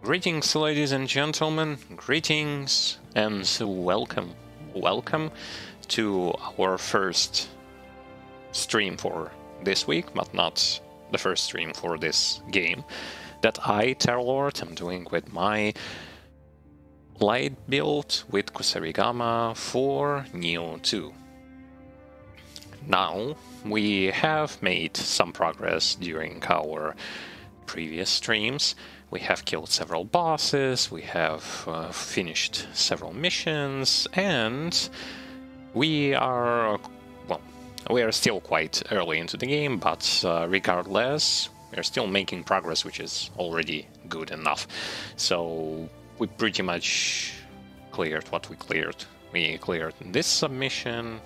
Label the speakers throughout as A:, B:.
A: Greetings, ladies and gentlemen, greetings and welcome. Welcome to our first stream for this week, but not the first stream for this game that I, Terlord, am doing with my light build with Kusarigama for Nioh 2. Now, we have made some progress during our previous streams. We have killed several bosses, we have finished several missions, and we are still quite early into the game, but regardless, we're still making progress, which is already good enough. So we pretty much cleared what we cleared. We cleared this submission.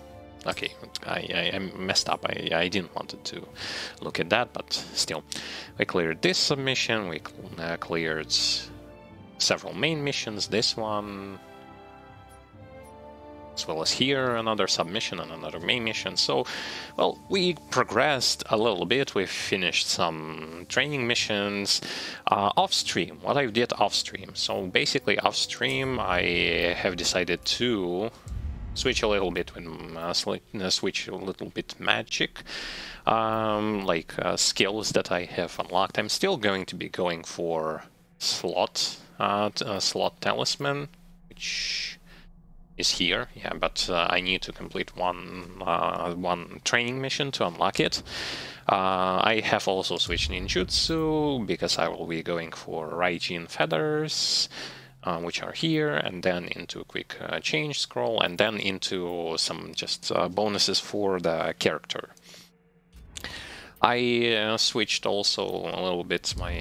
A: Okay, I messed up. I didn't want to look at that, but still. We cleared this submission, we cleared several main missions, this one, as well as here, another submission and another main mission. So, well, we progressed a little bit. We finished some training missions off-stream, what I did off-stream. So basically off-stream, I have decided to switch a little bit with switch a little bit magic, skills that I have unlocked. I'm still going to be going for slot talisman, which is here. Yeah, but I need to complete one training mission to unlock it. I have also switched ninjutsu because I will be going for Raijin feathers, which are here, and then into a quick change scroll, and then into some just bonuses for the character. I switched also a little bit my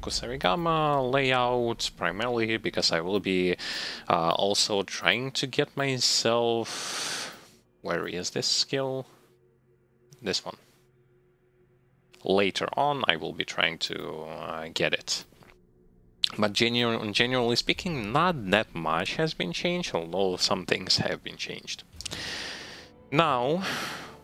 A: Kusarigama layout, primarily because I will be also trying to get myself... Where is this skill? This one. Later on, I will be trying to get it. But generally speaking, not that much has been changed, although some things have been changed. Now,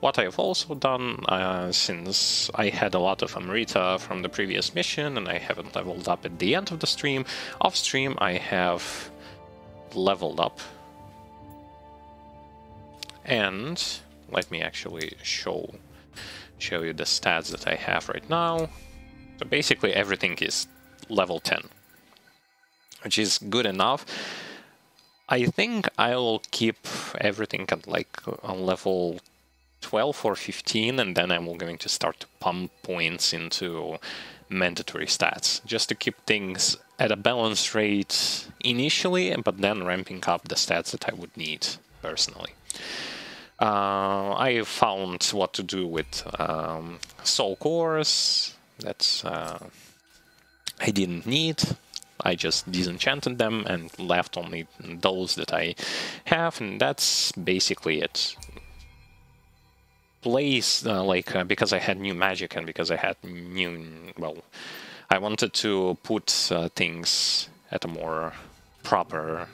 A: what I've also done, since I had a lot of Amrita from the previous mission and I haven't leveled up at the end of the stream, off-stream I have leveled up. And let me actually show you the stats that I have right now. So basically everything is level 10. Which is good enough. I think I'll keep everything at on level 12 or 15, and then I'm going to start to pump points into mandatory stats, just to keep things at a balanced rate initially, but then ramping up the stats that I would need personally. I found what to do with soul cores that I didn't need. I just disenchanted them and left only those that I have, and that's basically it. Because I had new magic and because I had I wanted to put things at a more proper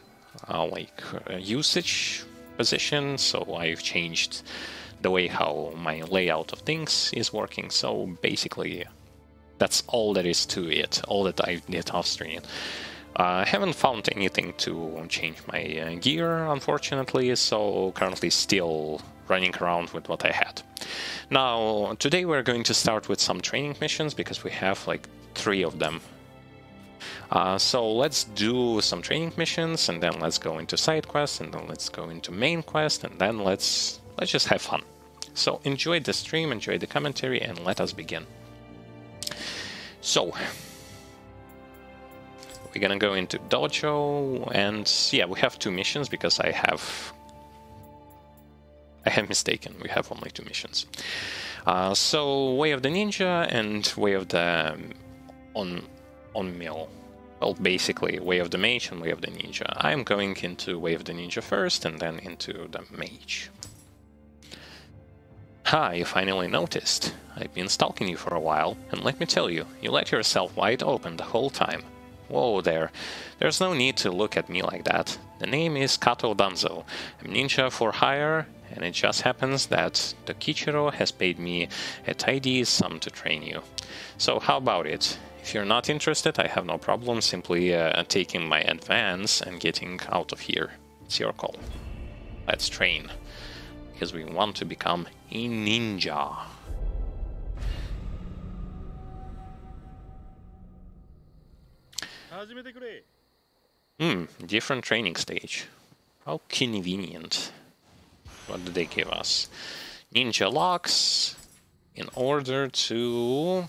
A: usage position, so I've changed the way how my layout of things is working. So basically, that's all there is to it, all that I did off-stream. I haven't found anything to change my gear, unfortunately, so currently still running around with what I had. Now, today we're going to start with some training missions, because we have 3 of them. So let's do some training missions, and then let's go into side quests, and then let's go into main quest, and then let's just have fun. So enjoy the stream, enjoy the commentary, and let us begin. So, we're gonna go into dojo, and yeah, we have 2 missions because I have mistaken. We have only 2 missions. So, Way of the Ninja and Way of the on-mill. Well, basically, Way of the Mage and Way of the Ninja. I'm going into Way of the Ninja first, and then into the Mage. Ha, you finally noticed. I've been stalking you for a while, and let me tell you, you let yourself wide open the whole time. Whoa there, there's no need to look at me like that. The name is Kato Danzo. I'm ninja for hire, and it just happens that the Kichiro has paid me a tidy sum to train you. So how about it? If you're not interested, I have no problem simply taking my advance and getting out of here. It's your call. Let's train, because we want to become a ninja. Different training stage. How convenient. What do they give us? Ninja locks in order to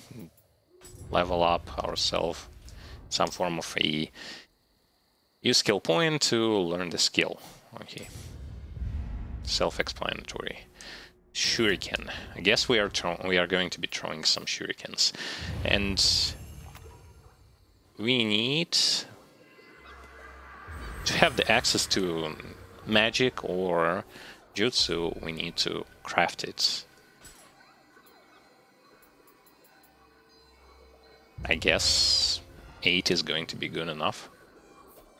A: level up ourselves. Some form of a use skill point to learn the skill. Okay. Self-explanatory. Shuriken. I guess we are going to be throwing some shurikens. And we need to have the access to magic or jutsu. We need to craft it. I guess 8 is going to be good enough.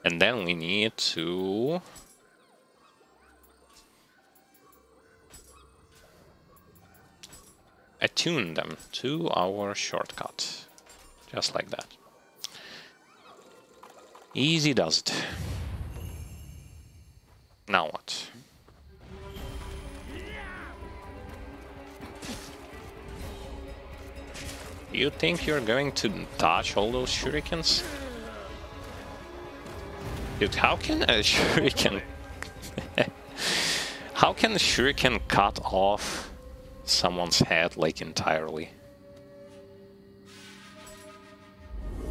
A: And then we need to attune them to our shortcut. Just like that. Easy does it. Now what? You think you're going to dodge all those shurikens? Dude, how can a shuriken... how can a shuriken cut off someone's head, like, entirely?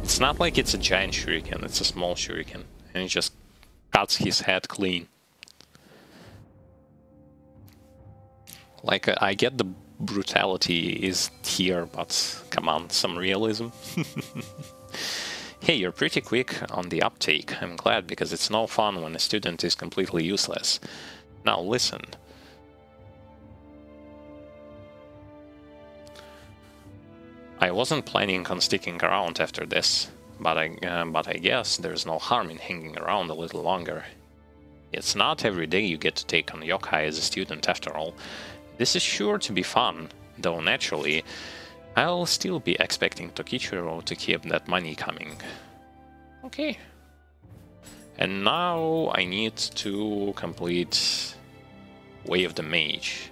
A: It's not like it's a giant shuriken, it's a small shuriken. And it just cuts his head clean. Like, I get the brutality is here, but come on, some realism. Hey, you're pretty quick on the uptake. I'm glad, because it's no fun when a student is completely useless. Now listen. I wasn't planning on sticking around after this, but I guess there's no harm in hanging around a little longer. It's not every day you get to take on yokai as a student after all. This is sure to be fun, though naturally, I'll still be expecting Tokichiro to keep that money coming. Okay. And now I need to complete Way of the Mage.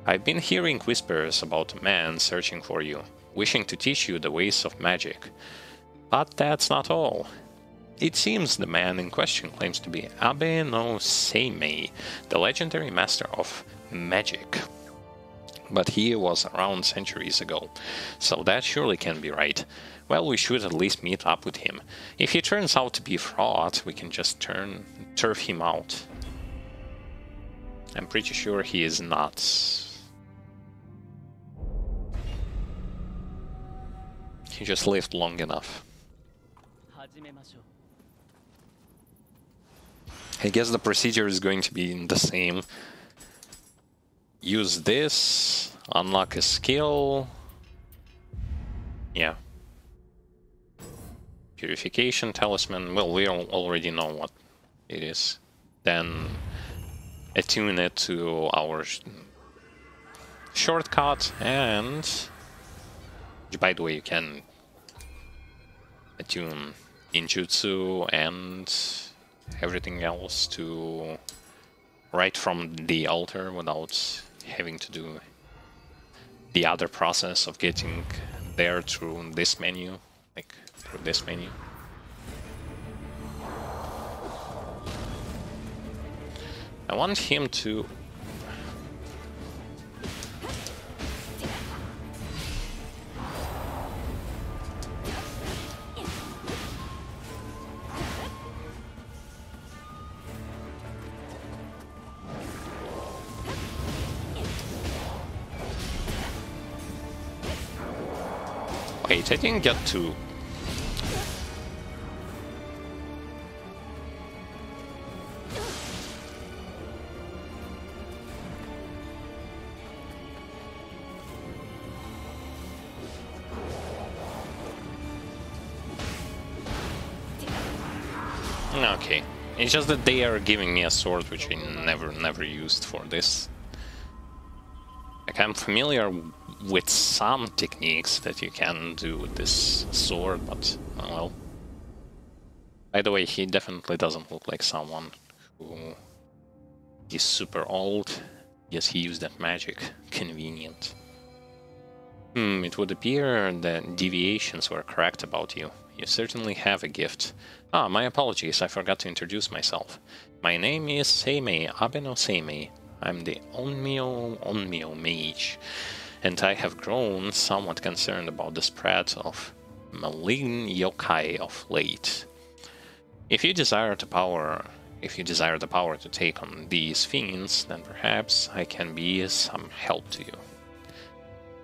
A: I've been hearing whispers about a man searching for you, wishing to teach you the ways of magic. But that's not all. It seems the man in question claims to be Abe no Seimei, the legendary master of magic. But he was around centuries ago, so that surely can be right. Well, we should at least meet up with him. If he turns out to be fraud, we can just turf him out. I'm pretty sure he is not. He just lived long enough. I guess the procedure is going to be the same. Use this, unlock a skill. Yeah. Purification Talisman. Well, we already know what it is. Then attune it to our shortcut, and by the way, you can attune ninjutsu and everything else to right from the altar without having to do the other process of getting there through this menu, like through this menu. I want him to... Wait, I didn't get to... Okay, it's just that they are giving me a sword which I never used for this. Like, I'm familiar with some techniques that you can do with this sword, but well. By the way, he definitely doesn't look like someone who is super old. Yes, he used that magic. Convenient. It would appear that deviations were correct about you. You certainly have a gift. Ah, my apologies, I forgot to introduce myself. My name is Seimei Abeno Seimei. I'm the Onmyo mage, and I have grown somewhat concerned about the spread of malign yokai of late. If you desire the power to take on these fiends, then perhaps I can be some help to you.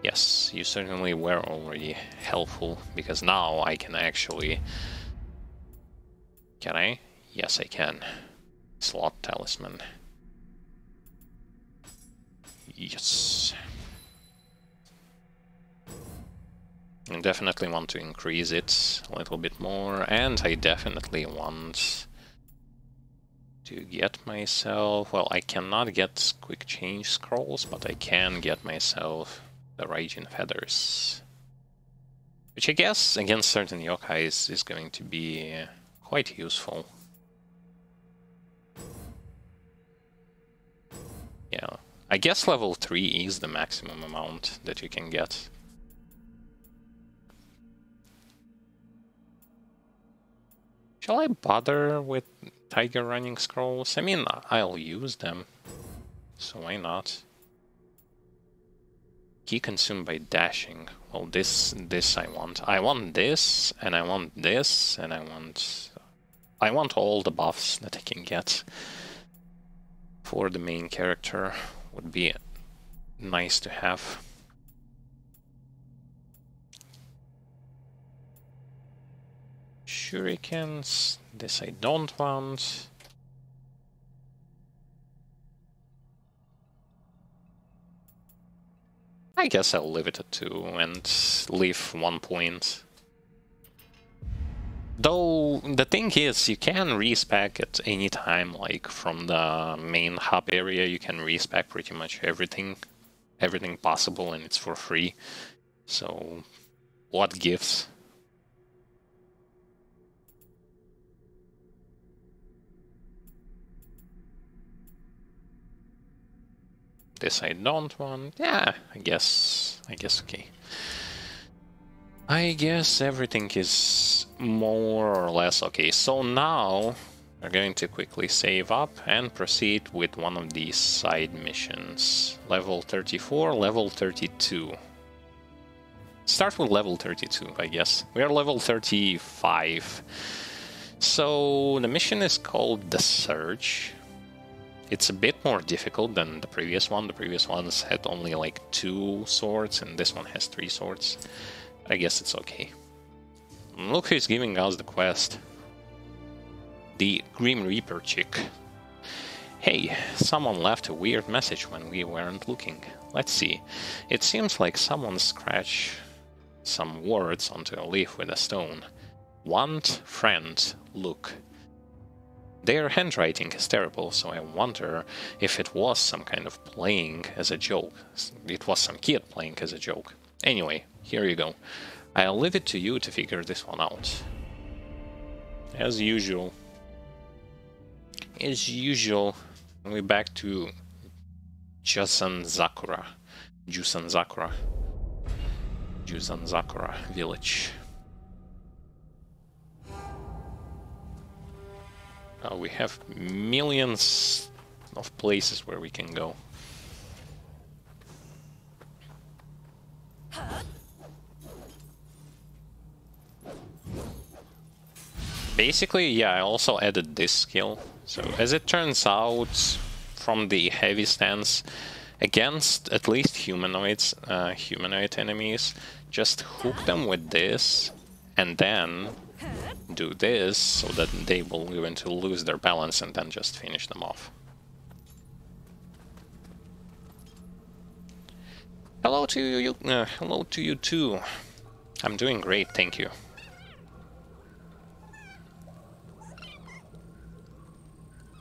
A: Yes, you certainly were already helpful, because now I can actually... Can I? Yes, I can. Slot Talisman. Yes. I definitely want to increase it a little bit more, and I definitely want to get myself... Well, I cannot get quick change scrolls, but I can get myself the Raging Feathers. Which I guess against certain yokais is going to be quite useful. Yeah, I guess level 3 is the maximum amount that you can get. Shall I bother with Tiger Running Scrolls? I mean, I'll use them, so why not? Key consumed by dashing. Well, this I want. I want this, and I want this, and I want all the buffs that I can get for the main character. Would be nice to have. Shurikens. This I don't want. I guess I'll leave it at 2 and leave 1 point. Though, the thing is, you can respec at any time, like from the main hub area, you can respec pretty much everything possible, and it's for free. So, what gives? This I don't want. Yeah, I guess okay. I guess everything is more or less okay. So now we're going to quickly save up and proceed with one of these side missions. Level 34, level 32. Start with level 32, I guess. We are level 35. So the mission is called The Surge. It's a bit more difficult than the previous one. The previous ones had only like 2 swords, and this one has 3 swords. But I guess it's okay. Look who's giving us the quest. The Grim Reaper chick. Hey, someone left a weird message when we weren't looking. Let's see. It seems like someone scratched some words onto a leaf with a stone. Want, friend, look. Their handwriting is terrible, so I wonder if it was some kind of playing as a joke. It was some kid playing as a joke. Anyway, here you go. I'll leave it to you to figure this one out. As usual. We're back to Jusan Zakura village. We have millions of places where we can go. Basically, yeah, I also added this skill. So, as it turns out, from the heavy stance, against at least humanoid enemies, just hook them with this, and then do this, so that they will eventually lose their balance, and then just finish them off. Hello to you too. I'm doing great, thank you.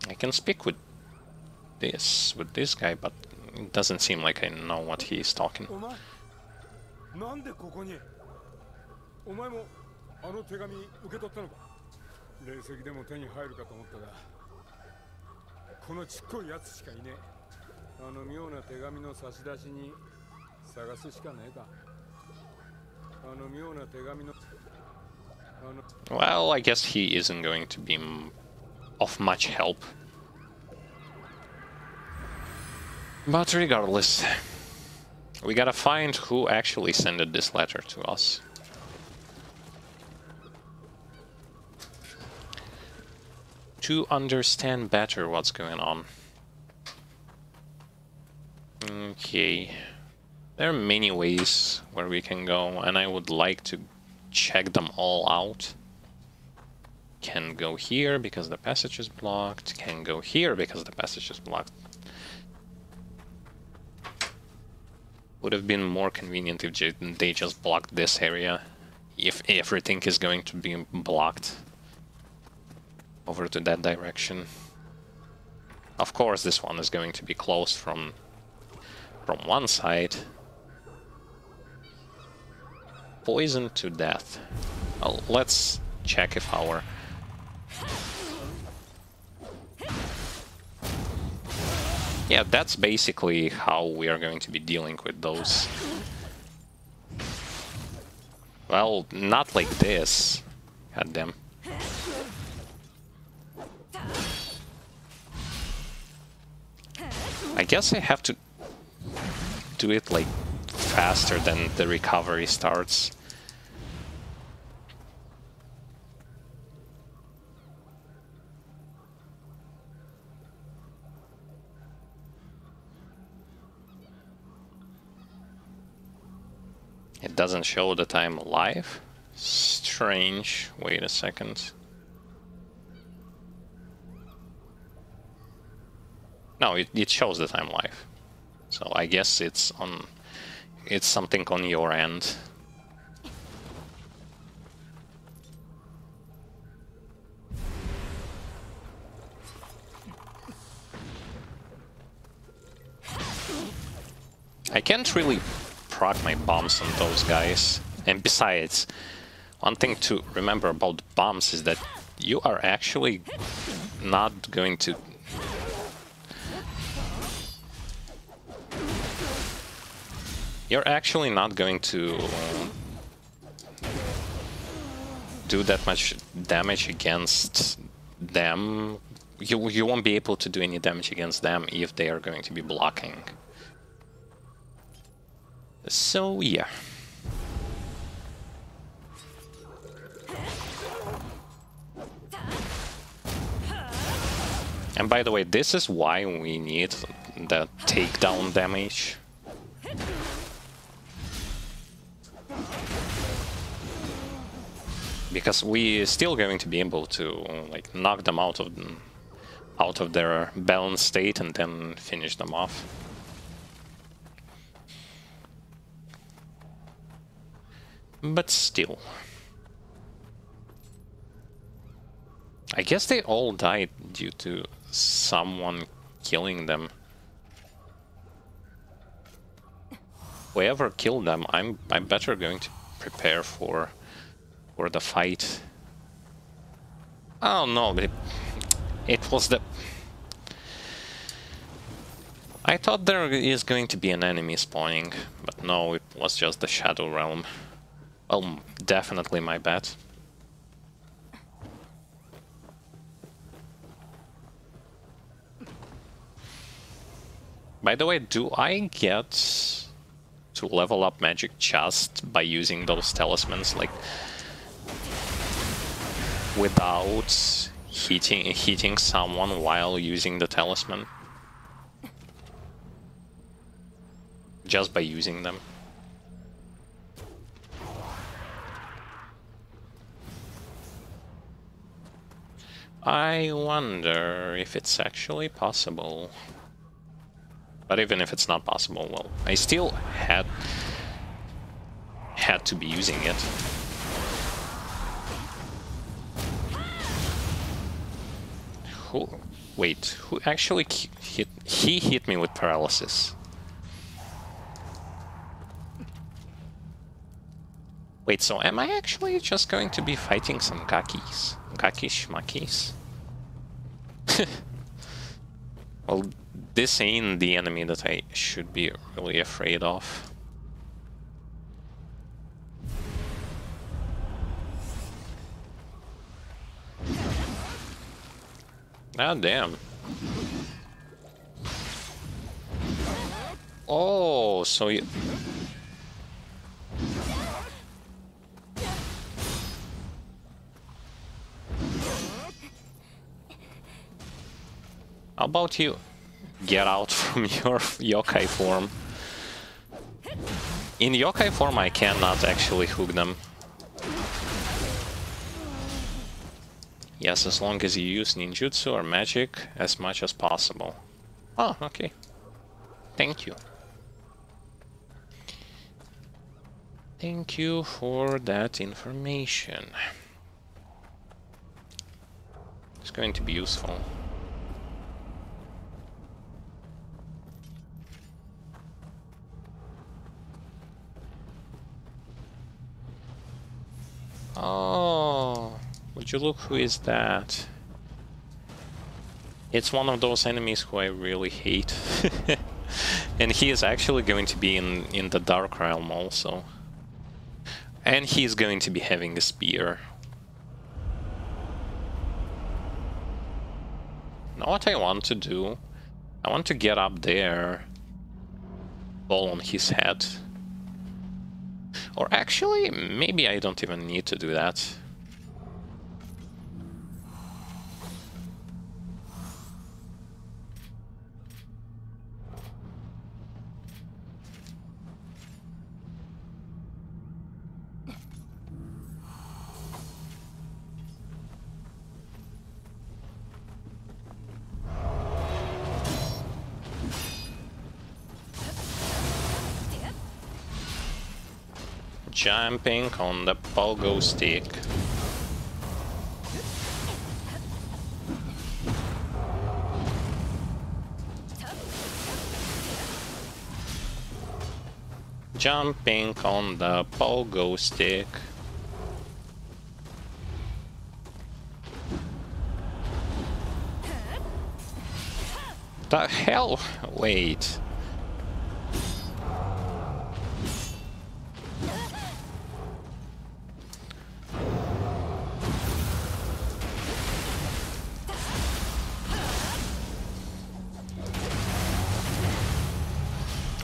A: I can speak with this guy, but it doesn't seem like I know what he's talking.
B: なんでここに？お前もあの手紙受け取ったのか？霊石でも手に入るかと思ったが、このちっこいやつしかいねえ。あの妙な手紙の差出に探すしかねえか。あの妙な手紙の
A: Well, I guess he isn't going to be of much help. But regardless, we gotta find who actually sent this letter to us. To understand better what's going on. Okay. There are many ways where we can go, and I would like to check them all out. Can go here because the passage is blocked. Can go here because the passage is blocked. Would have been more convenient if they just blocked this area, if everything is going to be blocked over to that direction. Of course, this one is going to be closed from one side. Poisoned to death. Well, let's check if our... Yeah, that's basically how we are going to be dealing with those. Well, not like this. God damn. I guess I have to do it like faster than the recovery starts. It doesn't show that I'm alive? Strange. Wait a second. No, it shows that I'm live. So I guess it's something on your end. I can't really proc my bombs on those guys. And besides, one thing to remember about bombs is that you are actually not going to... You're actually not going to do that much damage against them. You won't be able to do any damage against them if they are going to be blocking. So, yeah. And by the way, this is why we need the takedown damage. Because we're still going to be able to like knock them out of their balanced state and then finish them off. But still. I guess they all died due to someone killing them. Whoever killed them, I'm better going to prepare for the fight. Oh no, but it was the... I thought there is going to be an enemy spawning, but no, it was just the Shadow Realm. Well, definitely my bad. By the way, do I get to level up magic just by using those talismans, like without hitting someone while using the talisman? Just by using them. I wonder if it's actually possible. But even if it's not possible, well, I still had to be using it. Wait, who actually hit... He hit me with paralysis. Wait, so am I actually just going to be fighting some gakis? Gaki schmakis? Well, this ain't the enemy that I should be really afraid of. Ah, damn. Oh, so you... How about you get out from your yokai form? In yokai form I cannot actually hook them. Yes, as long as you use ninjutsu or magic as much as possible. Oh, okay. Thank you. Thank you for that information. It's going to be useful. Oh, would you look who is that? It's one of those enemies who I really hate. And he is actually going to be in the Dark Realm also. And he's going to be having a spear. Now what I want to do, I want to get up there, fall on his head. Or actually, maybe I don't even need to do that. Jumping on the pogo stick. Jumping on the pogo stick. The hell? Wait.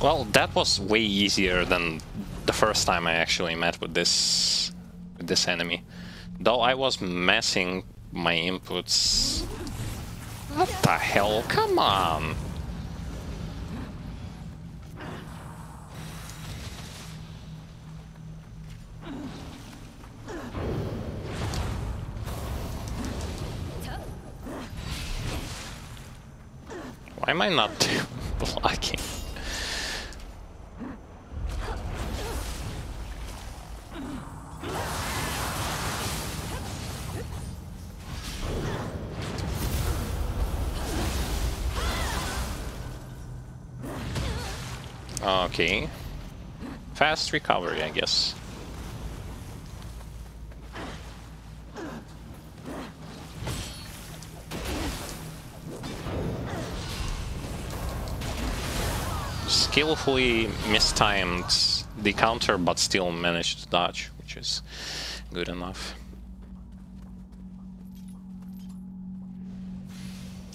A: Well, that was way easier than the first time I actually met with this enemy. Though I was messing my inputs. What the hell? Come on! Why am I not blocking? Okay. Fast recovery, I guess. Skillfully mistimed the counter, but still managed to dodge, which is good enough.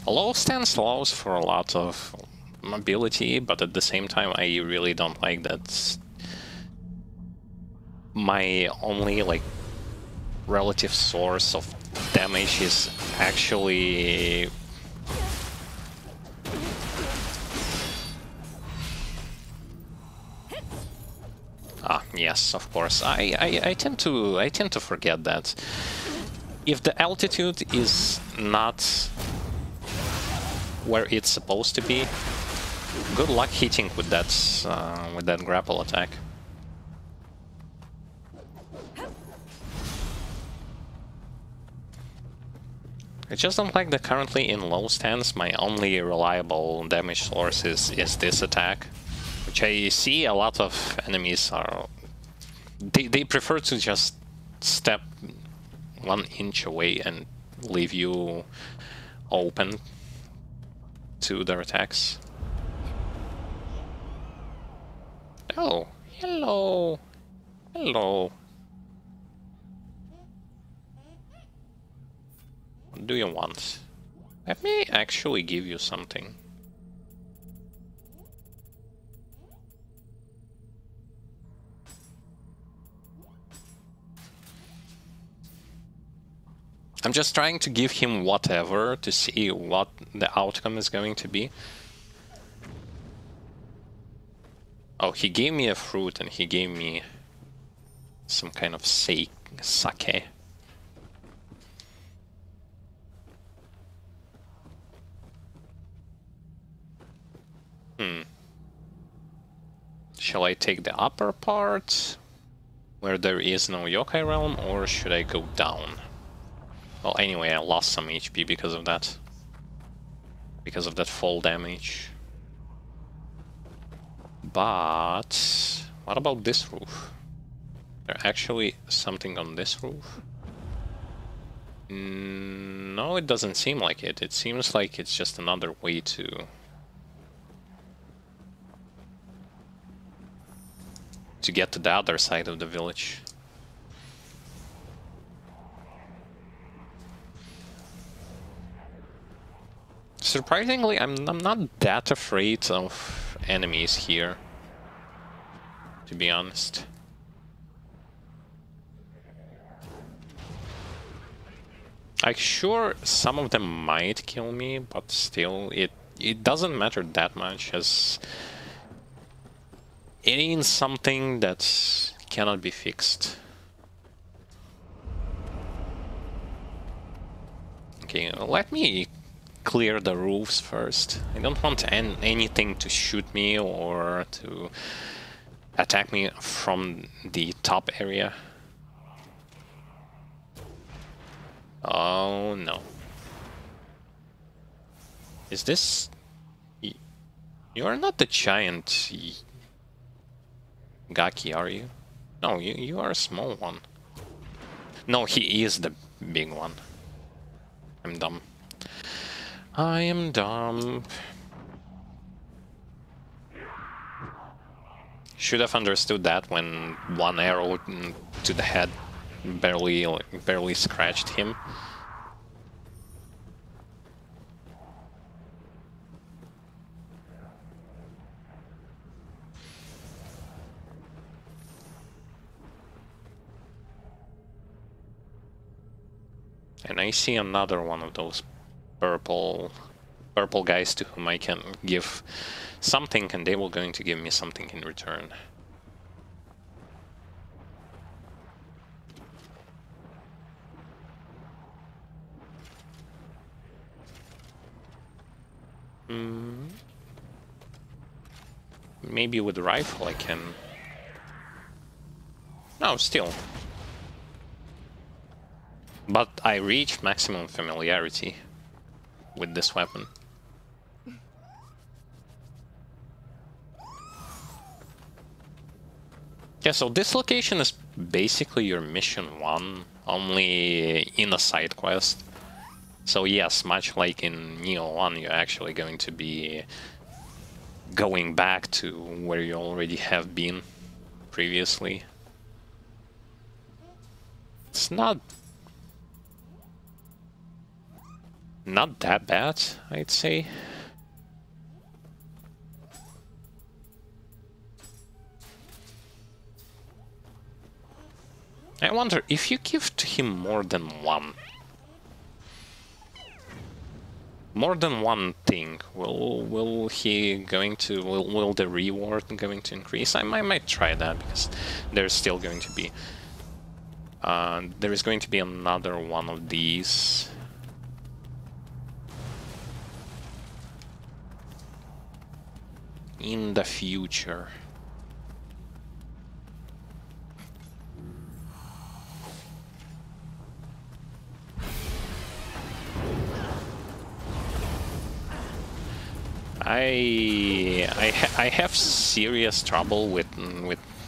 A: A low stance allows for a lot of mobility, but at the same time I really don't like that my only like relative source of damage is actually yes, of course. I tend to forget that if the altitude is not where it's supposed to be, good luck hitting with that grapple attack. I just don't like that currently in low stance my only reliable damage source is this attack, which I see a lot of enemies are They prefer to just step 1 inch away and leave you open to their attacks. Oh, hello. Hello. What do you want? Let me actually give you something. I'm just trying to give him whatever to see what the outcome is going to be. Oh, he gave me a fruit and he gave me some kind of sake. Shall I take the upper part, where there is no yokai realm, or should I go down? Well, anyway, I lost some HP because of that. Because of that fall damage. But what about this roof? There actually something on this roof? No, it doesn't seem like it. It seems like it's just another way to get to the other side of the village. Surprisingly, I'm not that afraid of enemies here, to be honest. I'm sure some of them might kill me, but still, it doesn't matter that much, as it ain't something that cannot be fixed. Okay, let me clear the roofs first. I don't want anything to shoot me or to attack me from the top area. Oh no. Is this... You are not the giant Gaki, are you? No, you are a small one. No, he is the big one. I'm dumb. I am dumb. Should have understood that when one arrow to the head barely scratched him. And I see another one of those purple guys to whom I can give something, and they will going to give me something in return. Maybe with the rifle I can... No, still. But I reached maximum familiarity with this weapon. Yeah, so this location is basically your mission 1, only in a side quest. So yes, much like in Nioh 1, you're actually going to be going back to where you already have been previously. It's not that bad, I'd say. I wonder if you give to him more than one thing, will he going to will the reward going to increase? I might try that, because there's still going to be there is going to be another one of these. In the future. I have serious trouble with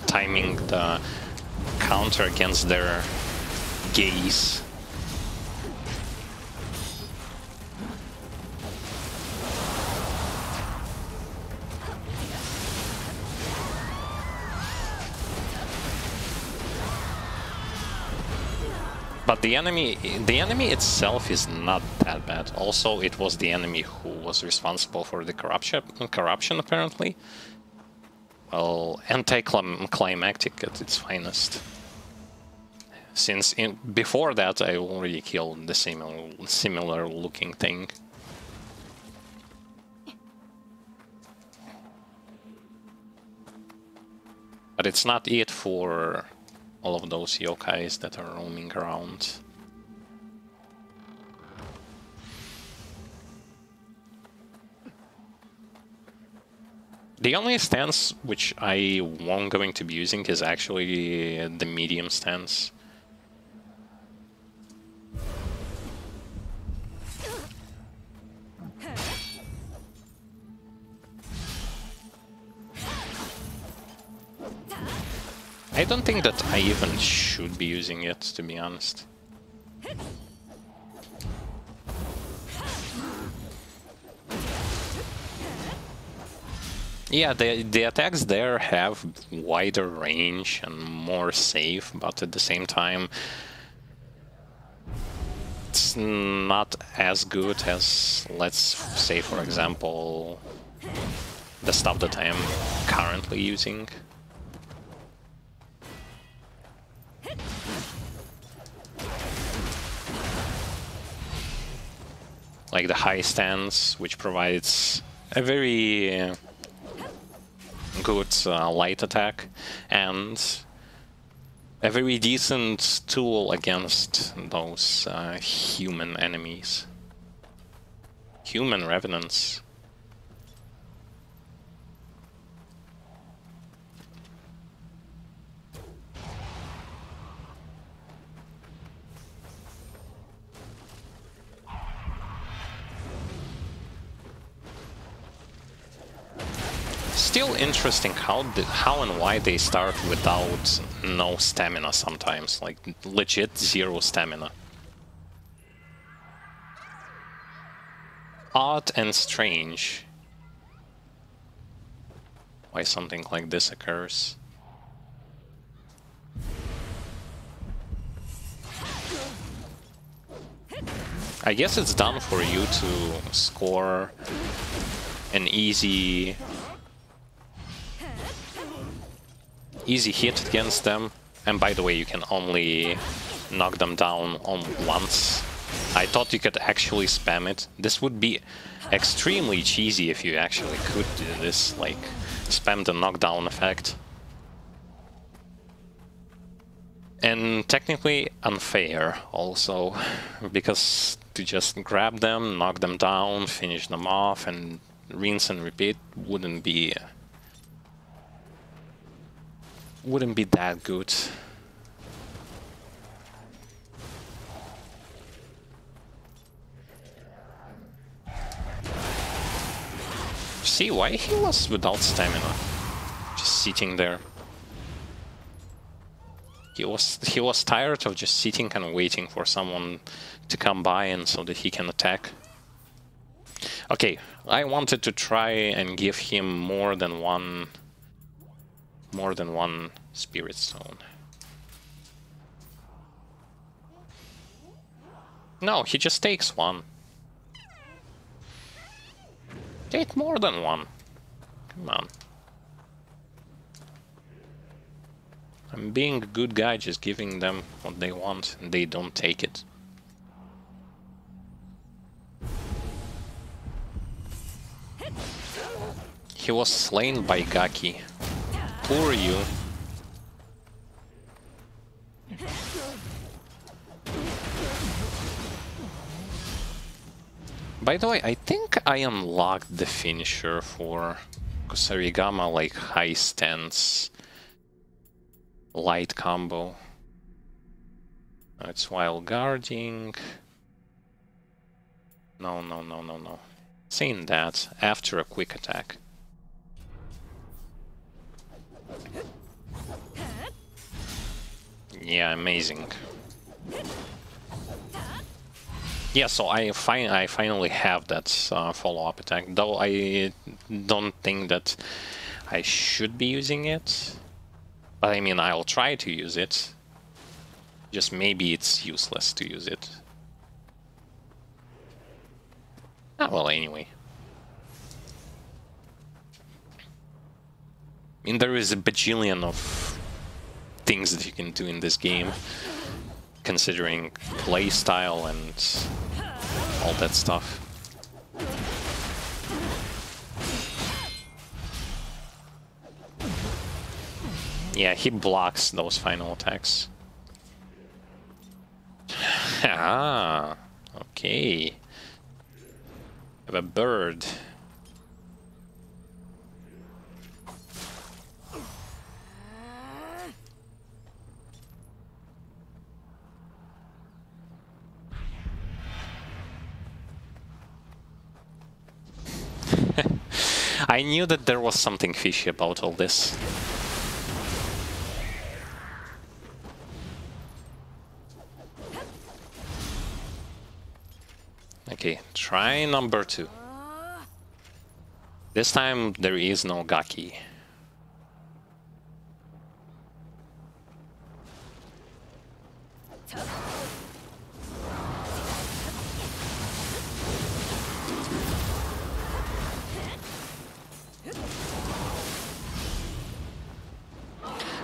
A: timing the counter against their gaze. But the enemy itself is not that bad. Also, it was the enemy who was responsible for the corruption apparently. Well, anticlimactic at its finest. Since before that, I already killed the similar looking thing. But it's not it for all of those yokais that are roaming around. The only stance which I won't going to be using is actually the medium stance. I don't think that I even should be using it, to be honest. Yeah, the attacks there have wider range and more safe, but at the same time it's not as good as, let's say, for example, the stuff that I am currently using. Like the high stance, which provides a very good light attack and a very decent tool against those human enemies. Human revenants. Still interesting how and why they start without no stamina sometimes, like legit zero stamina. Odd and strange why something like this occurs. I guess it's done for you to score an easy hit against them. And by the way, you can only knock them down on once. I thought you could actually spam it. This would be extremely cheesy if you actually could do this, like spam the knockdown effect. And technically unfair also, because to just grab them, knock them down, finish them off, and rinse and repeat wouldn't be that good. See why he was without stamina, just sitting there. He was tired of just sitting and waiting for someone to come by and so that he can attack. Okay, I wanted to try and give him more than one spirit stone. No, he just takes one. Take more than one. Come on. I'm being a good guy, just giving them what they want, and they don't take it. He was slain by Gaki. Poor you. By the way, I think I unlocked the finisher for Kusarigama, like high stance light combo. It's while guarding. No. Saying that after a quick attack. Yeah, amazing. Yeah, so I finally have that follow-up attack, though I don't think that I should be using it. But I mean, I'll try to use it. Just maybe it's useless to use it. Ah, well, anyway. I mean, there is a bajillion of things that you can do in this game, considering playstyle and all that stuff. Yeah, he blocks those final attacks. Ah, okay. Have a bird. I knew that there was something fishy about all this. Okay, try number 2. This time there is no Gaki.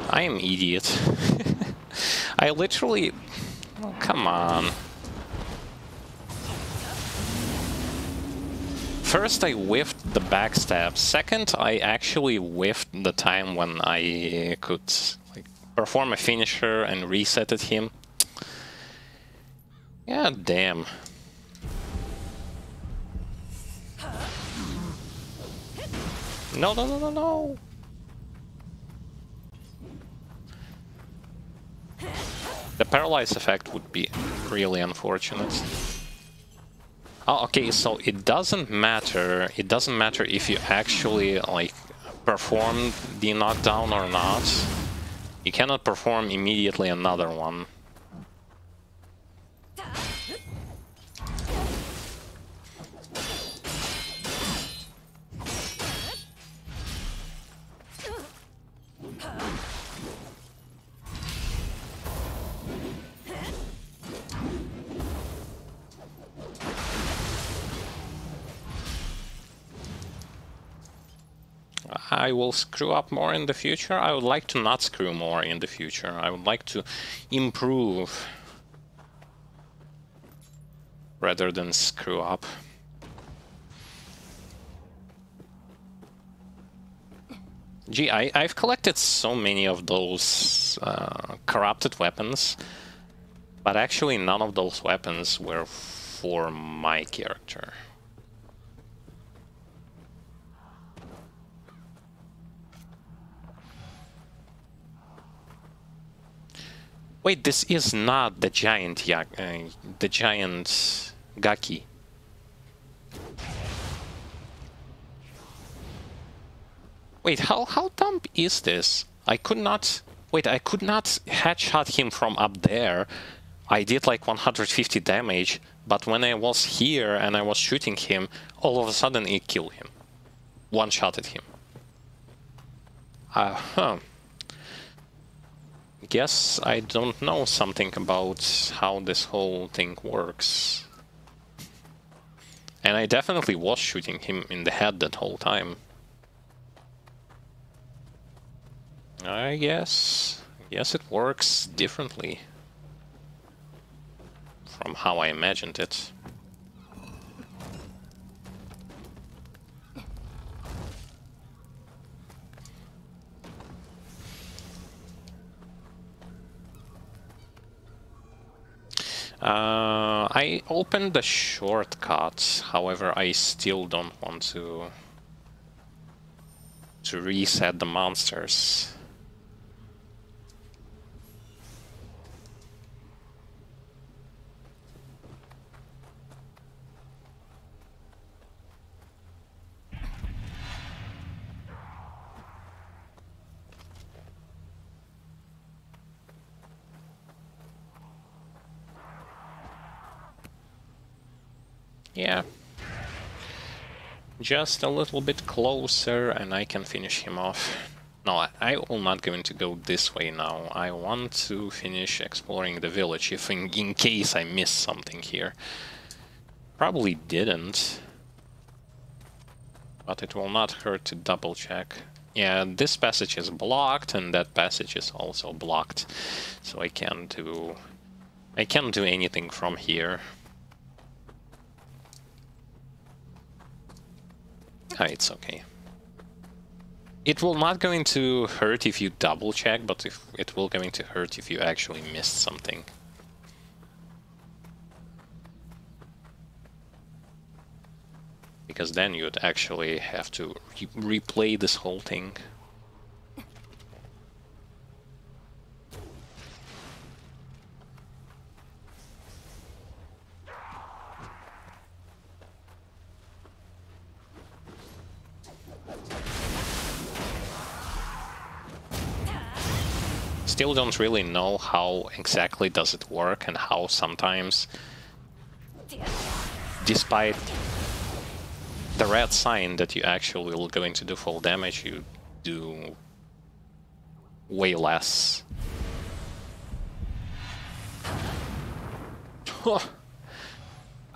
A: I am idiot. I literally... Oh, come on. First I whiffed the backstab. Second, I actually whiffed the time when I could like perform a finisher and resetted him. Yeah, damn. No, no, no, no, no. The paralyze effect would be really unfortunate. Oh, okay, so it doesn't matter. It doesn't matter if you actually like perform the knockdown or not. You cannot perform immediately another one. I will screw up more in the future. I would like to not screw more in the future. I would like to improve rather than screw up. Gee, I've collected so many of those corrupted weapons, but actually none of those weapons were for my character. Wait, this is not the giant Gaki. Wait, how dumb is this? I could not... Wait, I could not headshot him from up there. I did like 150 damage, but when I was here and I was shooting him, all of a sudden it killed him. One-shotted him. Guess I don't know something about how this whole thing works. And I definitely was shooting him in the head that whole time. I guess it works differently from how I imagined it. I opened the shortcut, however I still don't want to reset the monsters. Yeah. Just a little bit closer and I can finish him off. No, I will not going to go this way now. I want to finish exploring the village if in case I missed something here. Probably didn't. But it will not hurt to double check. Yeah, this passage is blocked and that passage is also blocked. So I can't do anything from here. Ah, it's okay. It will not going to hurt if you double check, but it will going to hurt if you actually missed something. Because then you'd actually have to replay this whole thing. Still don't really know how exactly does it work and how sometimes, despite the red sign that you actually will going to do full damage, you do way less.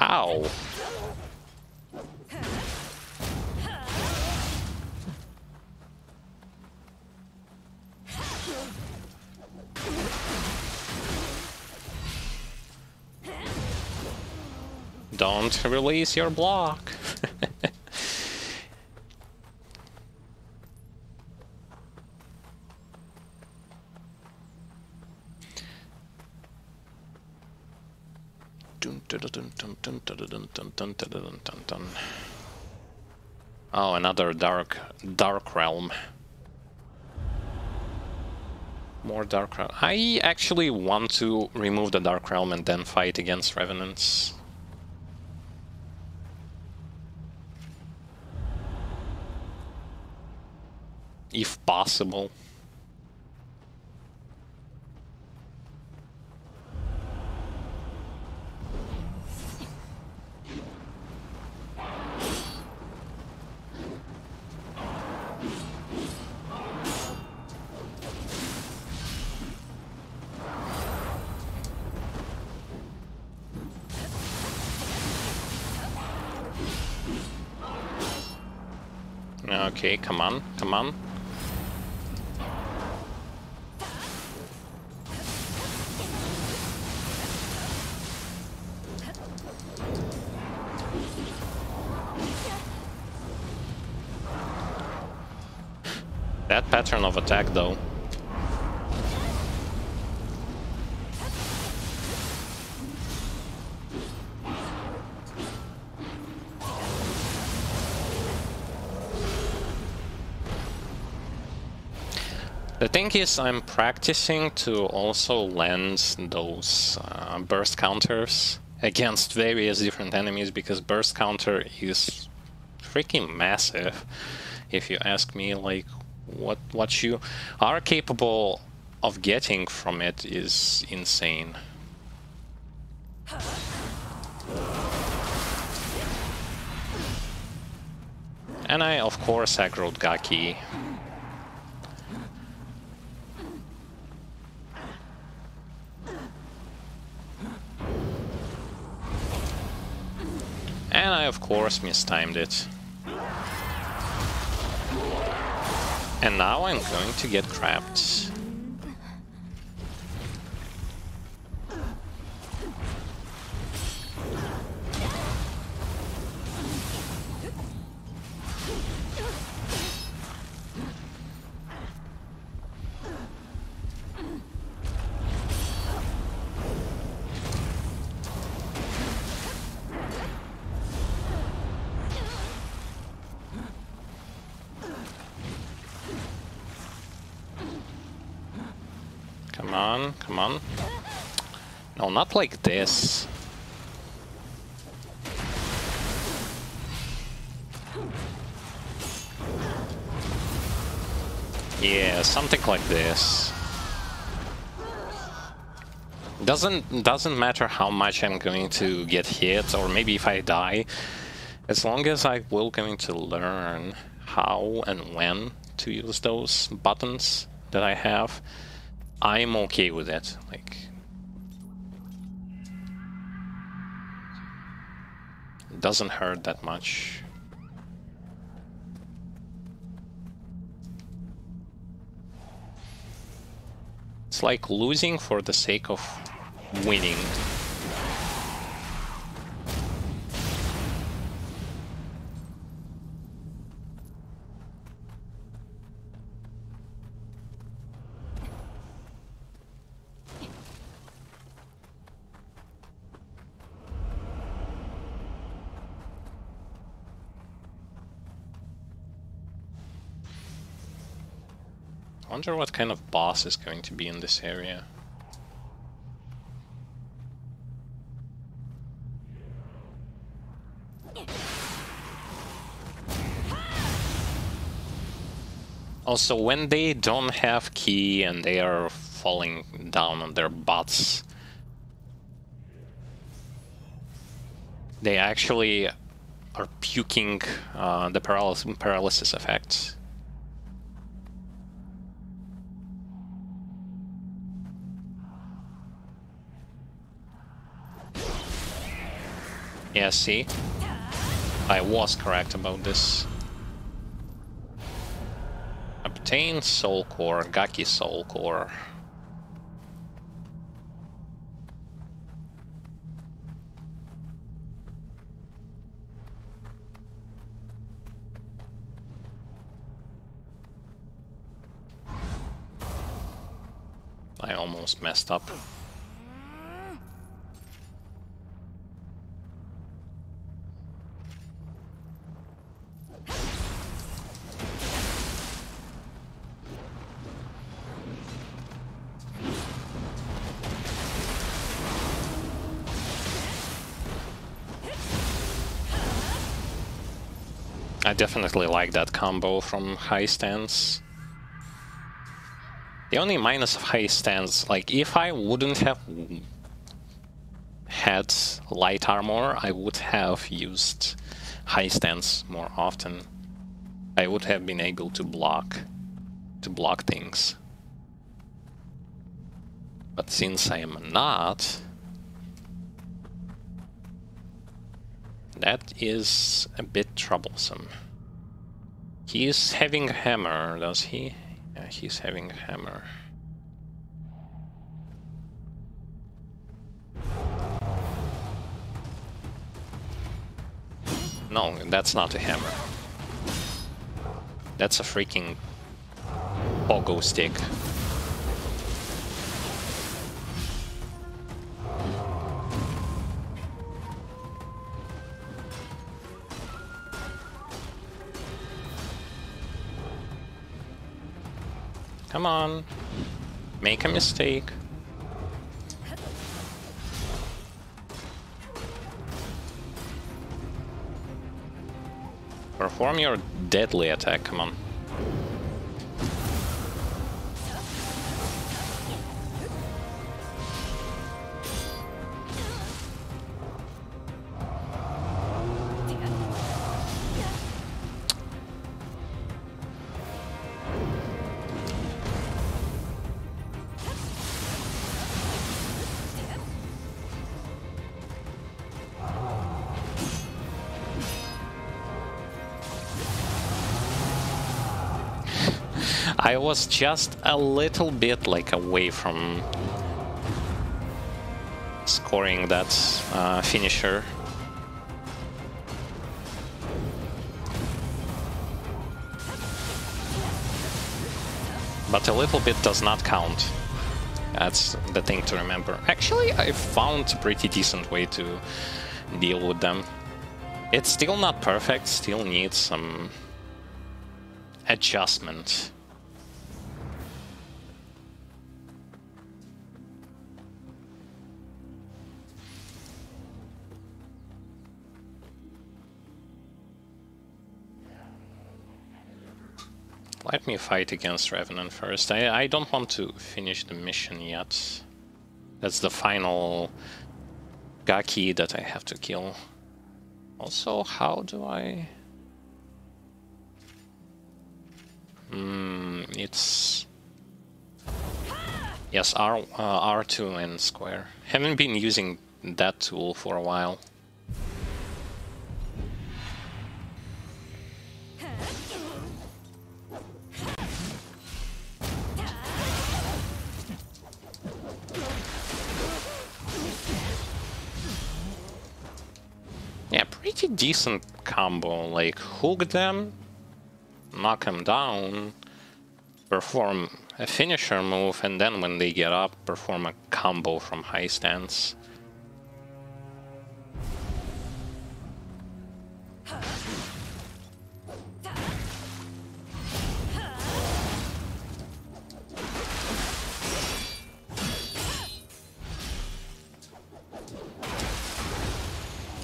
A: Ow! Don't release your block. Oh, another dark realm. More dark realm. I actually want to remove the dark realm and then fight against revenants. If possible. Okay, come on, come on. That pattern of attack, though. The thing is, I'm practicing to also land those burst counters against various different enemies, because burst counter is freaking massive. If you ask me, like, what you are capable of getting from it is insane. And I, of course, aggroed Gaki. And I, of course, mistimed it. And now I'm going to get trapped. Come on, come on. No, not like this. Yeah, something like this. Doesn't matter how much I'm going to get hit, or maybe if I die, as long as I will going to learn how and when to use those buttons that I have, I'm okay with it. Like, it doesn't hurt that much. It's like losing for the sake of winning. I wonder what kind of boss is going to be in this area. Also, when they don't have ki and they are falling down on their butts, they actually are puking the paralysis effect. Yeah, see? I was correct about this. Obtain Soul Core, Gaki Soul Core. I almost messed up. I definitely like that combo from high stance. The only minus of high stance, like if I wouldn't have had light armor, I would have used high stance more often. I would have been able to block things. But since I am not, that is a bit troublesome. He's having a hammer, does he? Yeah, he's having a hammer. No, that's not a hammer. That's a freaking pogo stick. Come on, make a mistake. Perform your deadly attack, come on. I was just a little bit like away from scoring that finisher. But a little bit does not count. That's the thing to remember. Actually, I found a pretty decent way to deal with them. It's still not perfect, still needs some adjustment. Let me fight against Revenant first. I don't want to finish the mission yet. That's the final Gaki that I have to kill. Also, how do I... it's... Yes, R2 and square. Haven't been using that tool for a while. Yeah, pretty decent combo, like hook them, knock them down, perform a finisher move, and then when they get up, perform a combo from high stance.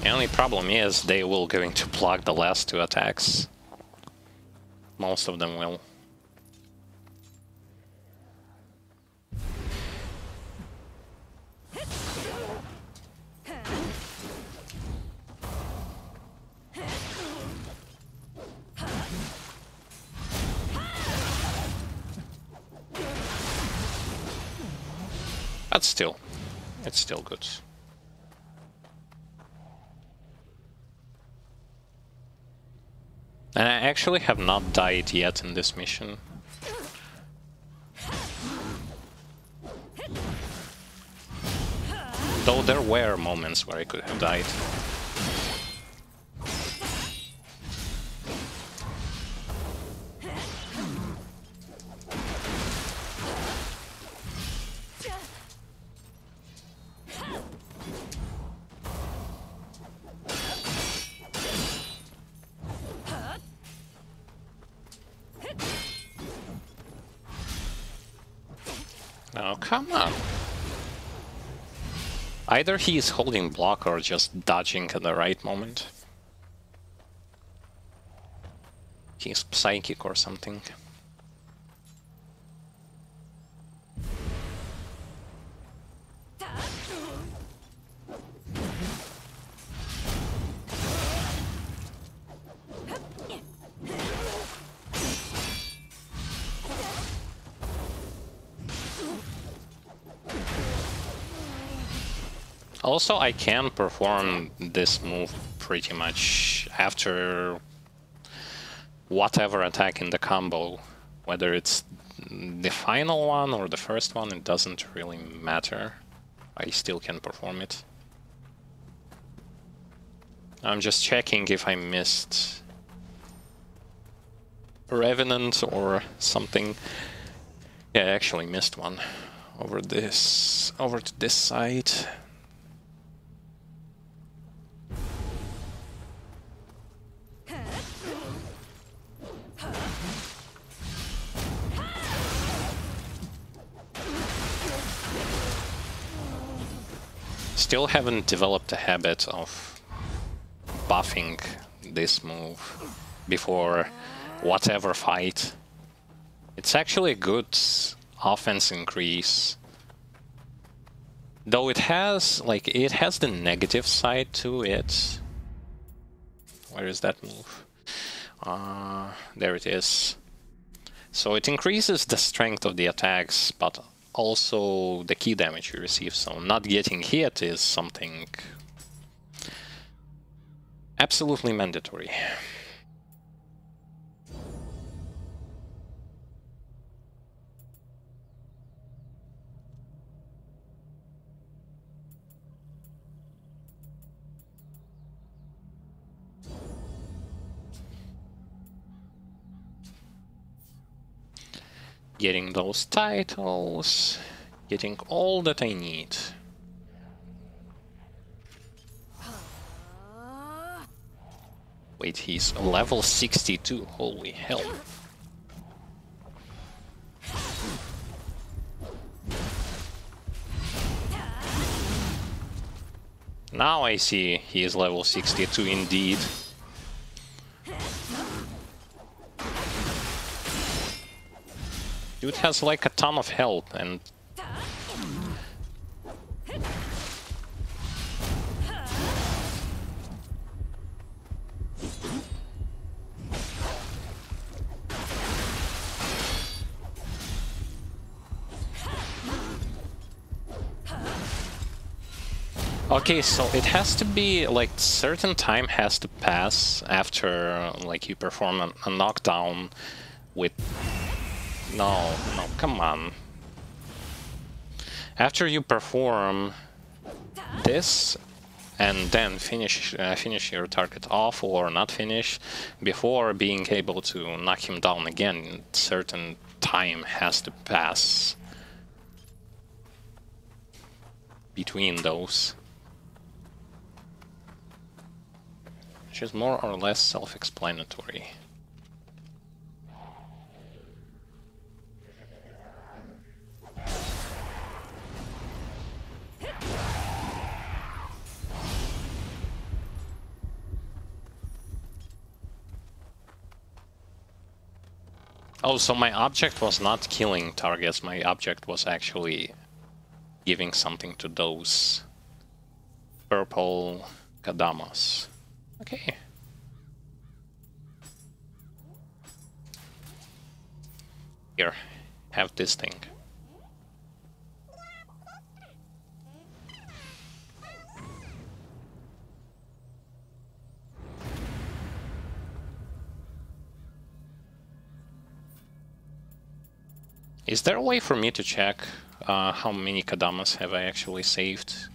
A: The only problem is they will going to block the last two attacks. Most of them will. But still, it's still good. And I actually have not died yet in this mission. Though there were moments where I could have died. Oh, come on. Either he is holding block or just dodging at the right moment. He's psychic or something. Also, I can perform this move pretty much after whatever attack in the combo. Whether it's the final one or the first one, it doesn't really matter. I still can perform it. I'm just checking if I missed Revenant or something. Yeah, I actually missed one over to this side. Still haven't developed a habit of buffing this move before whatever fight. It's actually a good offense increase. Though it has the negative side to it. Where is that move? There it is. So it increases the strength of the attacks, but also the key damage you receive, so not getting hit is something absolutely mandatory. Getting those titles, getting all that I need. Wait, he's level 62, holy hell. Now I see he is level 62 indeed. Dude has like a ton of health, and Okay, so it has to be like certain time has to pass after like you perform a knockdown with... No, come on. After you perform this and then finish your target off or not finish, before being able to knock him down again, certain time has to pass between those. Which is more or less self-explanatory. Oh, so my object was not killing targets, my object was actually giving something to those purple kadamas. Okay. Here, have this thing. Is there a way for me to check how many kadamas have I actually saved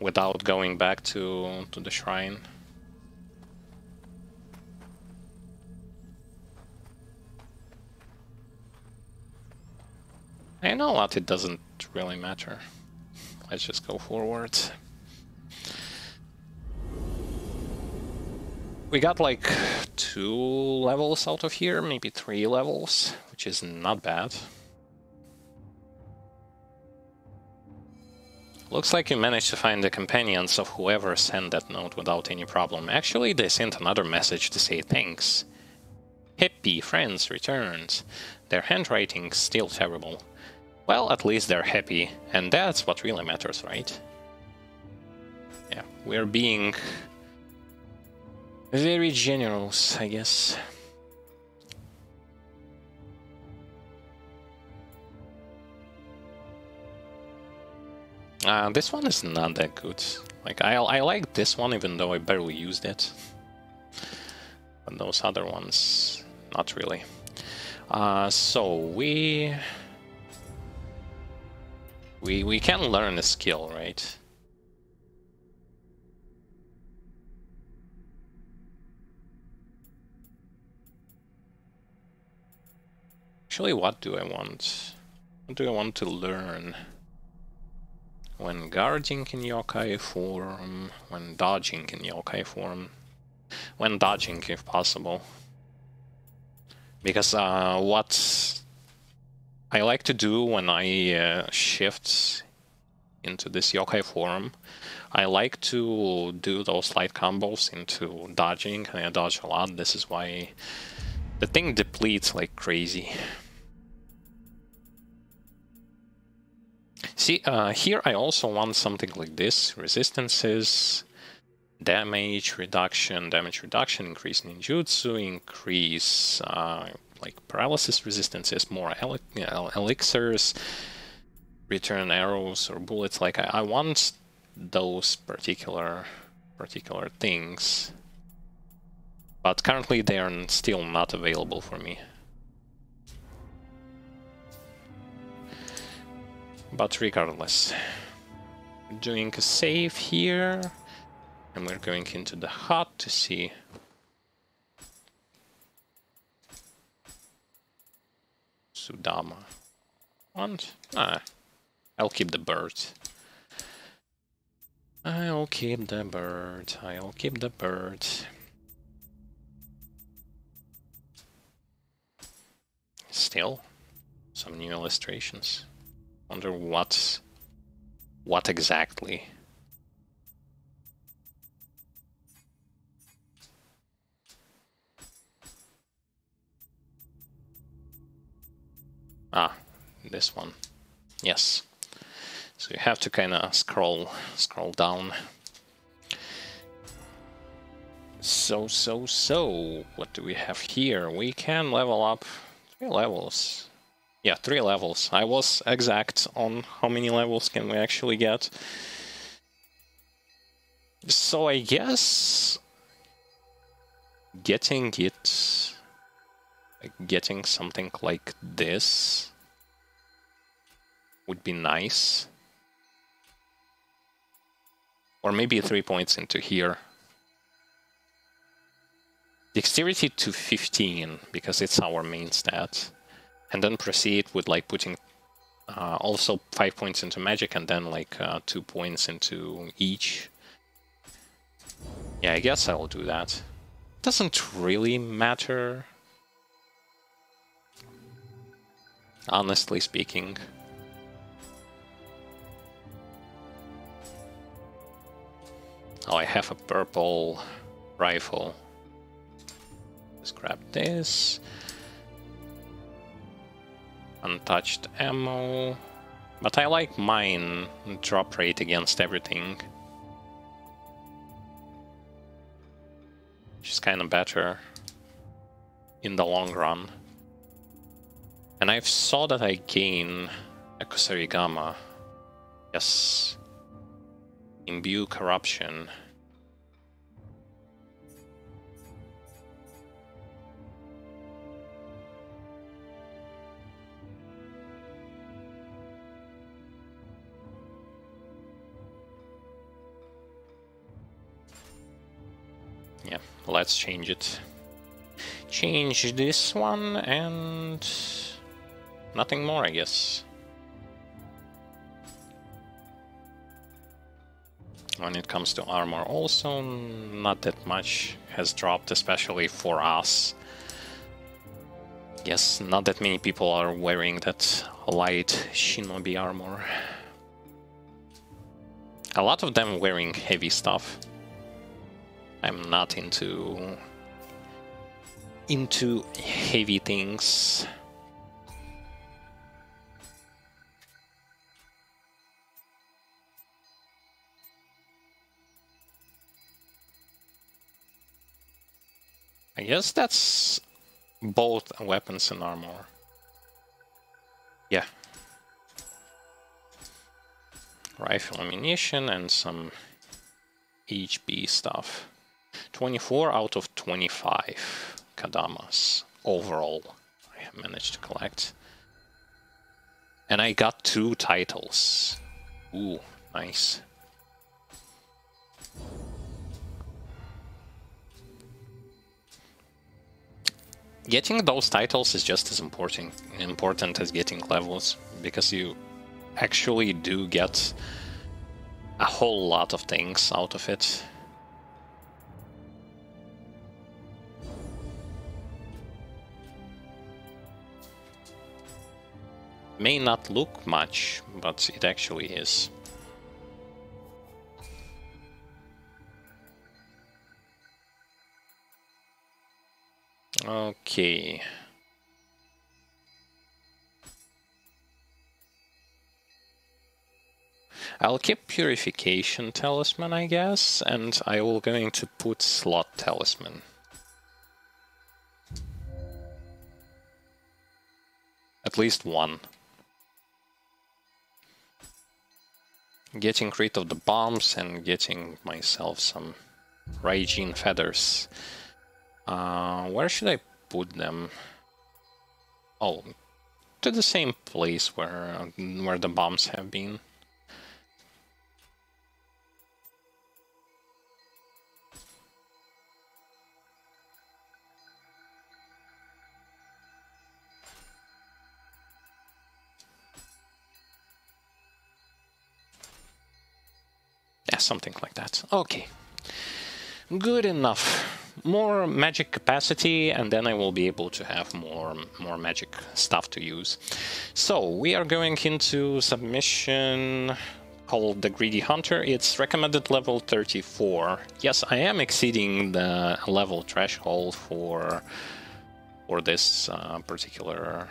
A: without going back to the shrine? I know what, it doesn't really matter. Let's just go forward. We got like 2 levels out of here, maybe 3 levels, which is not bad. Looks like you managed to find the companions of whoever sent that note without any problem. Actually, they sent another message to say thanks. Happy friends returned. Their handwriting's still terrible. Well, at least they're happy, and that's what really matters, right? Yeah, we're being very generous, I guess. This one is not that good. Like, I like this one, even though I barely used it. But those other ones, not really. So we can learn a skill, right? Actually, what do I want? What do I want to learn? When guarding in yokai form, when dodging in yokai form, when dodging if possible. Because what I like to do when I shift into this yokai form, I like to do those light combos into dodging, and I dodge a lot. This is why the thing depletes like crazy. See, here I also want something like this. Resistances, damage reduction, increase ninjutsu, increase like paralysis resistances, more elixirs, return arrows or bullets. Like I want those particular things, but currently they are still not available for me. But regardless, doing a save here, and we're going into the hut to see Sudama. And I'll keep the bird. I'll keep the bird. I'll keep the bird. Still, some new illustrations. Wonder what exactly. Ah, this one. Yes. So you have to kind of scroll down. So, what do we have here? We can level up 3 levels. Yeah, 3 levels. I was exact on how many levels can we actually get. So I guess getting something like this would be nice. Or maybe 3 points into here. Dexterity to 15, because it's our main stat. And then proceed with like putting also 5 points into magic and then like 2 points into each. Yeah, I guess I'll do that. Doesn't really matter, honestly speaking. Oh, I have a purple rifle. Let's grab this. Untouched ammo. But I like mine drop rate against everything. Which is kind of better in the long run. And I saw that I gain a Kusarigama. Yes. Imbue corruption. Yeah, let's change it. Change this one and nothing more, I guess. When it comes to armor also, not that much has dropped, especially for us. Yes, not that many people are wearing that light shinobi armor. A lot of them wearing heavy stuff. I'm not into heavy things. I guess that's both weapons and armor. Yeah. Rifle ammunition and some HP stuff. 24 out of 25 Kadamas overall I have managed to collect. And I got 2 titles. Ooh, nice. Getting those titles is just as important as getting levels, because you actually do get a whole lot of things out of it. May not look much, but it actually is. Okay. I'll keep Purification Talisman, I guess, and I will going to put Slot Talisman. At least one. Getting rid of the bombs and getting myself some Raijin feathers. Where should I put them? Oh, to the same place where the bombs have been. Yeah, something like that. Okay. Good enough. More magic capacity, and then I will be able to have more magic stuff to use. So, we are going into submission called the Greedy Hunter. It's recommended level 34. Yes, I am exceeding the level threshold for this particular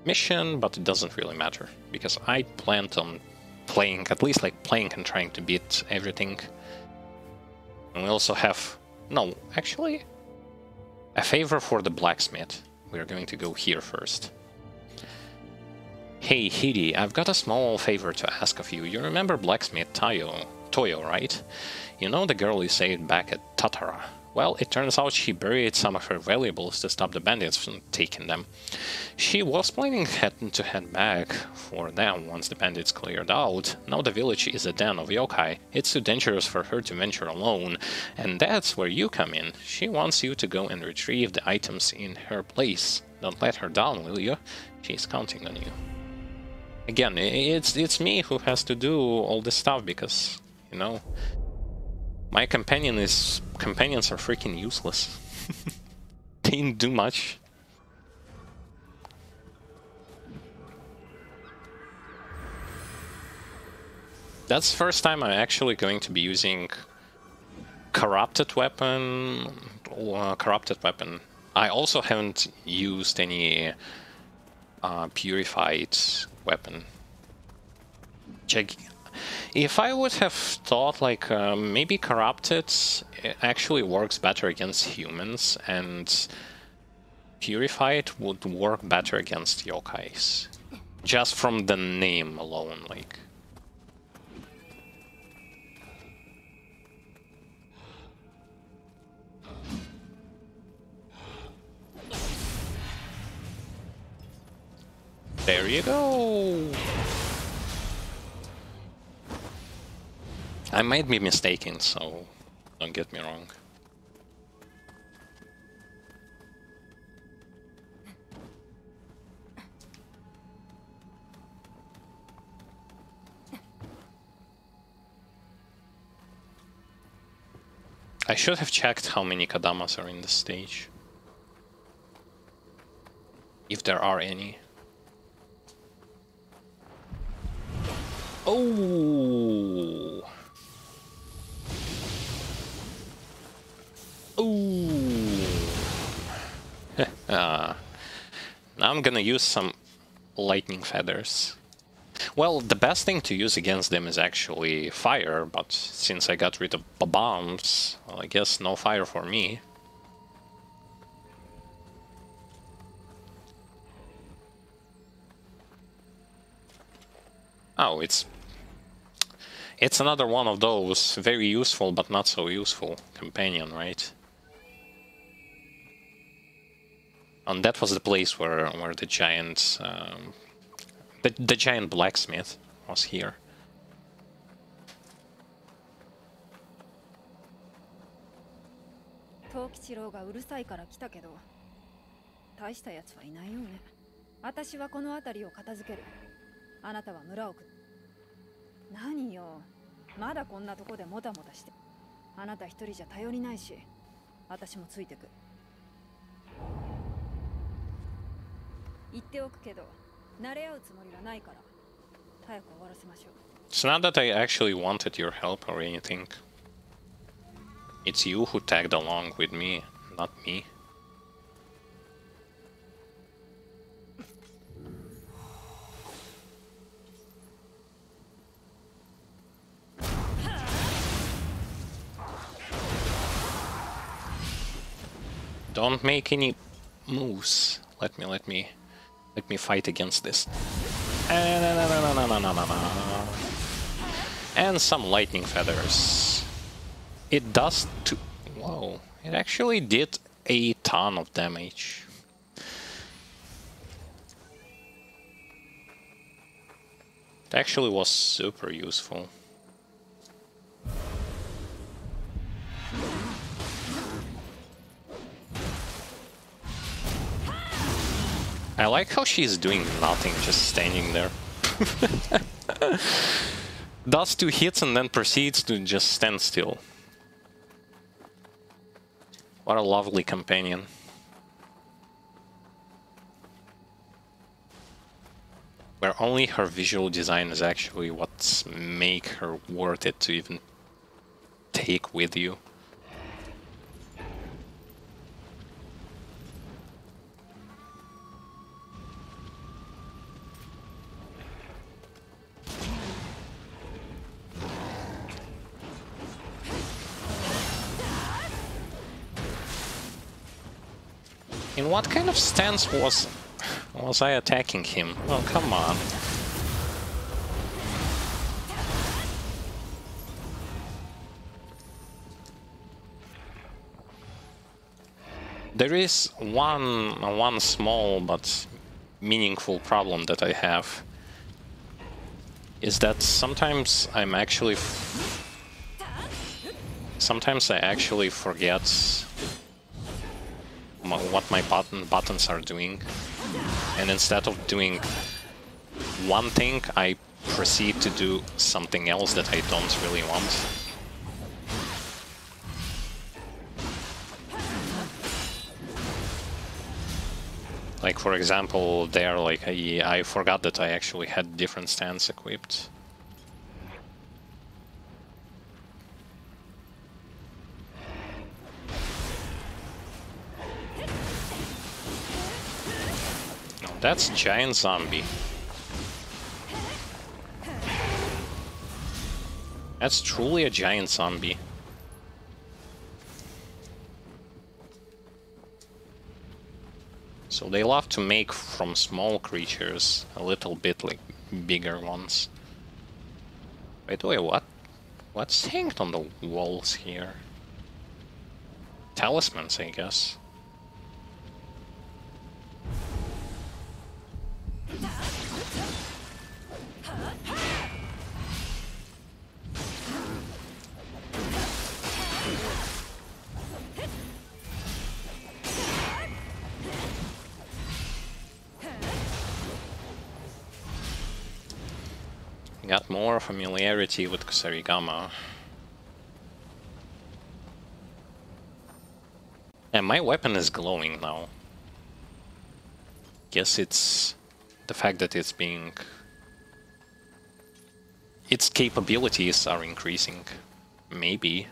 A: mission, but it doesn't really matter, because I planned on playing, at least like playing and trying to beat everything. And we also have, no, actually, a favor for the blacksmith. We're going to go here first. Hey, Hidi, I've got a small favor to ask of you. You remember blacksmith Tayo Toyo, right? You know the girl you saved back at Tatara? Well, it turns out she buried some of her valuables to stop the bandits from taking them. She was planning to head back for them once the bandits cleared out. Now the village is a den of yokai. It's too dangerous for her to venture alone, and that's where you come in. She wants you to go and retrieve the items in her place. Don't let her down, will you? She's counting on you. Again, it's me who has to do all this stuff because, you know, my companions are freaking useless. They didn't do much. That's the first time I'm actually going to be using corrupted weapon. I also haven't used any purified weapon. If I would have thought like maybe corrupted actually works better against humans and purified would work better against yokais. Just from the name alone, like. There you go! I might be mistaken, so don't get me wrong. I should have checked how many Kadamas are in this stage. If there are any. Oh! Ooh! Now I'm gonna use some lightning feathers. Well, the best thing to use against them is actually fire, but since I got rid of bombs, well, I guess no fire for me. Oh, it's another one of those very useful but not so useful companion, right? And that was the place where the giant the giant blacksmith was here. It's not that I actually wanted your help or anything. It's you who tagged along with me, not me. Don't make any moves. Let me fight against this. And some lightning feathers. It does to... Whoa. It actually did a ton of damage. It actually was super useful. I like how she's doing nothing, just standing there. Does 2 hits and then proceeds to just stand still. What a lovely companion. Where only her visual design is actually what's make her worth it to even take with you. In what kind of stance was I attacking him? Oh, come on. There is one small but meaningful problem that I have, is that sometimes I actually forget what my buttons are doing, and instead of doing one thing, I proceed to do something else that I don't really want. Like, for example, there, like, I forgot that I actually had different stance equipped. No, that's a giant zombie. That's truly a giant zombie. So they love to make from small creatures a little bit like bigger ones. By the way, what's hanged on the walls here? Talismans, I guess. Got more familiarity with Kusarigama. And my weapon is glowing now. Guess it's the fact that it's being... its capabilities are increasing. Maybe.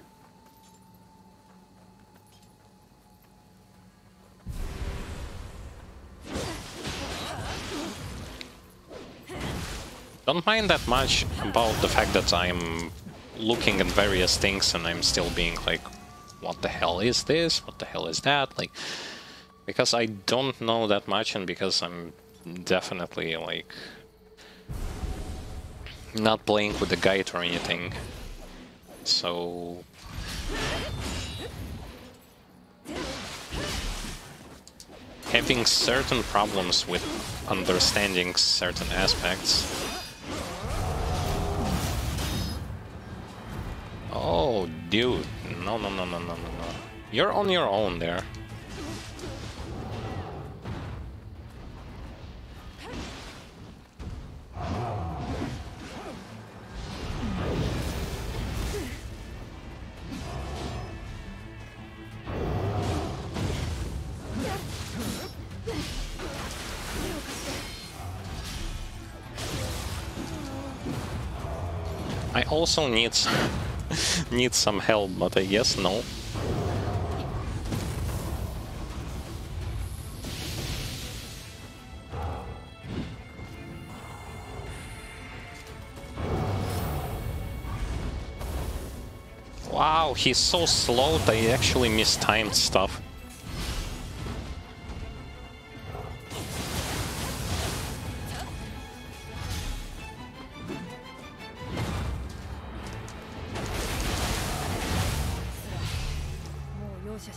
A: Don't mind that much about the fact that I'm looking at various things and I'm still being like, what the hell is this? What the hell is that? Like, because I don't know that much, and because I'm definitely like not playing with the guide or anything. So having certain problems with understanding certain aspects. Oh, dude. No. You're on your own there. I also need some help, but I guess no. Wow, he's so slow that I actually mistimed stuff.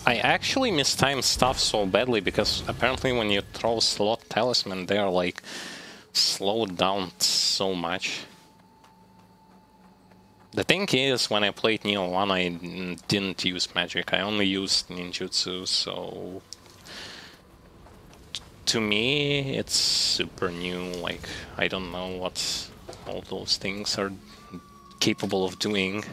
A: I actually mistimed stuff so badly because apparently when you throw slot talisman, they are like slowed down so much. The thing is, when I played Nioh 1, I didn't use magic, I only used ninjutsu, so to me it's super new. Like, I don't know what all those things are capable of doing.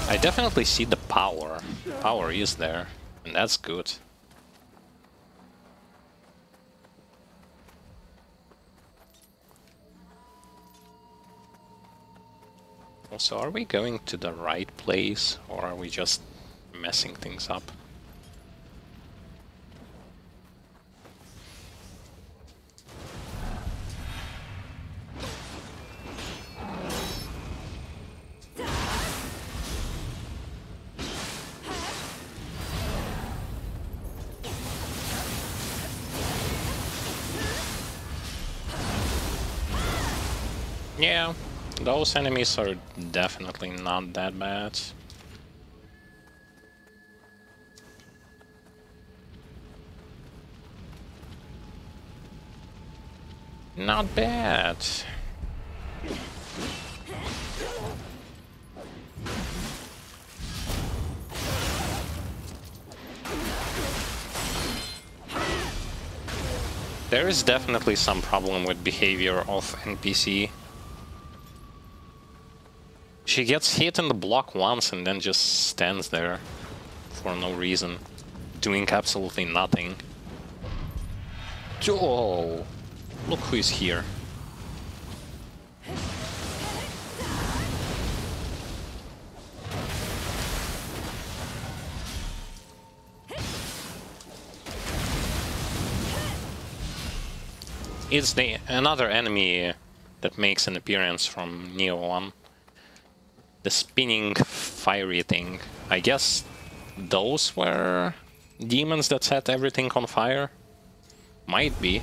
A: I definitely see the power. Power is there, and that's good. Also, are we going to the right place, or are we just messing things up? Yeah, those enemies are definitely not that bad. Not bad. There is definitely some problem with behavior of NPC. She gets hit in the block once and then just stands there for no reason, doing absolutely nothing. Oh, look who is here. It's another enemy that makes an appearance from Nioh 1. The spinning fiery thing. I guess those were demons that set everything on fire? Might be.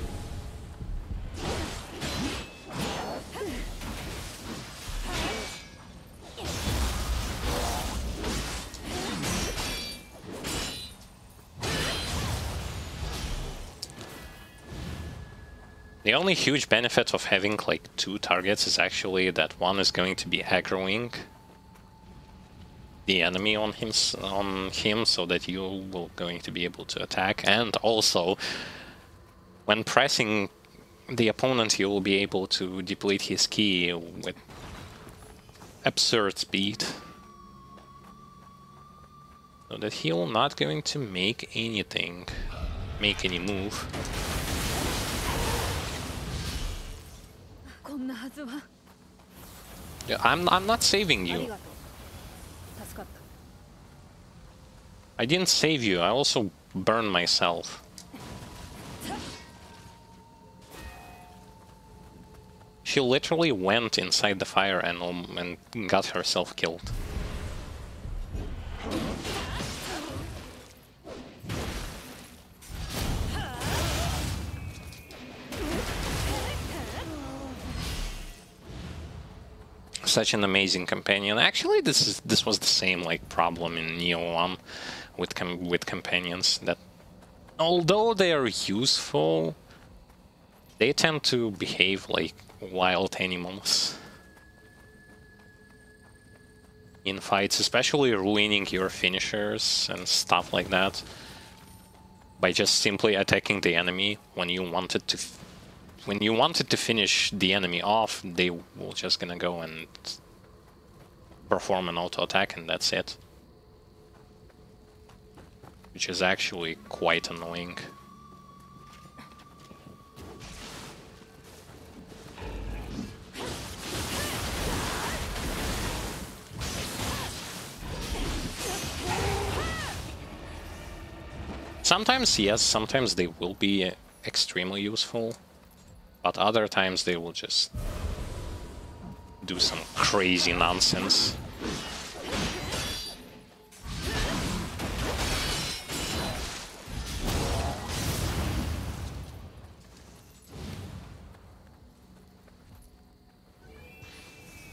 A: The only huge benefit of having like 2 targets is actually that one is going to be aggroing the enemy on him so that you will going to be able to attack, and also when pressing the opponent you will be able to deplete his ki with absurd speed, so that he will not going to make any move. Yeah, I'm not saving you. I didn't save you, I also burned myself. She literally went inside the fire and got herself killed. Such an amazing companion. Actually, this was the same like problem in Nioh 1 with companions, that although they are useful, they tend to behave like wild animals in fights, especially ruining your finishers and stuff like that by just simply attacking the enemy when you wanted to finish the enemy off. They will just gonna go and perform an auto attack and that's it, which is actually quite annoying. Sometimes, yes, sometimes they will be extremely useful, but other times they will just do some crazy nonsense.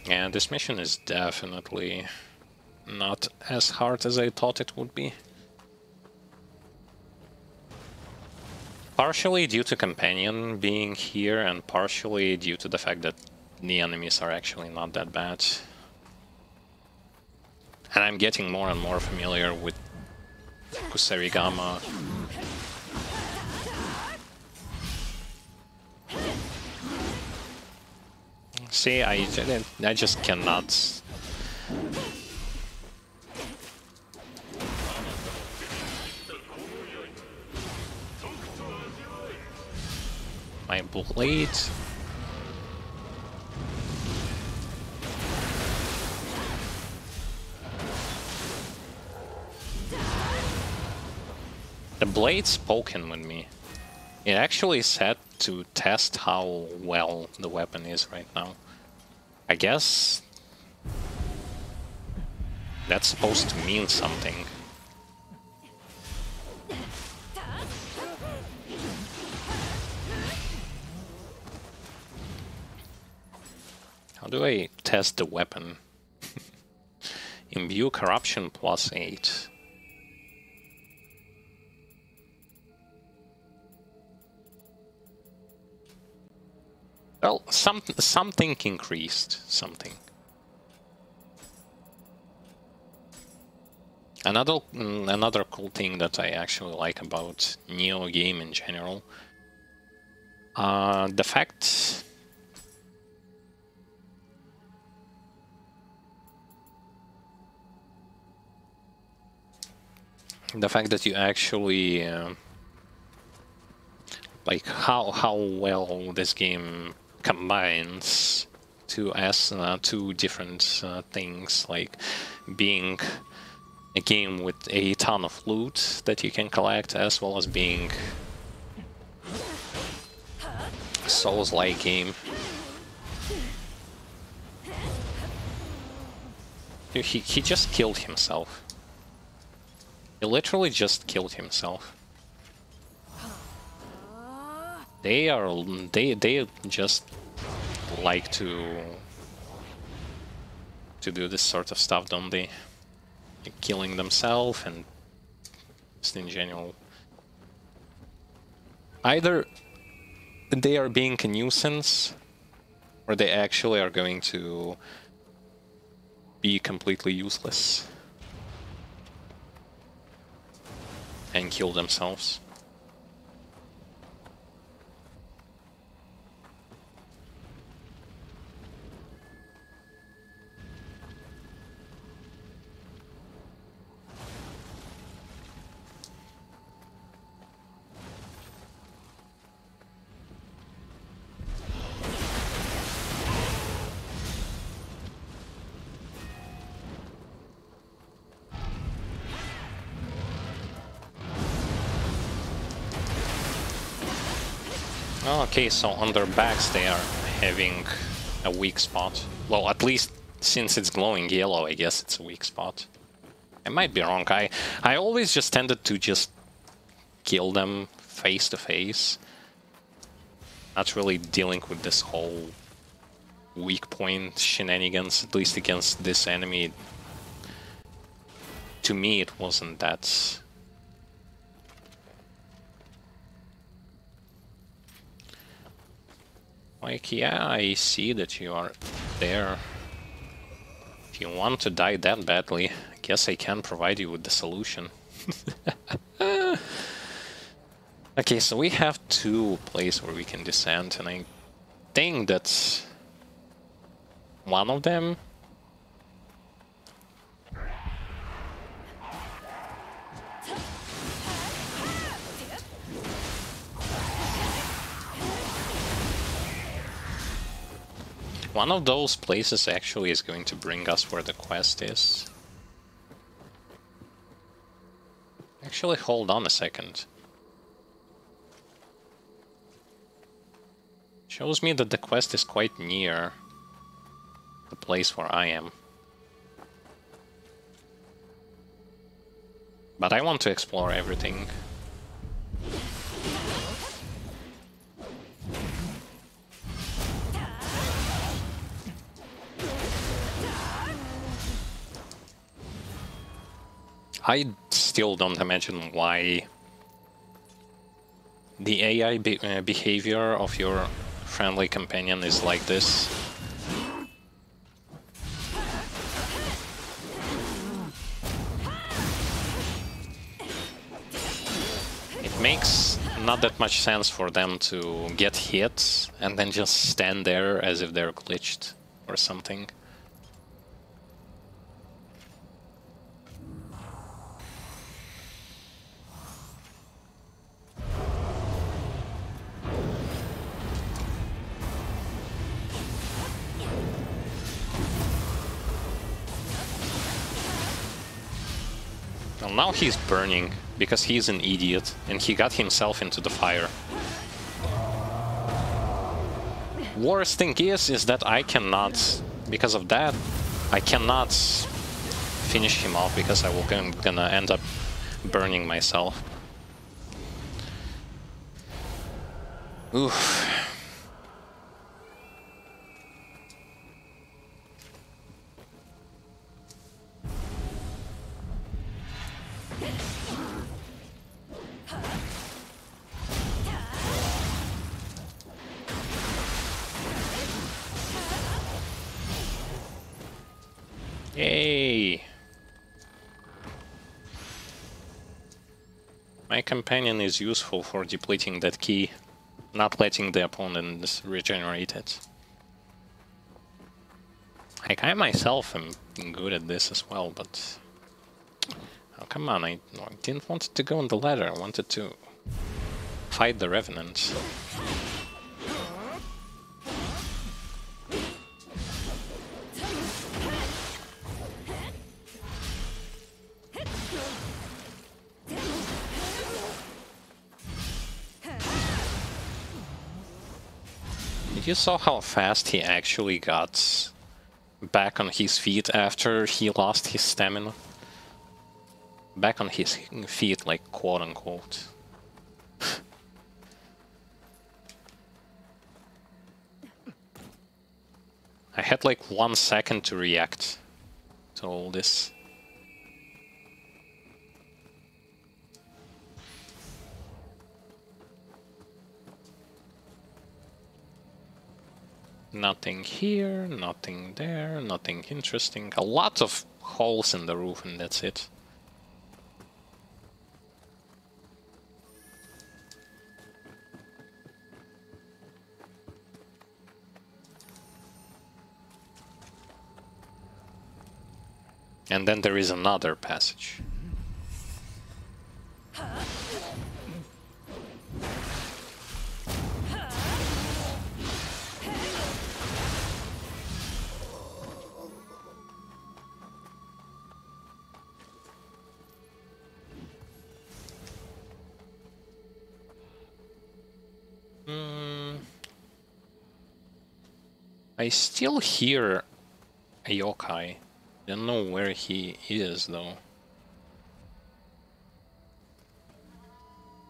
A: And this mission is definitely not as hard as I thought it would be. Partially due to Companion being here, and partially due to the fact that the enemies are actually not that bad. And I'm getting more and more familiar with Kusarigama. See, I just cannot. My blade. The blade's spoken with me. It actually said to test how well the weapon is right now. I guess that's supposed to mean something. How do I test the weapon? Imbue corruption +8. Well, something increased. Something. Another cool thing that I actually like about Nioh game in general, the fact that you actually like how well this game combines two different things, like being a game with a ton of loot that you can collect, as well as being a Souls-like game. He just killed himself. He literally just killed himself. They just like to do this sort of stuff, don't they? Like killing themselves and just in general. Either they are being a nuisance, or they actually are going to be completely useless and kill themselves. Okay, so on their backs they are having a weak spot. Well, at least since it's glowing yellow, I guess it's a weak spot. I might be wrong. I always just tended to just kill them face to face. Not really dealing with this whole weak point shenanigans, at least against this enemy. To me, it wasn't that... Like, yeah, I see that you are there. If you want to die that badly, I guess I can provide you with the solution. Okay, so we have two places where we can descend, and I think that's one of them. One of those places actually is going to bring us where the quest is. Actually, hold on a second. Shows me that the quest is quite near the place where I am. But I want to explore everything. I still don't imagine why the AI behavior of your friendly companion is like this. It makes not that much sense for them to get hit and then just stand there as if they're glitched or something. Well, now he's burning, because he's an idiot, and he got himself into the fire. Worst thing is that I cannot, because of that, I cannot finish him off, because I will gonna end up burning myself. Oof. Yay! My companion is useful for depleting that key, not letting the opponent regenerate it. Like, I myself am good at this as well, but... Oh, come on, I didn't want it to go on the ladder, I wanted to fight the Revenant. You saw how fast he actually got back on his feet after he lost his stamina? Back on his feet, like, quote-unquote. I had like 1 second to react to all this. Nothing here, nothing there, nothing interesting. A lot of holes in the roof and that's it. And then there is another passage. I still hear a yokai. Don't know where he is though.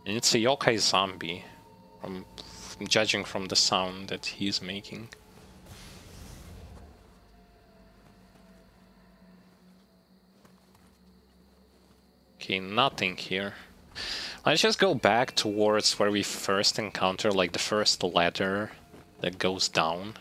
A: And it's a yokai zombie, judging from the sound that he's making. Okay, nothing here. Let's just go back towards where we first encounter, like the first ladder that goes down.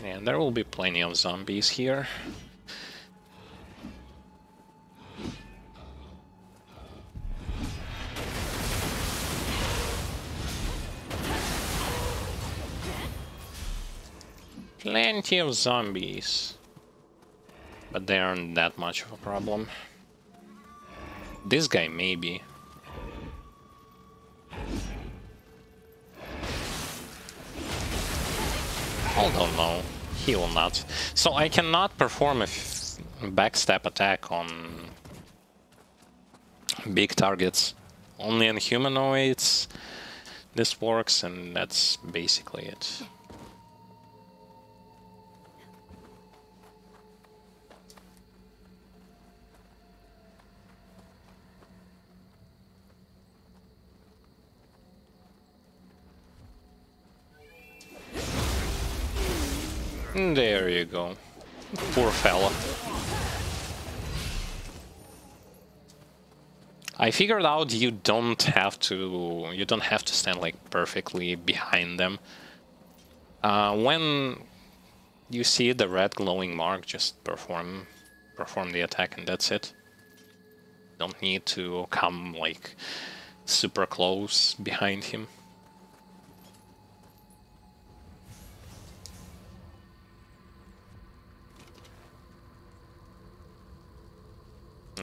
A: And there will be plenty of zombies here. Plenty of zombies. But they aren't that much of a problem. This guy maybe. Although no, he will not. So I cannot perform a backstab attack on big targets. Only on humanoids this works, and that's basically it. There you go. Poor fella. I figured out you don't have to stand like perfectly behind them. When you see the red glowing mark, just perform the attack and that's it. Don't need to come like super close behind him.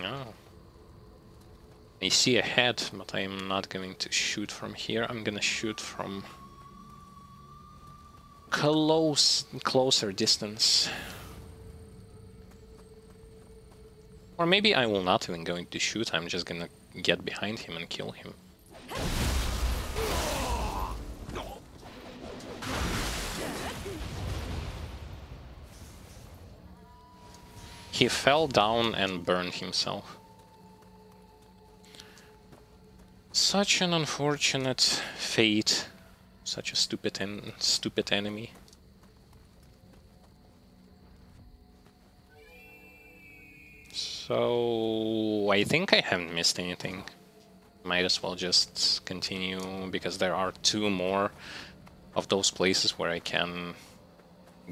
A: Oh. I see a head, but I am not going to shoot from here. I'm gonna shoot from closer distance. Or maybe I will not even going to shoot, I'm just gonna get behind him and kill him. He fell down and burned himself. Such an unfortunate fate. Such a stupid enemy. So I think I haven't missed anything. Might as well just continue, because there are 2 more of those places where I can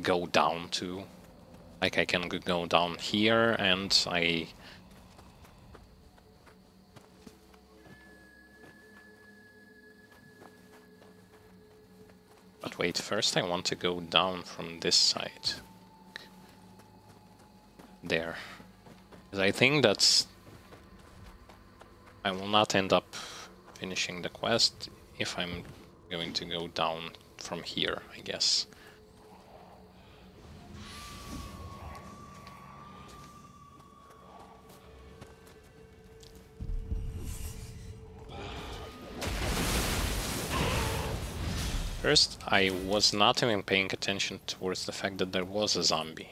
A: go down to. Like, I can go down here, and I... But wait, first I want to go down from this side. There. Because I think that's... I will not end up finishing the quest if I'm going to go down from here, I guess. First, I was not even paying attention towards the fact that there was a zombie.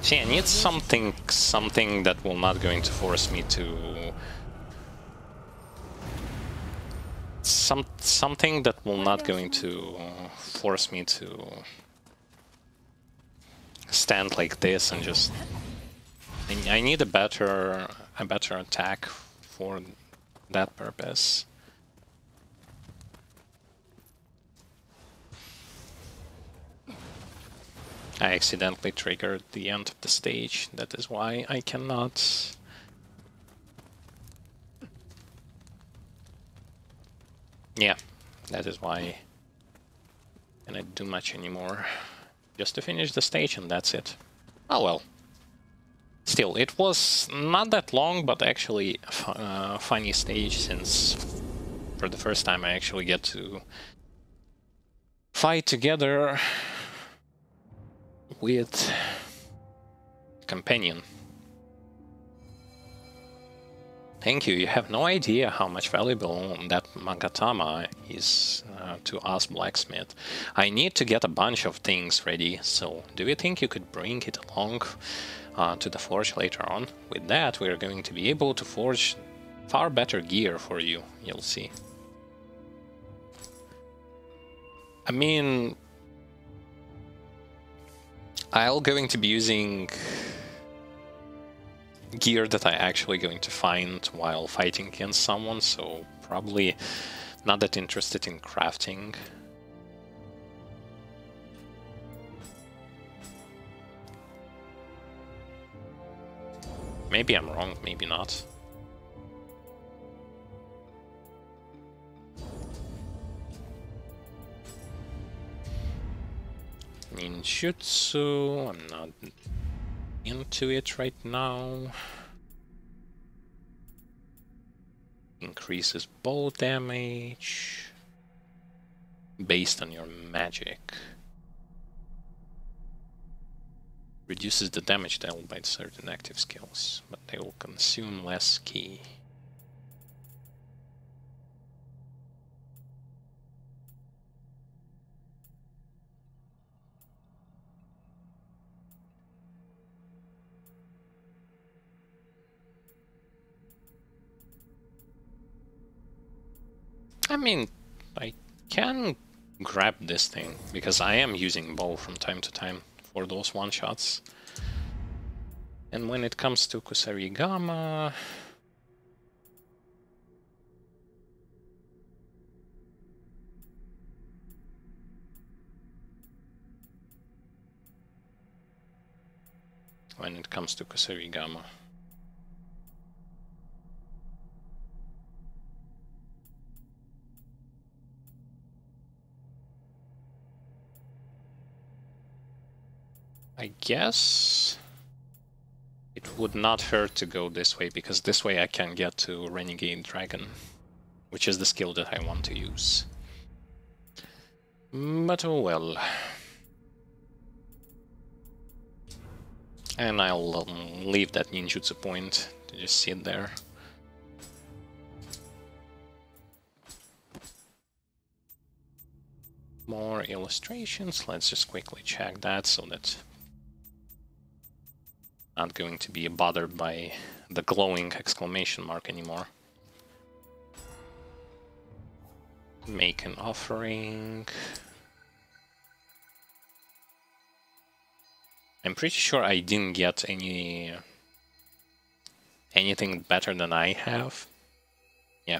A: See, I need something that will not going to force me to... Something that will not going to force me to stand like this and just... I need a better attack for that purpose. I accidentally triggered the end of the stage, that is why I cannot... Yeah, that is why I cannot do much anymore. Just to finish the stage and that's it. Oh well. Still, it was not that long, but actually a funny stage, since for the first time I actually get to fight together with companion. Thank you. You have no idea how much valuable that Magatama is to us blacksmith. I need to get a bunch of things ready, so do you think you could bring it along to the forge later on? With that, we are going to be able to forge far better gear for you, you'll see. I mean, I'm going to be using gear that I actually going to find while fighting against someone, so probably not that interested in crafting. Maybe I'm wrong, maybe not. Ninjutsu, I'm not into it right now. Increases bow damage based on your magic. Reduces the damage dealt by certain active skills, but they will consume less ki. I mean, I can grab this thing, because I am using bow from time to time for those one-shots. And when it comes to Kusarigama... I guess it would not hurt to go this way, because this way I can get to Renegade Dragon, which is the skill that I want to use. But oh well. And I'll leave that ninjutsu point to just sit there. More illustrations. Let's just quickly check that so that I'm not going to be bothered by the glowing exclamation mark anymore. Make an offering. I'm pretty sure I didn't get anything better than I have. Yeah.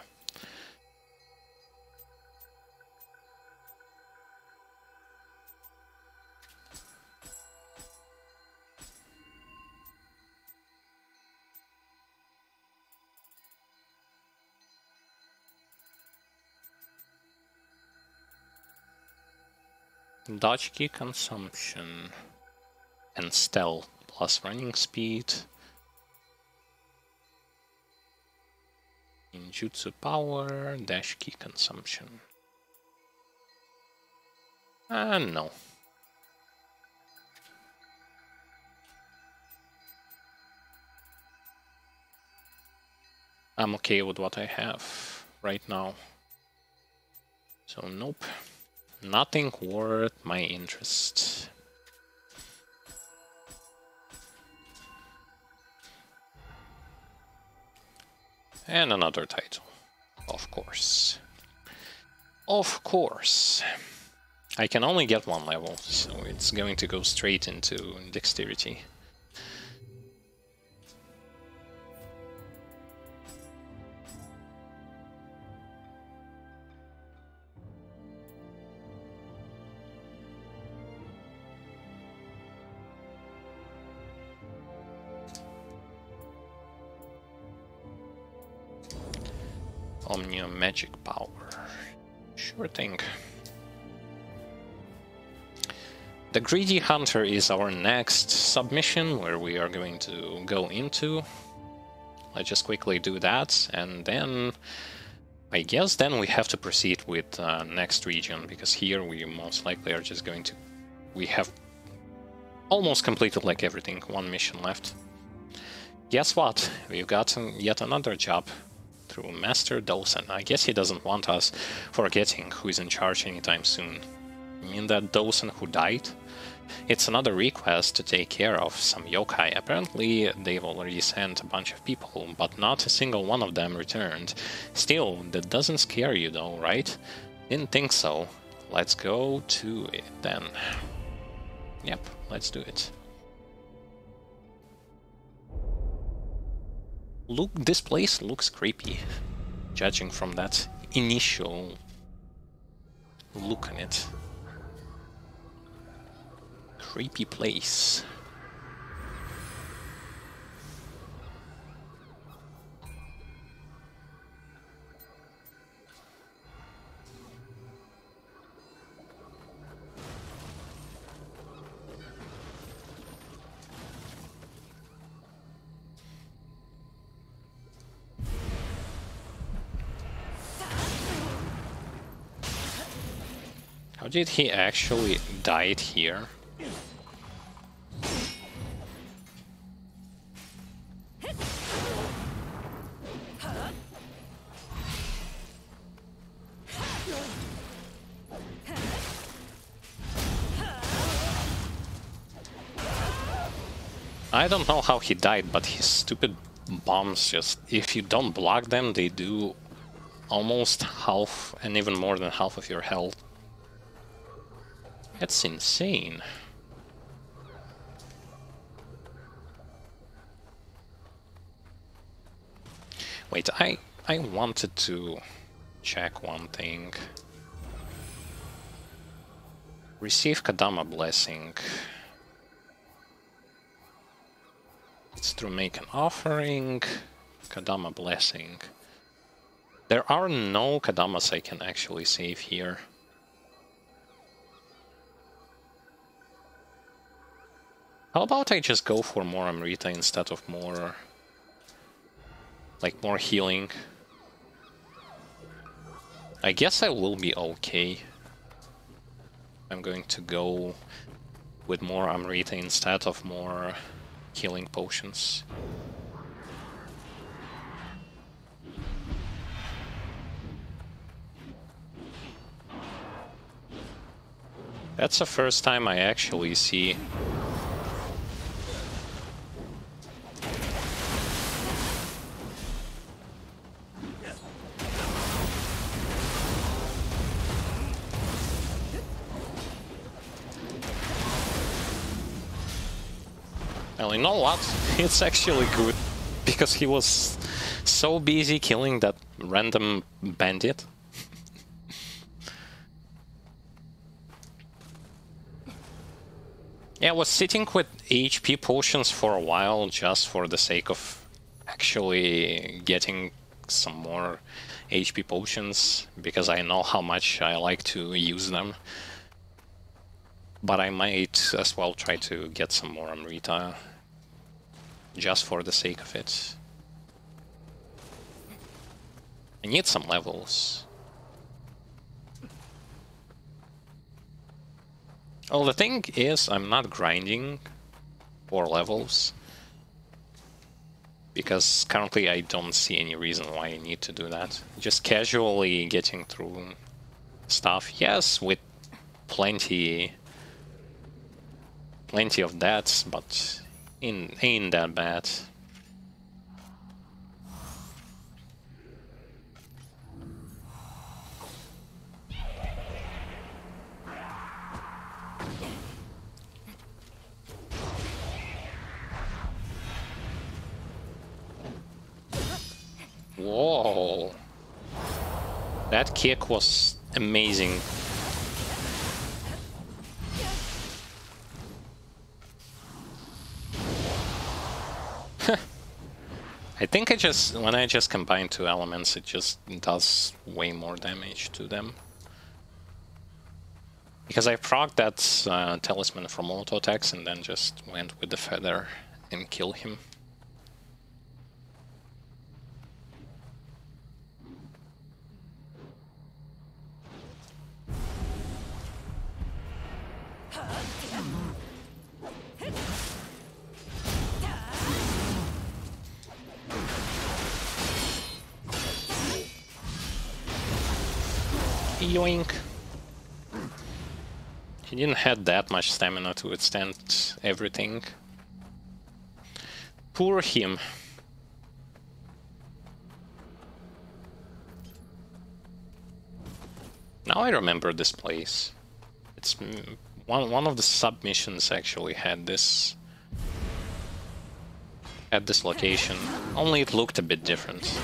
A: Dodge key consumption and stealth plus running speed. Ninjutsu power, dash key consumption. No. I'm okay with what I have right now. So nope. Nothing worth my interest. And another title, of course. Of course. I can only get one level, so it's going to go straight into dexterity. Omnia magic power. Sure thing. The Greedy Hunter is our next submission, where we are going to go into. Let's just quickly do that, and then I guess then we have to proceed with next region, because here we most likely are just going to... We have almost completed like everything, one mission left. Guess what? We've got yet another job. Through Master Dosen. I guess he doesn't want us forgetting who is in charge anytime soon. I mean, that Dosen who died? It's another request to take care of some yokai. Apparently they've already sent a bunch of people, but not a single one of them returned. Still, that doesn't scare you though, right? Didn't think so. Let's go to it then. Yep, let's do it. Look, this place looks creepy, judging from that initial look on it. Creepy place. How did he actually die here? I don't know how he died, but his stupid bombs just... If you don't block them, they do almost half and even more than half of your health. That's insane. Wait, I wanted to check one thing. Receive Kadama Blessing. It's through make an offering. Kadama Blessing. There are no Kadamas I can actually save here. How about I just go for more Amrita instead of more... like more healing? I guess I will be okay. I'm going to go with more Amrita instead of more healing potions. That's the first time I actually see well, you know what? It's actually good, because he was so busy killing that random bandit. Yeah, I was sitting with HP potions for a while just for the sake of actually getting some more HP potions, because I know how much I like to use them. But I might as well try to get some more Amrita just for the sake of it. I need some levels. Well, the thing is, I'm not grinding for levels, because currently I don't see any reason why I need to do that. Just casually getting through stuff, yes, with plenty of deaths, but ain't that bad. Whoa! That kick was amazing. I think when I just combine two elements, it just does way more damage to them. Because I procced that talisman from auto attacks and then just went with the feather and kill him. Yoink! He didn't have that much stamina to withstand everything. Poor him. Now I remember this place. It's one of the submissions actually had this location. Only it looked a bit different.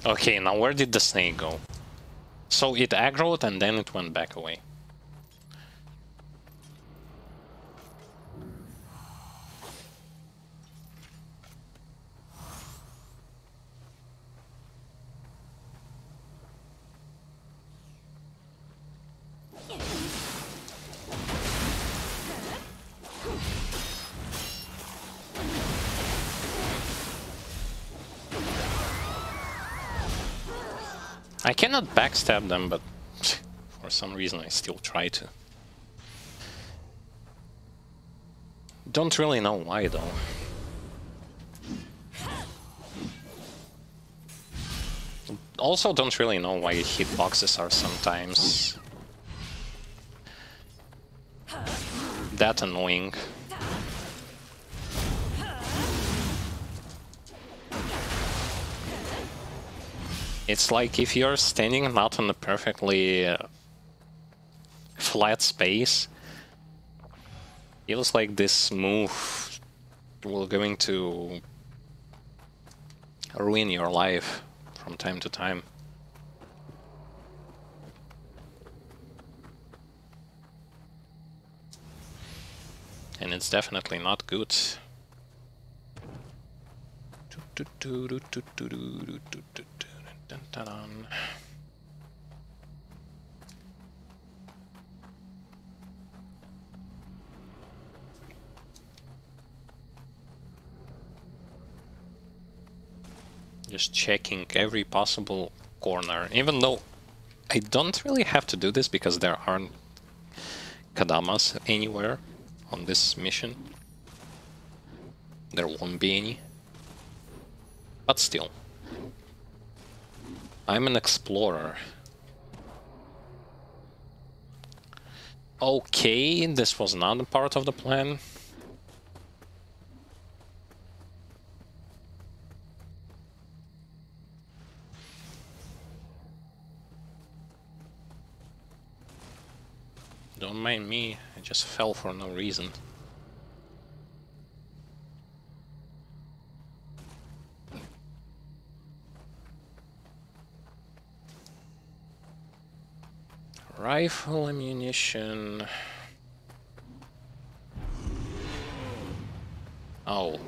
A: Okay, now where did the snake go? So it aggroed and then it went back away. I cannot backstab them, but for some reason I still try to. Don't really know why though. Also don't really know why hitboxes are sometimes that annoying. It's like if you're standing not on a perfectly flat space, feels like this move will going to ruin your life from time to time. And it's definitely not good. Just checking every possible corner, even though I don't really have to do this because there aren't Kadamas anywhere on this mission. There won't be any. But still. I'm an explorer. Okay, this was not a part of the plan. Don't mind me, I just fell for no reason. Rifle ammunition. Oh.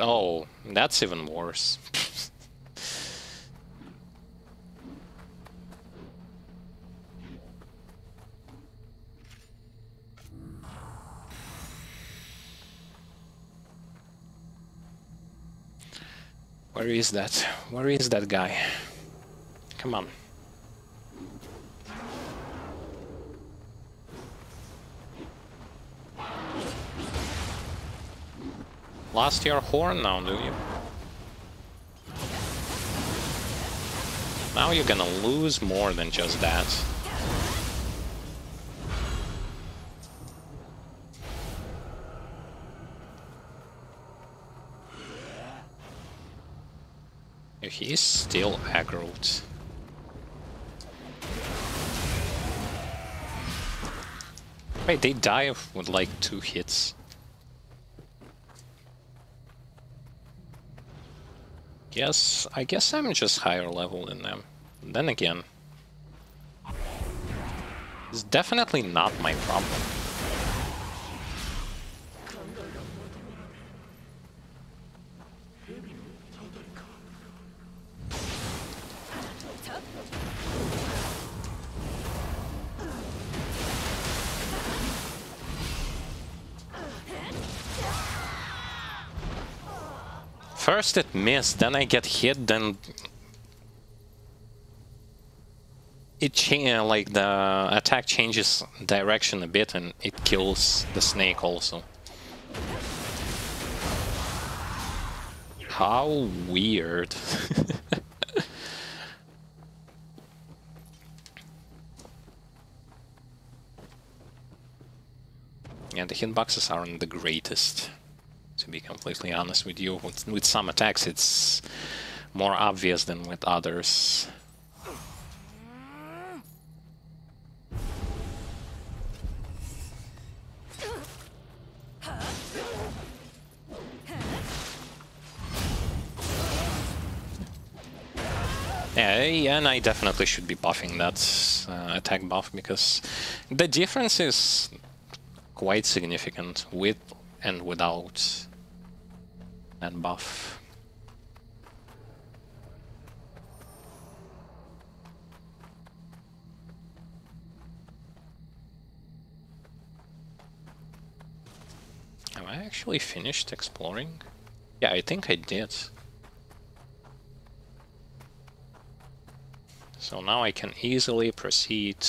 A: Oh, that's even worse. Where is that? Where is that guy? Come on. Lost your horn now, do you? Now you're gonna lose more than just that. He's still aggroed. Wait, they die with like 2 hits. I guess I'm just higher level than them. Then again, it's definitely not my problem. First it missed, then I get hit, then it like the attack changes direction a bit and it kills the snake also. How weird. Yeah, the hitboxes aren't the greatest. To be completely honest with you, with some attacks it's more obvious than with others. Yeah, and I definitely should be buffing that attack buff, because the difference is quite significant with and without that buff. Have I actually finished exploring? Yeah, I think I did. So now I can easily proceed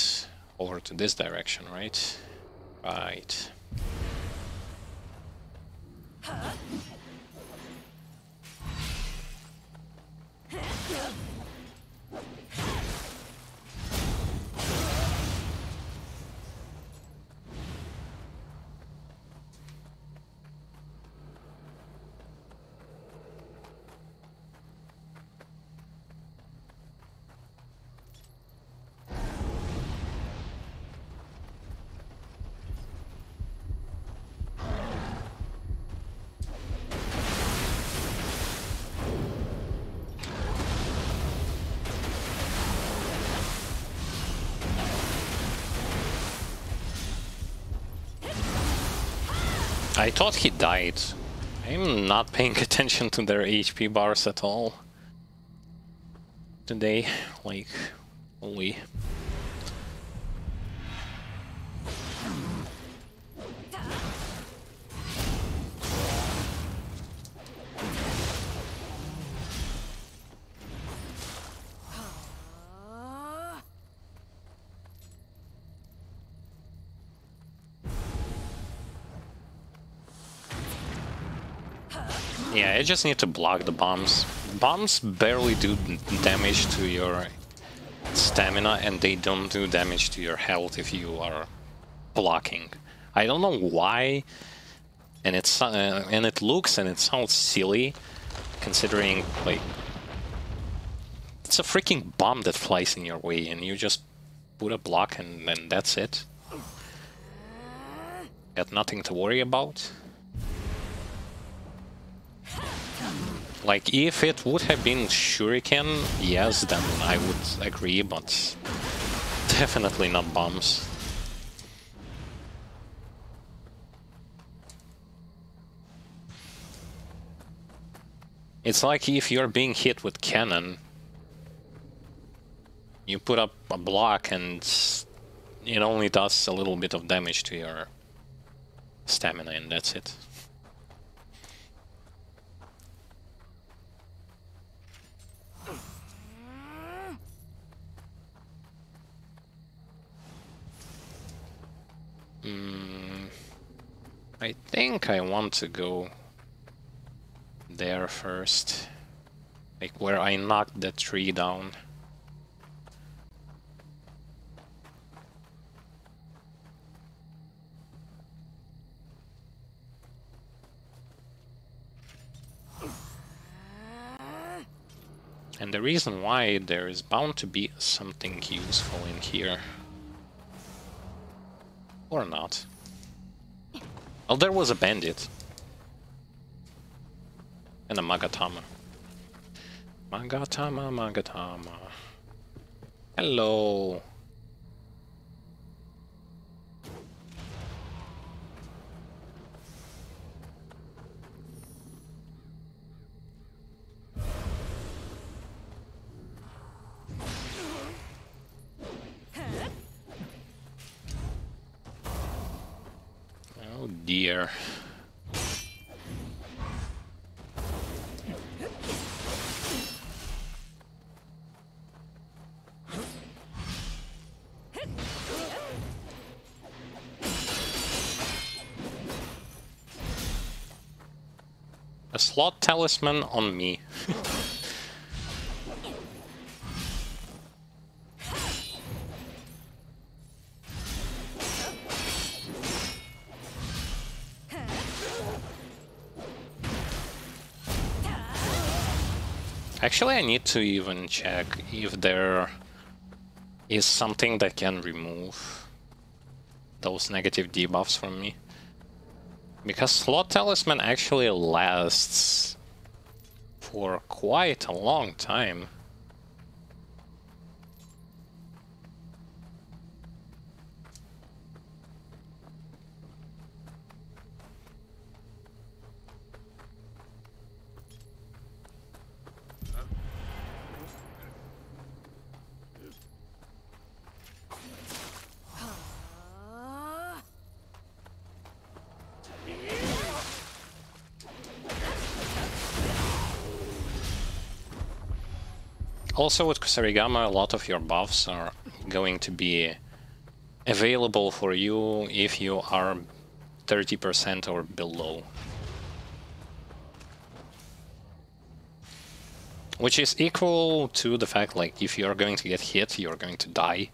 A: over to this direction, right? Right. I thought he died. I'm not paying attention to their HP bars at all today, like, holy. Yeah, I just need to block the bombs. Bombs barely do damage to your stamina, and they don't do damage to your health if you are blocking. I don't know why, and it looks and it sounds silly, considering like it's a freaking bomb that flies in your way, and you just put a block and that's it. Got nothing to worry about. Like, if it would have been Shuriken, yes, then I would agree, but definitely not bombs. It's like if you're being hit with cannon, you put up a block and it only does a little bit of damage to your stamina, and that's it. I think I want to go there first, like where I knocked that tree down. And the reason why, there is bound to be something useful in here. Or not. Well, there was a bandit. And a Magatama. Magatama. Hello. Oh dear. A slot talisman on me. Actually, I need to even check if there is something that can remove those negative debuffs from me. Because slot talisman actually lasts for quite a long time. Also with Kusarigama, a lot of your buffs are going to be available for you if you are 30% or below. Which is equal to the fact, like, if you're going to get hit, you're going to die.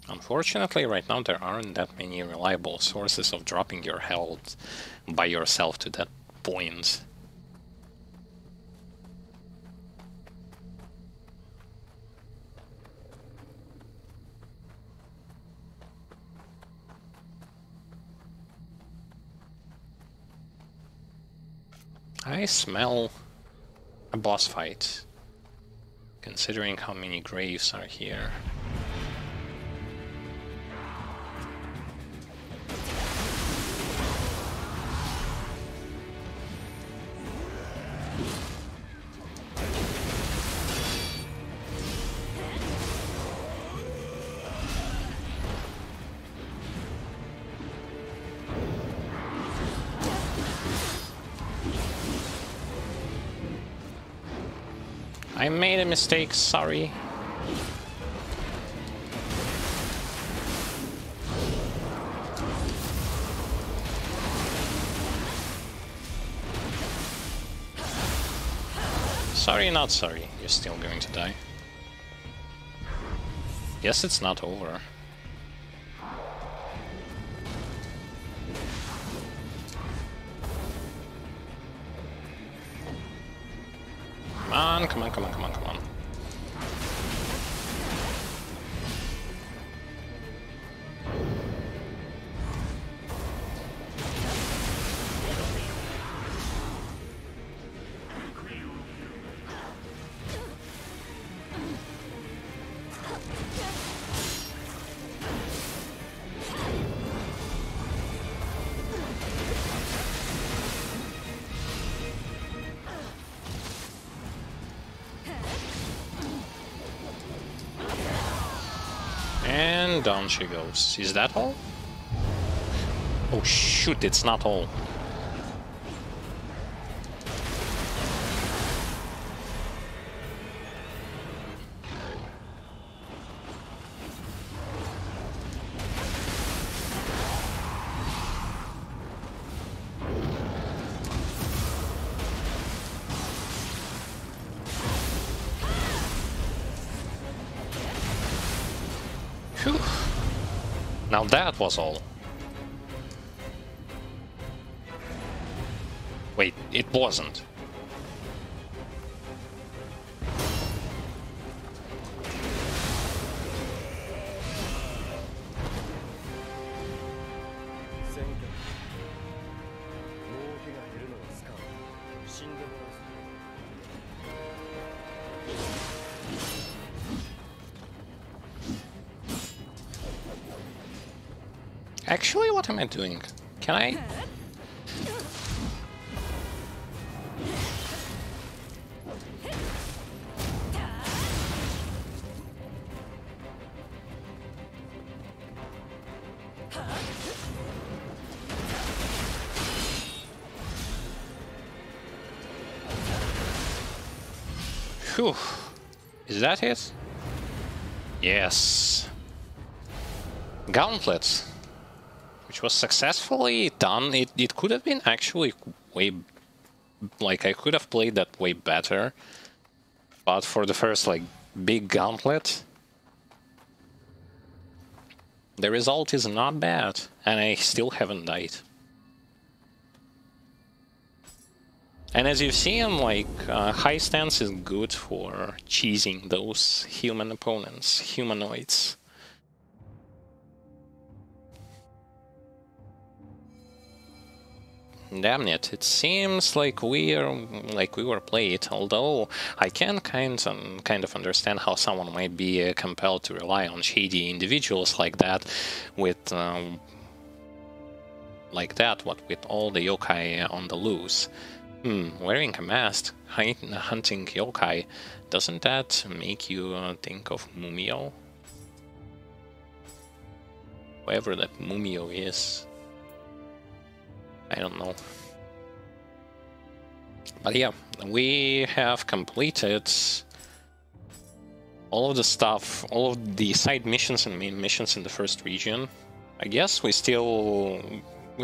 A: Unfortunately, right now there aren't that many reliable sources of dropping your health by yourself to that point. I smell a boss fight considering how many graves are here. I made a mistake, sorry. Sorry, not sorry. You're still going to die. Guess it's not over. Come on, come on, come on, come on, come on. And down she goes. Is that all? Oh shoot, it's not all. Phew. Now that was all. Wait, it wasn't. Actually, what am I doing? Can I? Phew. Is that it? Yes. Gauntlets. Which was successfully done. It could have been actually way... Like, I could have played that way better. But for the first, like, big gauntlet... The result is not bad. And I still haven't died. And as you've seen, like, high stance is good for cheesing those human opponents, humanoids. Damn it, it seems like we were played, although I can kind of understand how someone might be compelled to rely on shady individuals like that with what with all the yokai on the loose. Wearing a mask, hunting yokai, doesn't that make you think of Mumio? Whoever that Mumio is. I don't know. But yeah, we have completed all of the stuff, all of the side missions and main missions in the first region. I guess we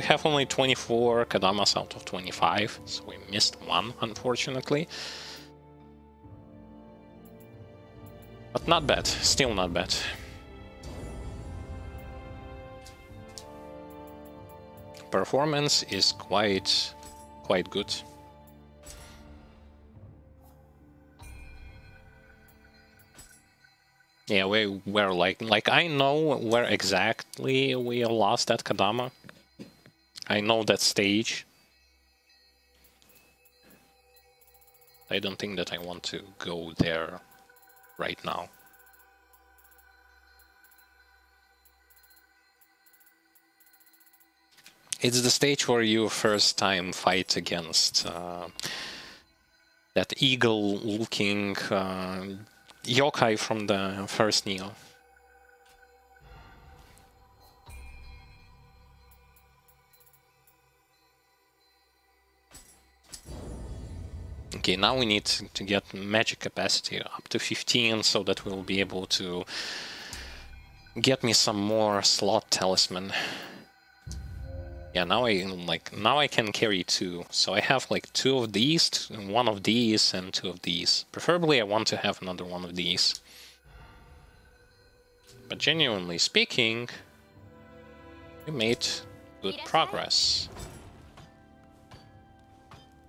A: have only 24 Kadamas out of 25, so we missed one, unfortunately. But not bad, still not bad. Performance is quite good. Yeah, we were like I know where exactly we lost that Kadama. I know that stage. I don't think that I want to go there right now. It's the stage where you first time fight against that eagle-looking yokai from the first Nioh. Okay, now we need to get magic capacity up to 15 so that we'll be able to get me some more slot talisman. Yeah, now I can carry 2. So I have like 2 of these, 1 of these, and 2 of these. Preferably I want to have another 1 of these. But genuinely speaking, we made good progress.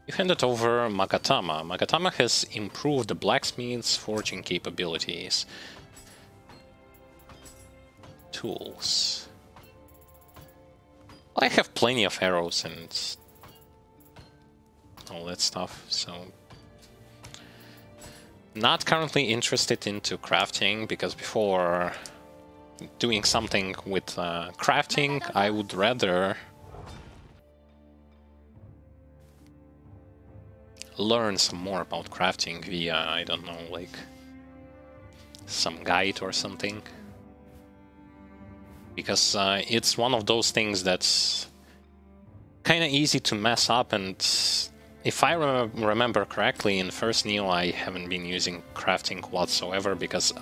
A: You handed over Magatama. Magatama has improved the blacksmith's forging capabilities. Tools. I have plenty of arrows and all that stuff, so... Not currently interested into crafting, because before doing something with crafting, I would rather learn some more about crafting via, I don't know, like some guide or something. Because it's one of those things that's kind of easy to mess up, and if I remember correctly, in first Nioh I haven't been using crafting whatsoever, because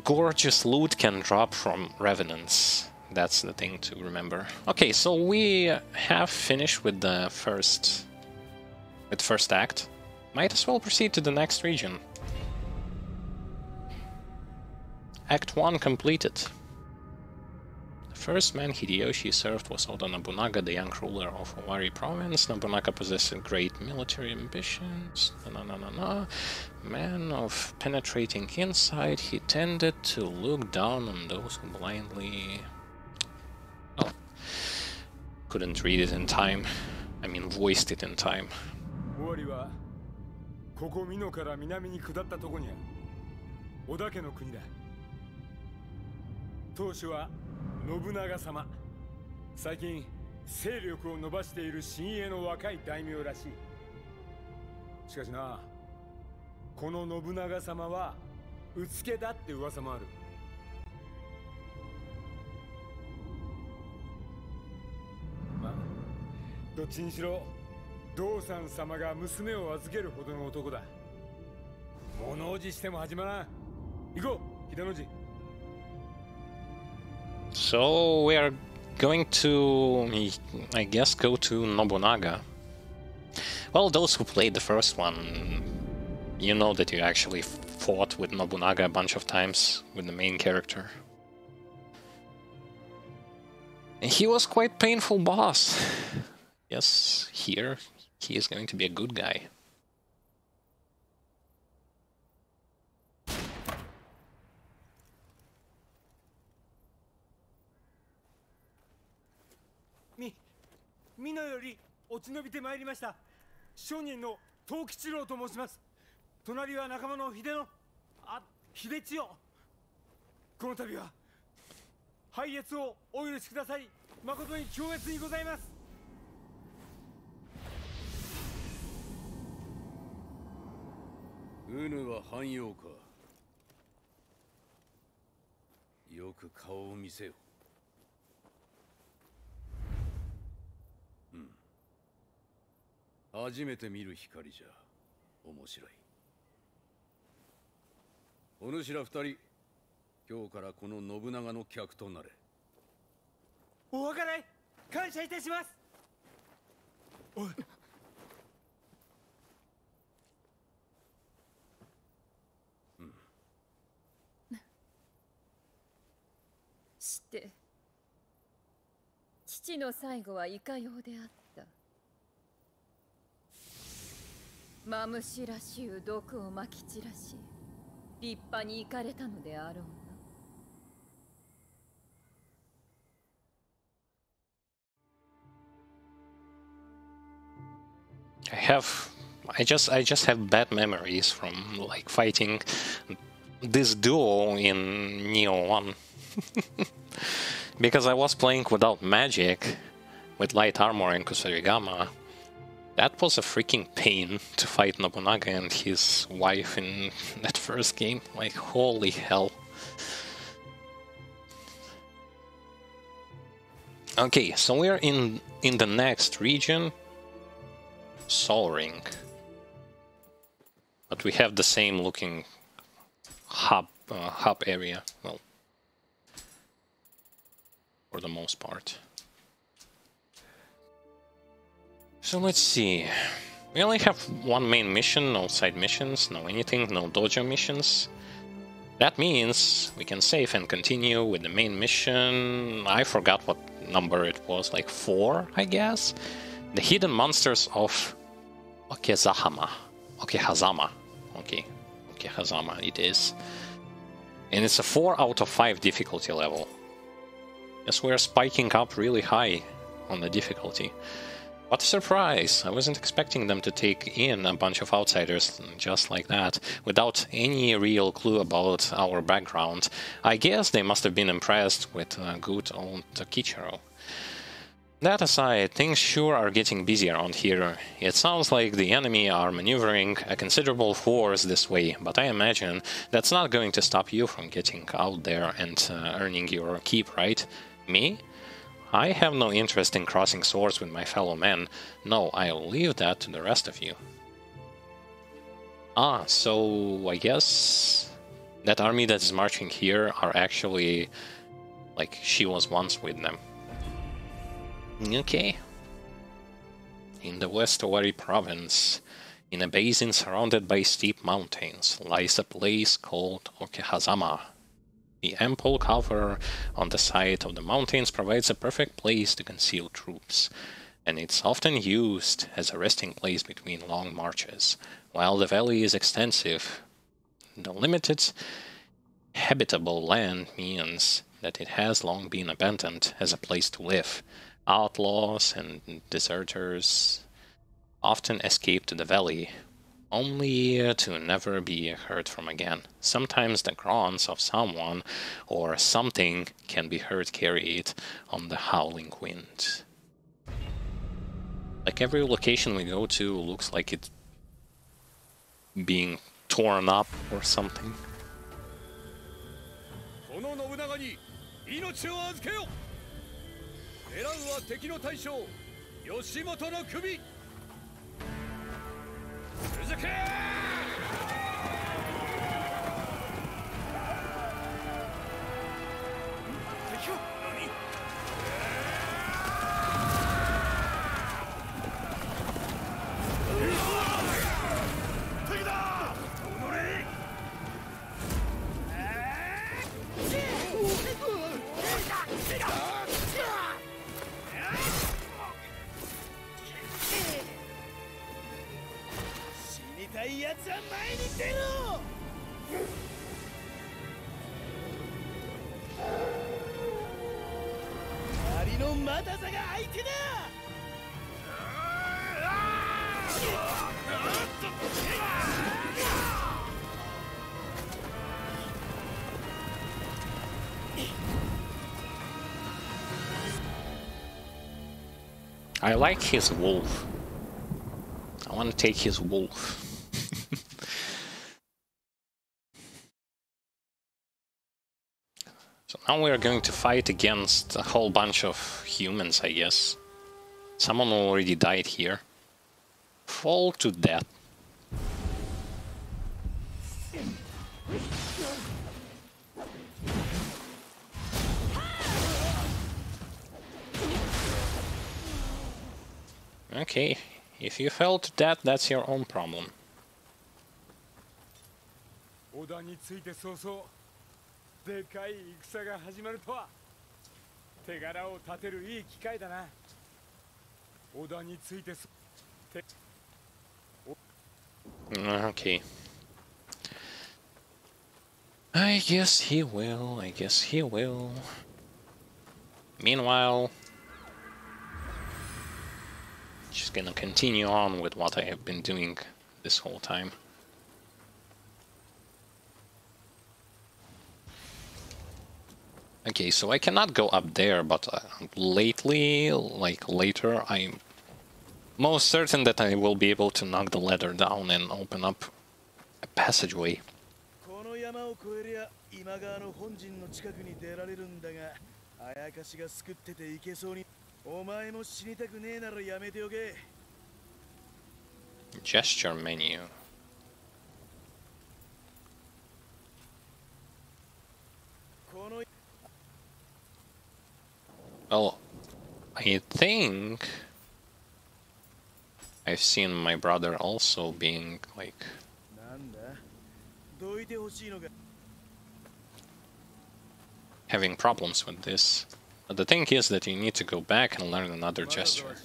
A: gorgeous loot can drop from revenants. That's the thing to remember. Okay, so we have finished with the first act. Might as well proceed to the next region. Act 1 completed. The first man Hideyoshi served was Oda Nobunaga, the young ruler of Owari province. Nobunaga possessed great military ambitions. Man of penetrating insight, he tended to look down on those who blindly... Oh. Couldn't read it in time. I mean, voiced it in time.
B: ここ美濃から南に下ったとこにある織田家の国だ。当主は信長様。最近勢力を伸ばしている新鋭の若い大名らしい。しかしな、この信長様はうつけだって噂もある。まあ、どっちにしろ道三様が娘を預けるほどの男だ。物おじしても始まらん。行こう、秀の字。
A: So we are going to, I guess, go to Nobunaga. Well, those who played the first one, you know that you actually fought with Nobunaga a bunch of times with the main character. And he was quite painful boss. Yes, here he is going to be a good guy.
B: Nioh より落ち延びてまいりました。商人の藤吉郎と申します。隣は仲間の秀千代。この度は拝謁をお許しください。誠に恐悦にございます。
C: うぬは汎用か。よく顔を見せよ。初めて見る光じゃ面白い。お主ら二人、今日からこの信長の客となれ。
B: おわからい、感謝いたします。おい。
D: して、父の最後はいかようであった。マムシらしゅう毒をまき散らし、立派に行かれたのであろうな。
A: I have I just have bad memories from like fighting this duo in Nioh 1. Because I was playing without magic, with light armor and Kusarigama. That was a freaking pain to fight Nobunaga and his wife in that first game. Like, holy hell. Okay, so we're in the next region. Sol Ring. But we have the same looking hub area, well, for the most part. So let's see. We only have one main mission, no side missions, no anything, no dojo missions. That means we can save and continue with the main mission. I forgot what number it was, like 4, I guess? The Hidden Monsters of Zahama. Hazama. Hazama it is. And it's a 4 out of 5 difficulty level. Yes, we're spiking up really high on the difficulty. What a surprise! I wasn't expecting them to take in a bunch of outsiders just like that, without any real clue about our background. I guess they must have been impressed with good old Kichiro. That aside, things sure are getting busy around here. It sounds like the enemy are maneuvering a considerable force this way, but I imagine that's not going to stop you from getting out there and earning your keep, right? Me? I have no interest in crossing swords with my fellow men. No, I'll leave that to the rest of you. Ah, so I guess that army that is marching here are actually like she was once with them. Okay. In the West Owari province, in a basin surrounded by steep mountains, lies a place called Hazama. The ample cover on the side of the mountains provides a perfect place to conceal troops, and it's often used as a resting place between long marches. While the valley is extensive, the limited habitable land means that it has long been abandoned as a place to live. Outlaws and deserters often escape to the valley, only to never be heard from again. Sometimes the groans of someone or something can be heard carried on the howling wind. Like every location we go to looks like it's being torn up or something. I like his wolf. I want to take his wolf. So now we are going to fight against a whole bunch of humans, I guess. Someone already died here. Fall to death. Okay, if you fell to death, that's your own problem. Okay. I guess he will. Meanwhile, just just gonna continue on with what I have been doing this whole time. Okay, so I cannot go up there, but lately, like later, I'm most certain that I will be able to knock the ladder down and open up a passageway. Gesture menu. Well, I think I've seen my brother also being like having problems with this. But the thing is that you need to go back and learn another gesture.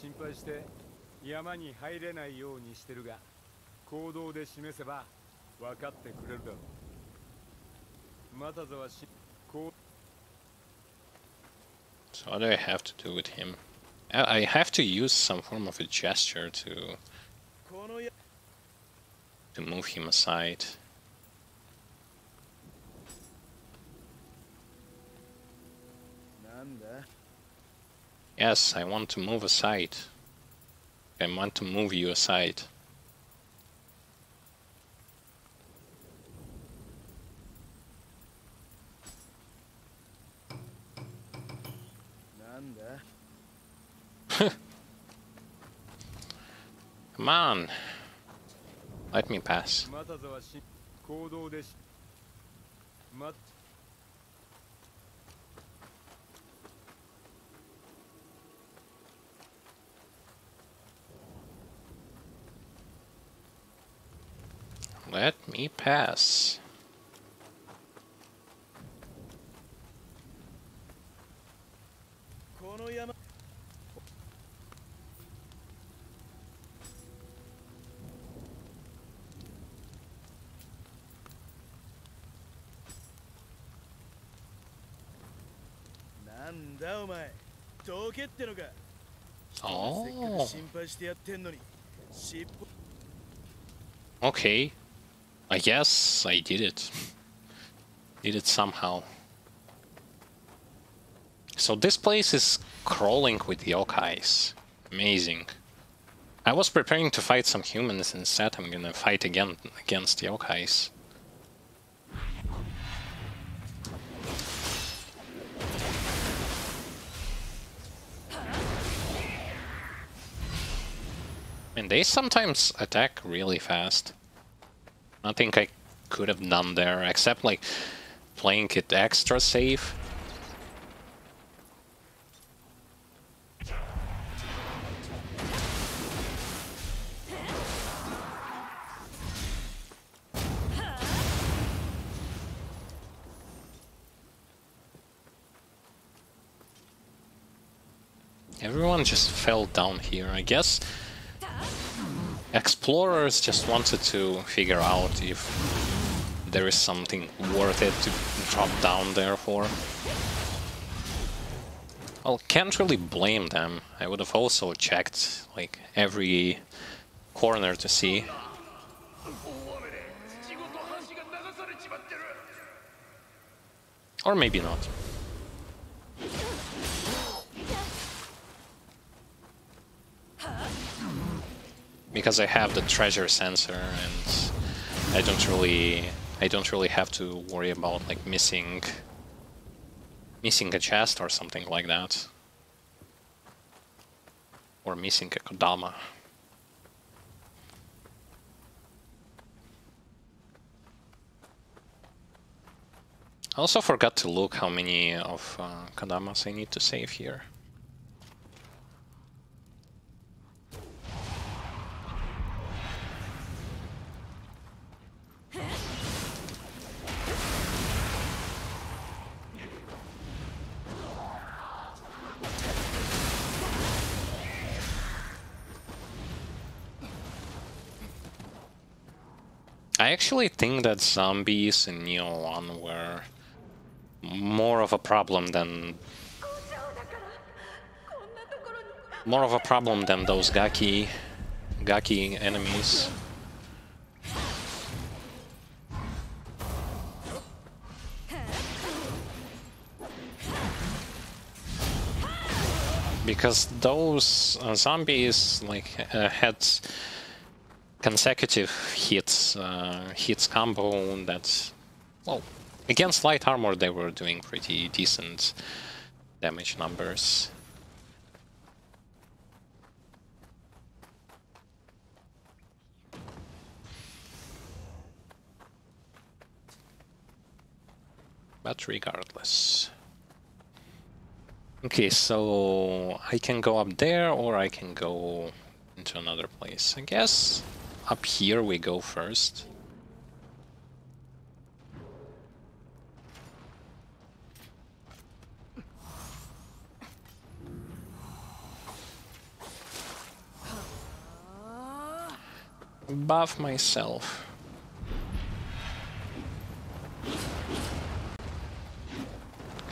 A: So what do I have to do with him? I have to use some form of a gesture to move him aside. Yes, I want to move aside. I want to move you aside. Come on. Let me pass. Let me pass. Oh. Okay. I guess I did it. Did it somehow. So this place is crawling with yokais. Amazing. I was preparing to fight some humans, instead I'm gonna fight again against yokais. And they sometimes attack really fast. Nothing I could have done there, except like playing it extra safe. Everyone just fell down here, I guess. Explorers just wanted to figure out if there is something worth it to drop down there for. Well, can't really blame them. I would have also checked like every corner to see. Or maybe not. Because I have the treasure sensor and I don't really have to worry about like missing a chest or something like that. Or missing a kodama. I also forgot to look how many of kodamas I need to save here. I actually think that zombies in Nioh 1 were more of a problem than More of a problem than those Gaki enemies. Because those zombies like had consecutive hits combo that, well, against light armor they were doing pretty decent damage numbers. But regardless. Okay, so I can go up there or I can go into another place. I guess up here we go first. Buff myself.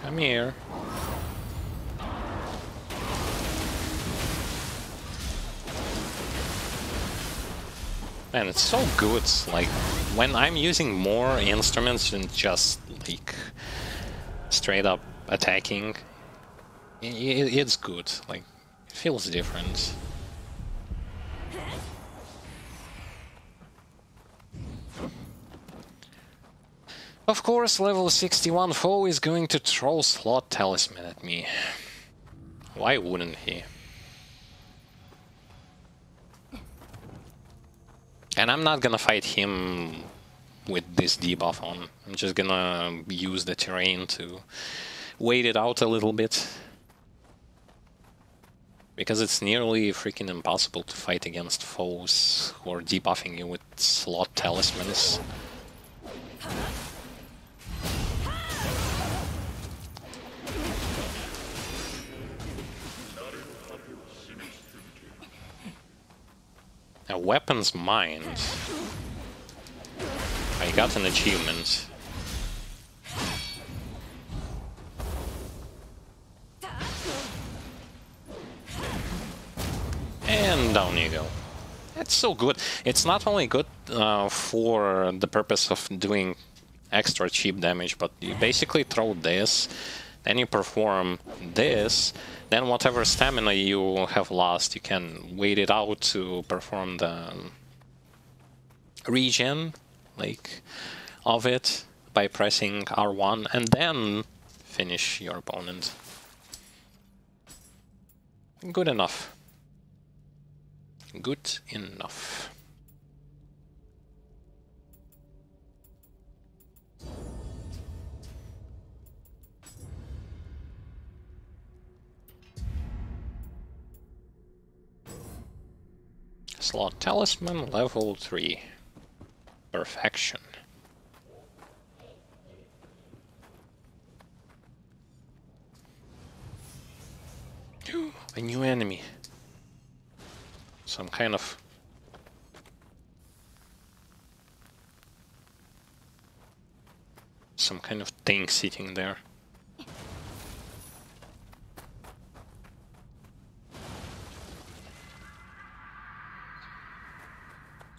A: Come here. Man, it's so good, like, when I'm using more instruments than just, like, straight up attacking, it's good, like, it feels different. Of course, level 61 foe is going to throw slot talisman at me. Why wouldn't he? And I'm not gonna fight him with this debuff on. I'm just gonna use the terrain to wait it out a little bit. Because it's nearly freaking impossible to fight against foes who are debuffing you with slot talismans. A weapon's mind. I got an achievement. And down you go. It's so good. It's not only good for the purpose of doing extra cheap damage, but you basically throw this, then you perform this, then whatever stamina you have lost, you can wait it out to perform the regen, like, of it by pressing R1, and then finish your opponent. Good enough. Good enough. Slot Talisman Level 3. Perfection. A new enemy. Some kind of... thing sitting there.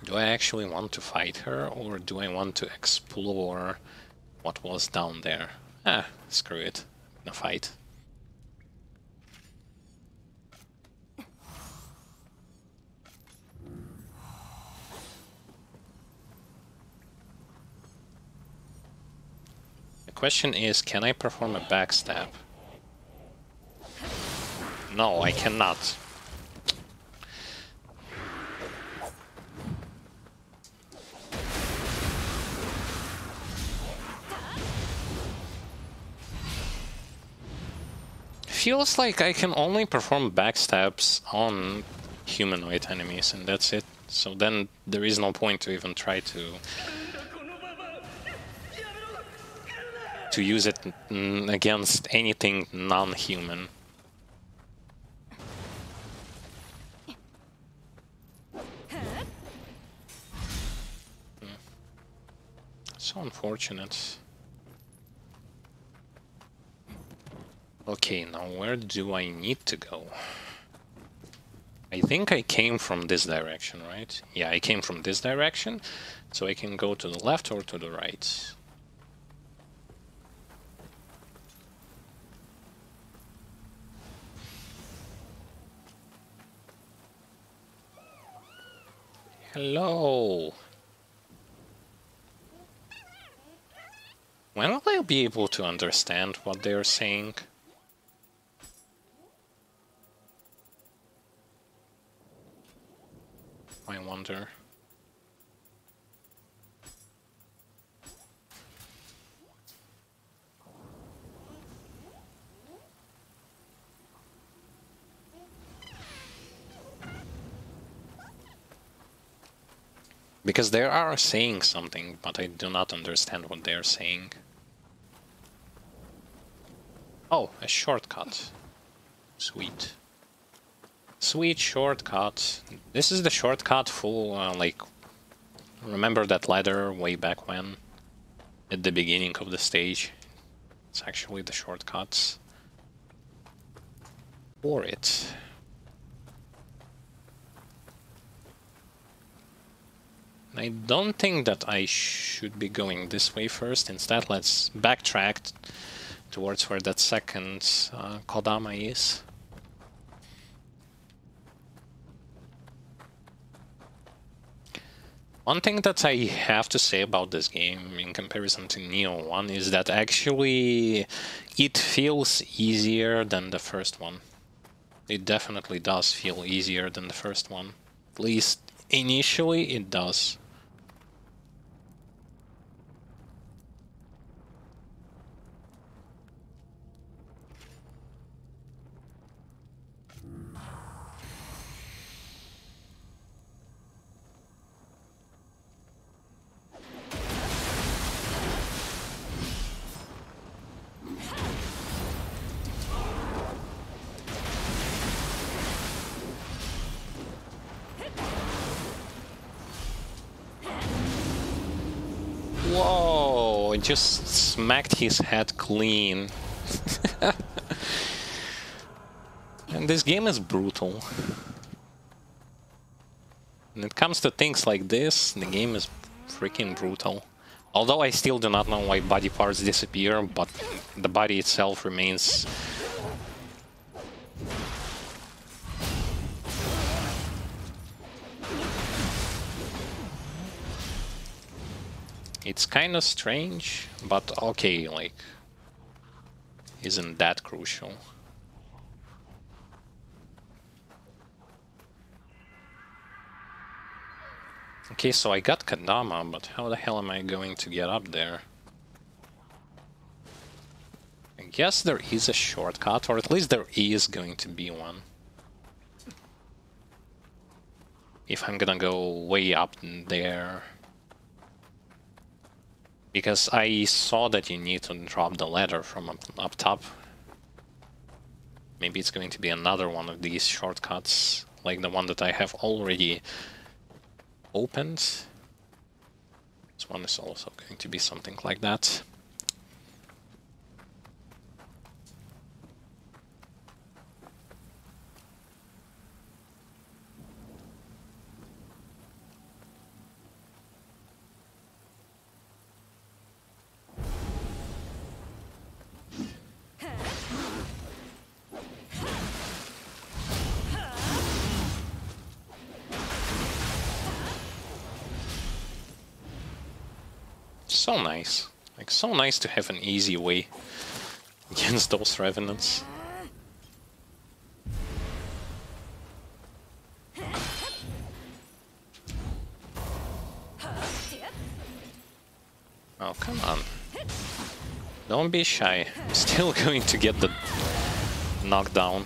A: Do I actually want to fight her, or do I want to explore what was down there? Ah, screw it. I'm gonna fight. The question is, can I perform a backstab? No, I cannot. Feels like I can only perform backstabs on humanoid enemies, and that's it. So then there is no point to even try to use it against anything non-human. So unfortunate. Okay, now where do I need to go? I think I came from this direction, right? Yeah, I came from this direction, so I can go to the left or to the right. Hello! When will I be able to understand what they're saying? I wonder. Because they are saying something, but I do not understand what they're saying. Oh, a shortcut. Sweet. Sweet shortcut. This is the shortcut full, like... Remember that ladder way back when? At the beginning of the stage? It's actually the shortcuts for it. I don't think that I should be going this way first. Instead, let's backtrack towards where that second Kodama is. One thing that I have to say about this game in comparison to Nioh 1 is that actually it feels easier than the first one. It definitely does feel easier than the first one. At least initially it does. Whoa, it just smacked his head clean. And this game is brutal. When it comes to things like this, the game is freaking brutal. Although I still do not know why body parts disappear, but the body itself remains... It's kind of strange, but okay, like, isn't that crucial. Okay, so I got Kodama, but how the hell am I going to get up there? I guess there is a shortcut, or at least there is going to be one. If I'm gonna go way up there. Because I saw that you need to drop the ladder from up top. Maybe it's going to be another one of these shortcuts, like the one that I have already opened. This one is also going to be something like that. So nice. Like, so nice to have an easy way against those revenants. Oh, come on. Don't be shy. I'm still going to get the knockdown.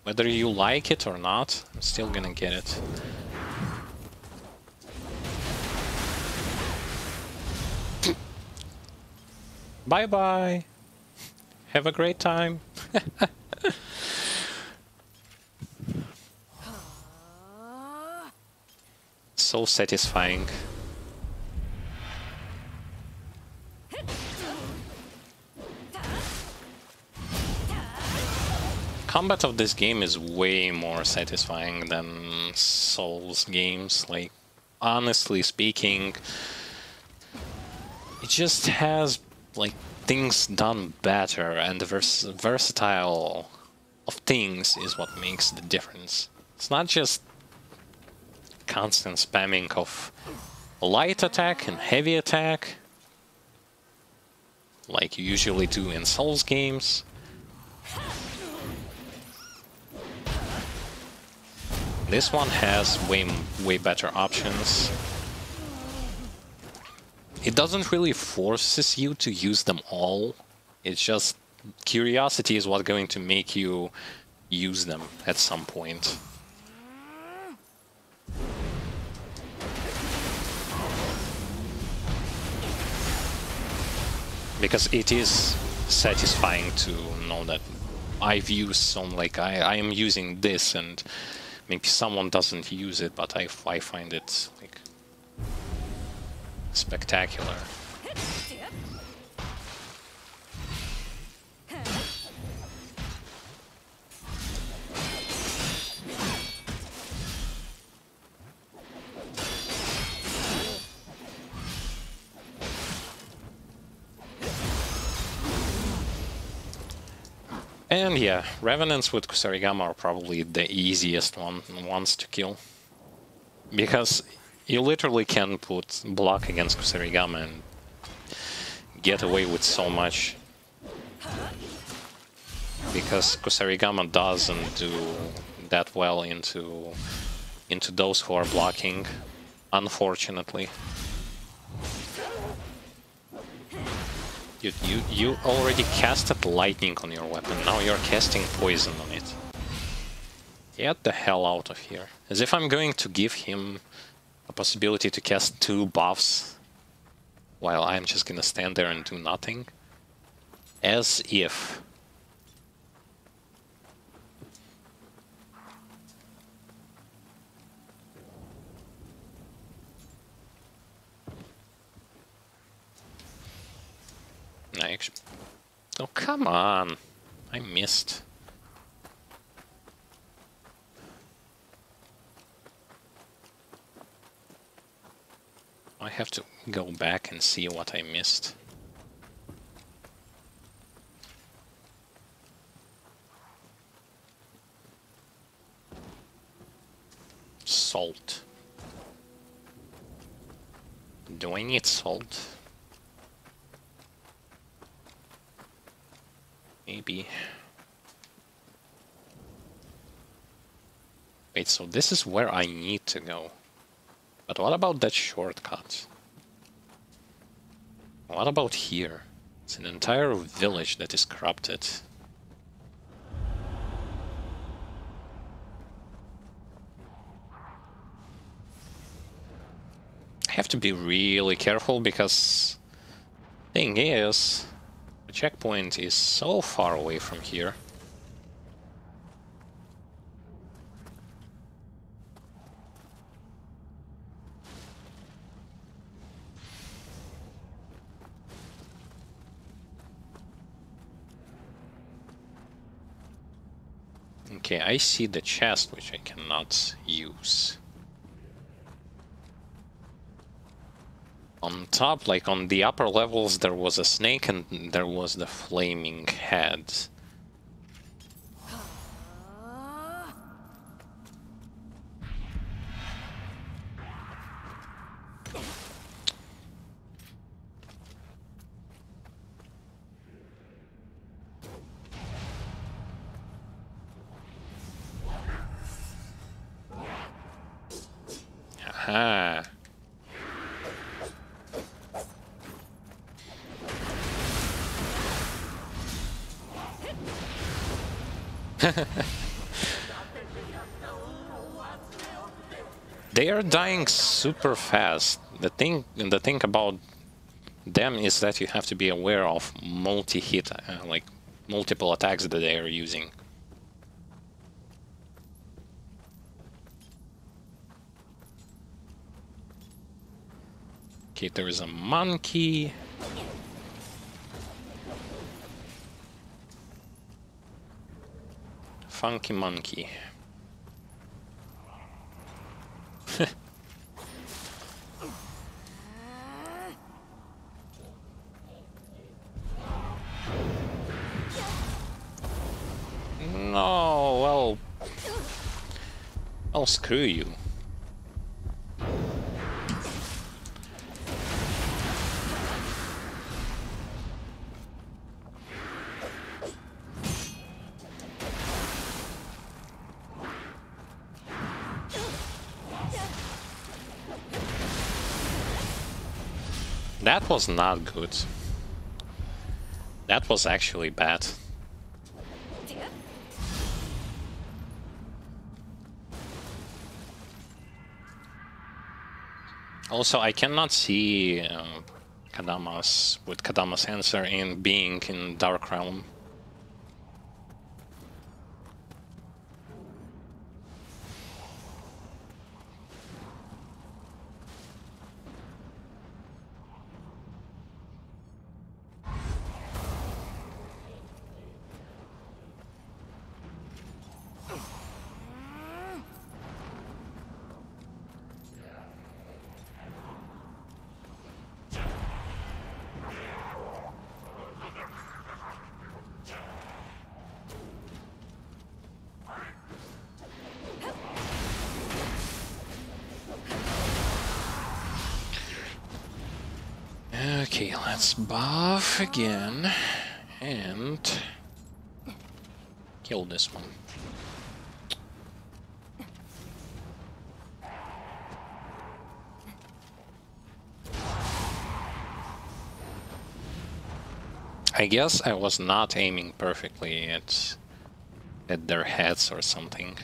A: Whether you like it or not, I'm still gonna get it. Bye-bye. Have a great time. So satisfying. combat of this game is way more satisfying than Souls games. Like, honestly speaking, it just has like things done better, and the versatile of things is what makes the difference. It's not just constant spamming of light attack and heavy attack like you usually do in Souls games. This one has way better options. It doesn't really forces you to use them all. It's just curiosity is what's going to make you use them at some point. Because it is satisfying to know that I've used some, like I am using this, and maybe someone doesn't use it, but I find it like spectacular. And yeah, Revenants with Kusarigama are probably the easiest ones to kill. Because you literally can put block against Kusarigama and get away with so much. Because Kusarigama doesn't do that well into those who are blocking, unfortunately. You already casted lightning on your weapon, now you're casting poison on it. Get the hell out of here. As if I'm going to give him a possibility to cast 2 buffs while I'm just gonna stand there and do nothing. As if. Oh, come on. I missed. I have to go back and see what I missed. Salt. Do I need salt? Maybe. Wait, so this is where I need to go. But what about that shortcut? What about here? It's an entire village that is corrupted. I have to be really careful because thing is, the checkpoint is so far away from here. Okay, I see the chest, which I cannot use. On top, like on the upper levels, there was a snake and there was the flaming head. Aha. They are dying super fast. The thing about them is that you have to be aware of multi-hit, like multiple attacks that they are using. Okay, there is a monkey. Funky monkey. No, well... I'll screw you. That was not good. That was actually bad. Also, I cannot see Kadama's with Kadama's answer in being in Dark Realm. Okay, let's buff again and kill this one. I guess I was not aiming perfectly at their heads or something.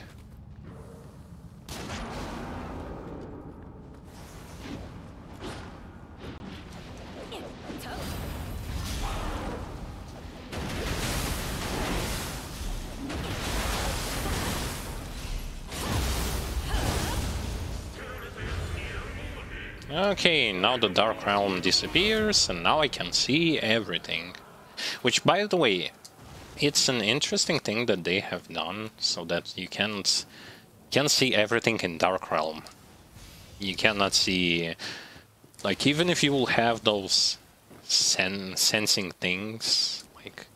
A: Okay, now the Dark Realm disappears, and now I can see everything. Which, by the way, it's an interesting thing that they have done, so that you can see everything in Dark Realm. You cannot see, like, even if you will have those sensing things, like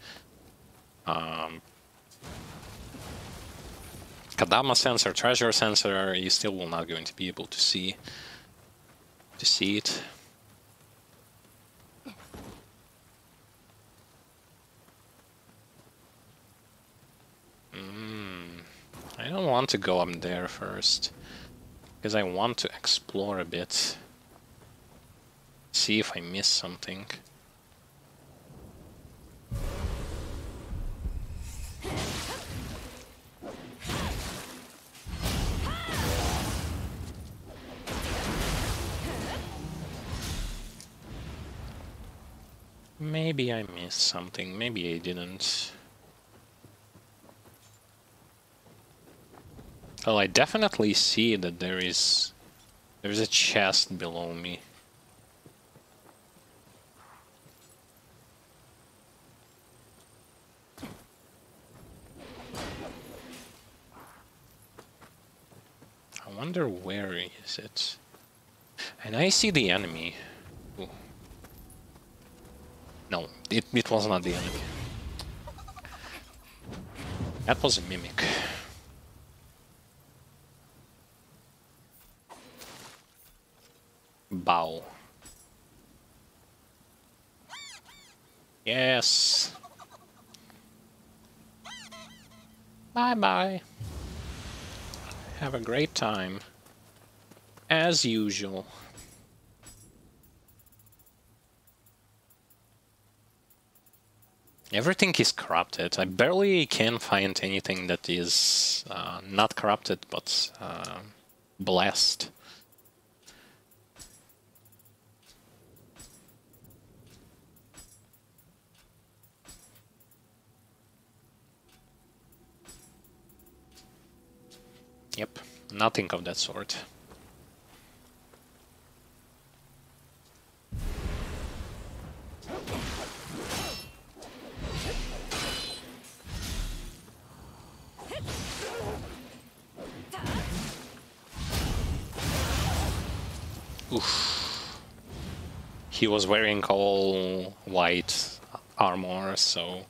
A: Kadama sensor, treasure sensor, you still will not going to be able to see it. I don't want to go up there first, because I want to explore a bit. See if I miss something. Maybe I missed something, maybe I didn't. Well, I definitely see that there's a chest below me. I wonder where is it? And I see the enemy. Ooh. No, it was not the enemy. That was a mimic. Bow. Yes. Bye-bye. Have a great time. As usual. Everything is corrupted. I barely can find anything that is not corrupted, but blessed. Yep, nothing of that sort. Oof. He was wearing all white armor, so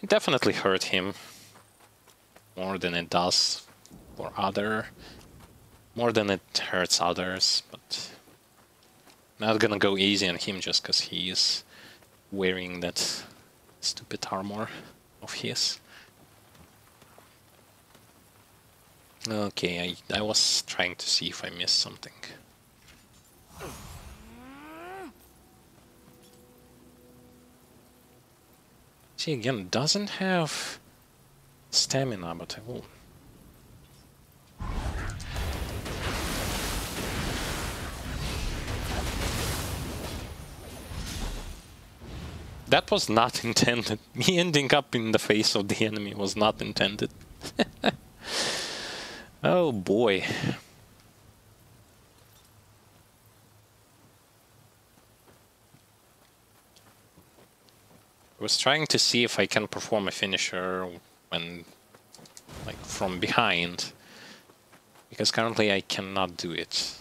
A: it definitely hurt him more than it does for more than it hurts others, but not gonna go easy on him just because he is wearing that stupid armor of his. Okay, I was trying to see if I missed something. See, again, doesn't have stamina, but I will. That was not intended. Me ending up in the face of the enemy was not intended. Oh boy. I was trying to see if I can perform a finisher when, like, from behind, because currently I cannot do it.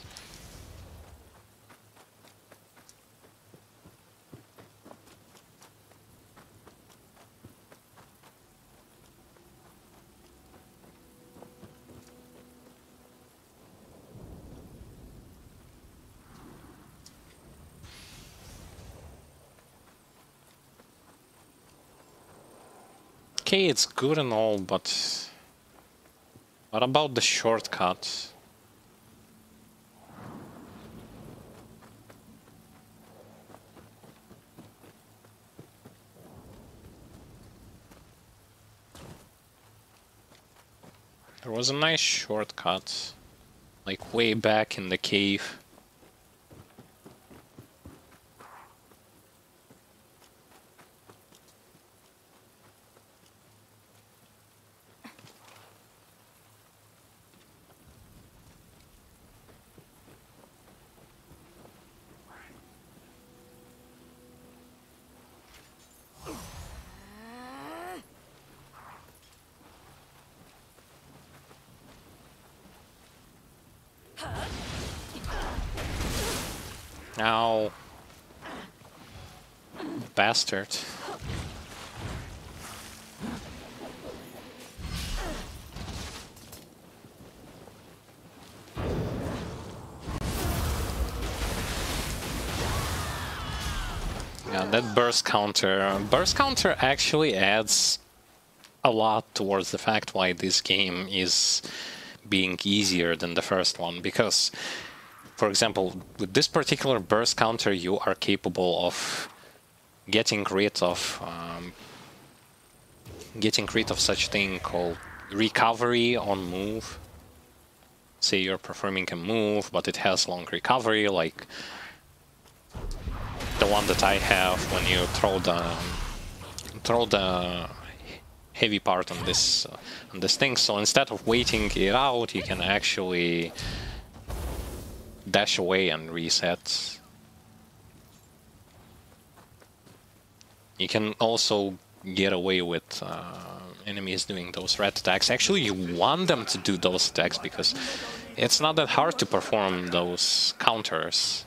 A: Okay, it's good and all, but what about the shortcut? There was a nice shortcut, like way back in the cave. Ow. Bastard. Yeah, that burst counter. Burst counter actually adds a lot towards the fact why this game is being easier than the first one, because for example, with this particular burst counter, you are capable of getting rid of such thing called recovery on move. Say you're performing a move, but it has long recovery, like the one that I have when you throw the heavy part on this thing. So instead of waiting it out, you can actually dash away and reset. You can also get away with enemies doing those red attacks. Actually, you want them to do those attacks because it's not that hard to perform those counters.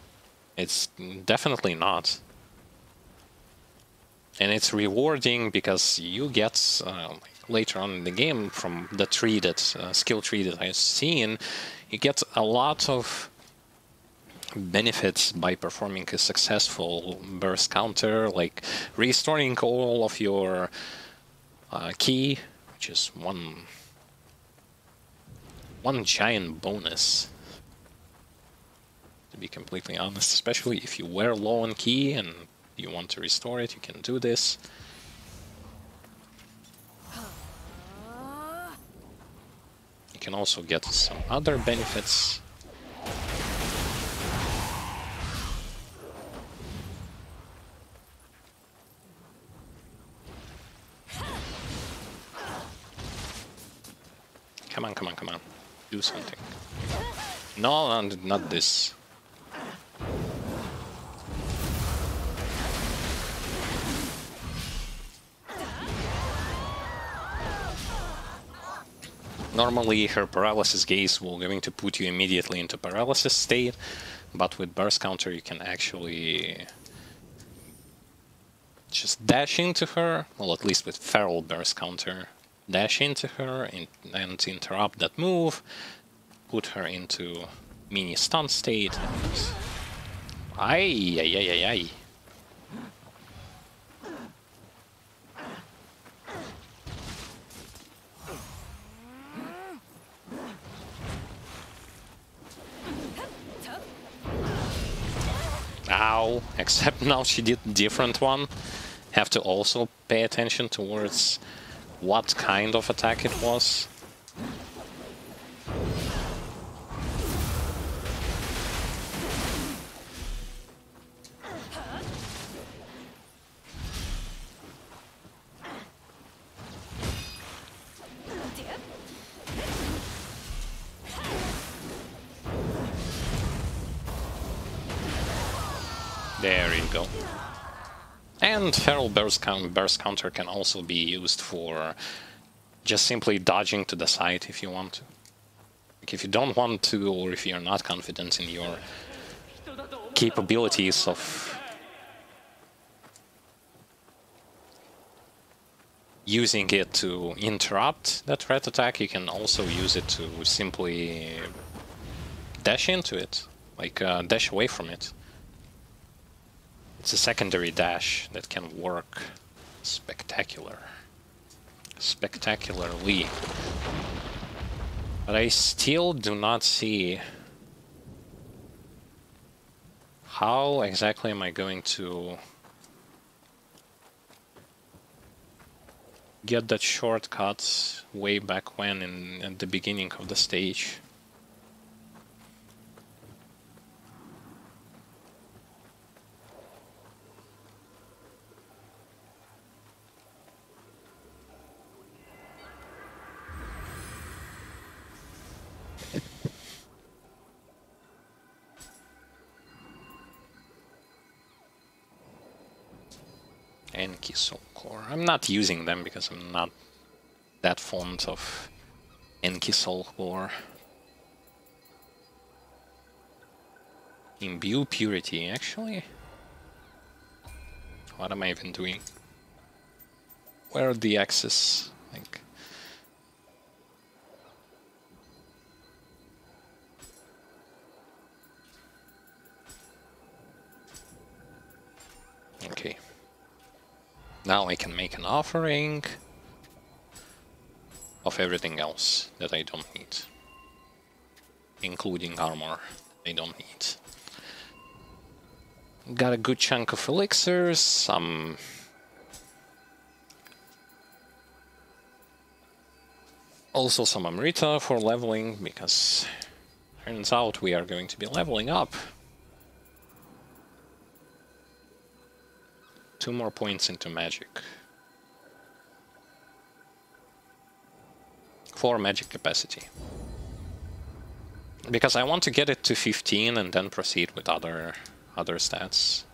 A: It's definitely not. And it's rewarding because you get, like later on in the game, from the tree that, skill tree that I've seen, you get a lot of benefits by performing a successful burst counter, like restoring all of your ki, which is one giant bonus, to be completely honest, especially if you were low on ki and you want to restore it, you can do this. You can also get some other benefits. Come on, come on, come on. Do something. No, not this. Normally her paralysis gaze will going to put you immediately into paralysis state, but with burst counter you can actually just dash into her, well, at least with feral burst counter, dash into her and interrupt that move, put her into mini stun state, and ay, ay, ay, ay, ay. Ow, except now she did a different one. Have to also pay attention towards what kind of attack it was. There you go. And feral burst counter can also be used for just simply dodging to the side if you want to. Like if you don't want to, or if you're not confident in your capabilities of using it to interrupt that threat attack, you can also use it to simply dash into it, like dash away from it. It's a secondary dash that can work spectacularly. But I still do not see how exactly am I going to get that shortcut way back when at the beginning of the stage. Enki Soul Core. I'm not using them because I'm not that fond of Enki Soul Core. Imbue Purity, actually? What am I even doing? Where are the axes? Like... Okay. Now I can make an offering of everything else that I don't need, including armor I don't need. Got a good chunk of elixirs, some also some Amrita for leveling, because turns out we are going to be leveling up. 2 more points into magic. 4 magic capacity. Because I want to get it to 15 and then proceed with other stats.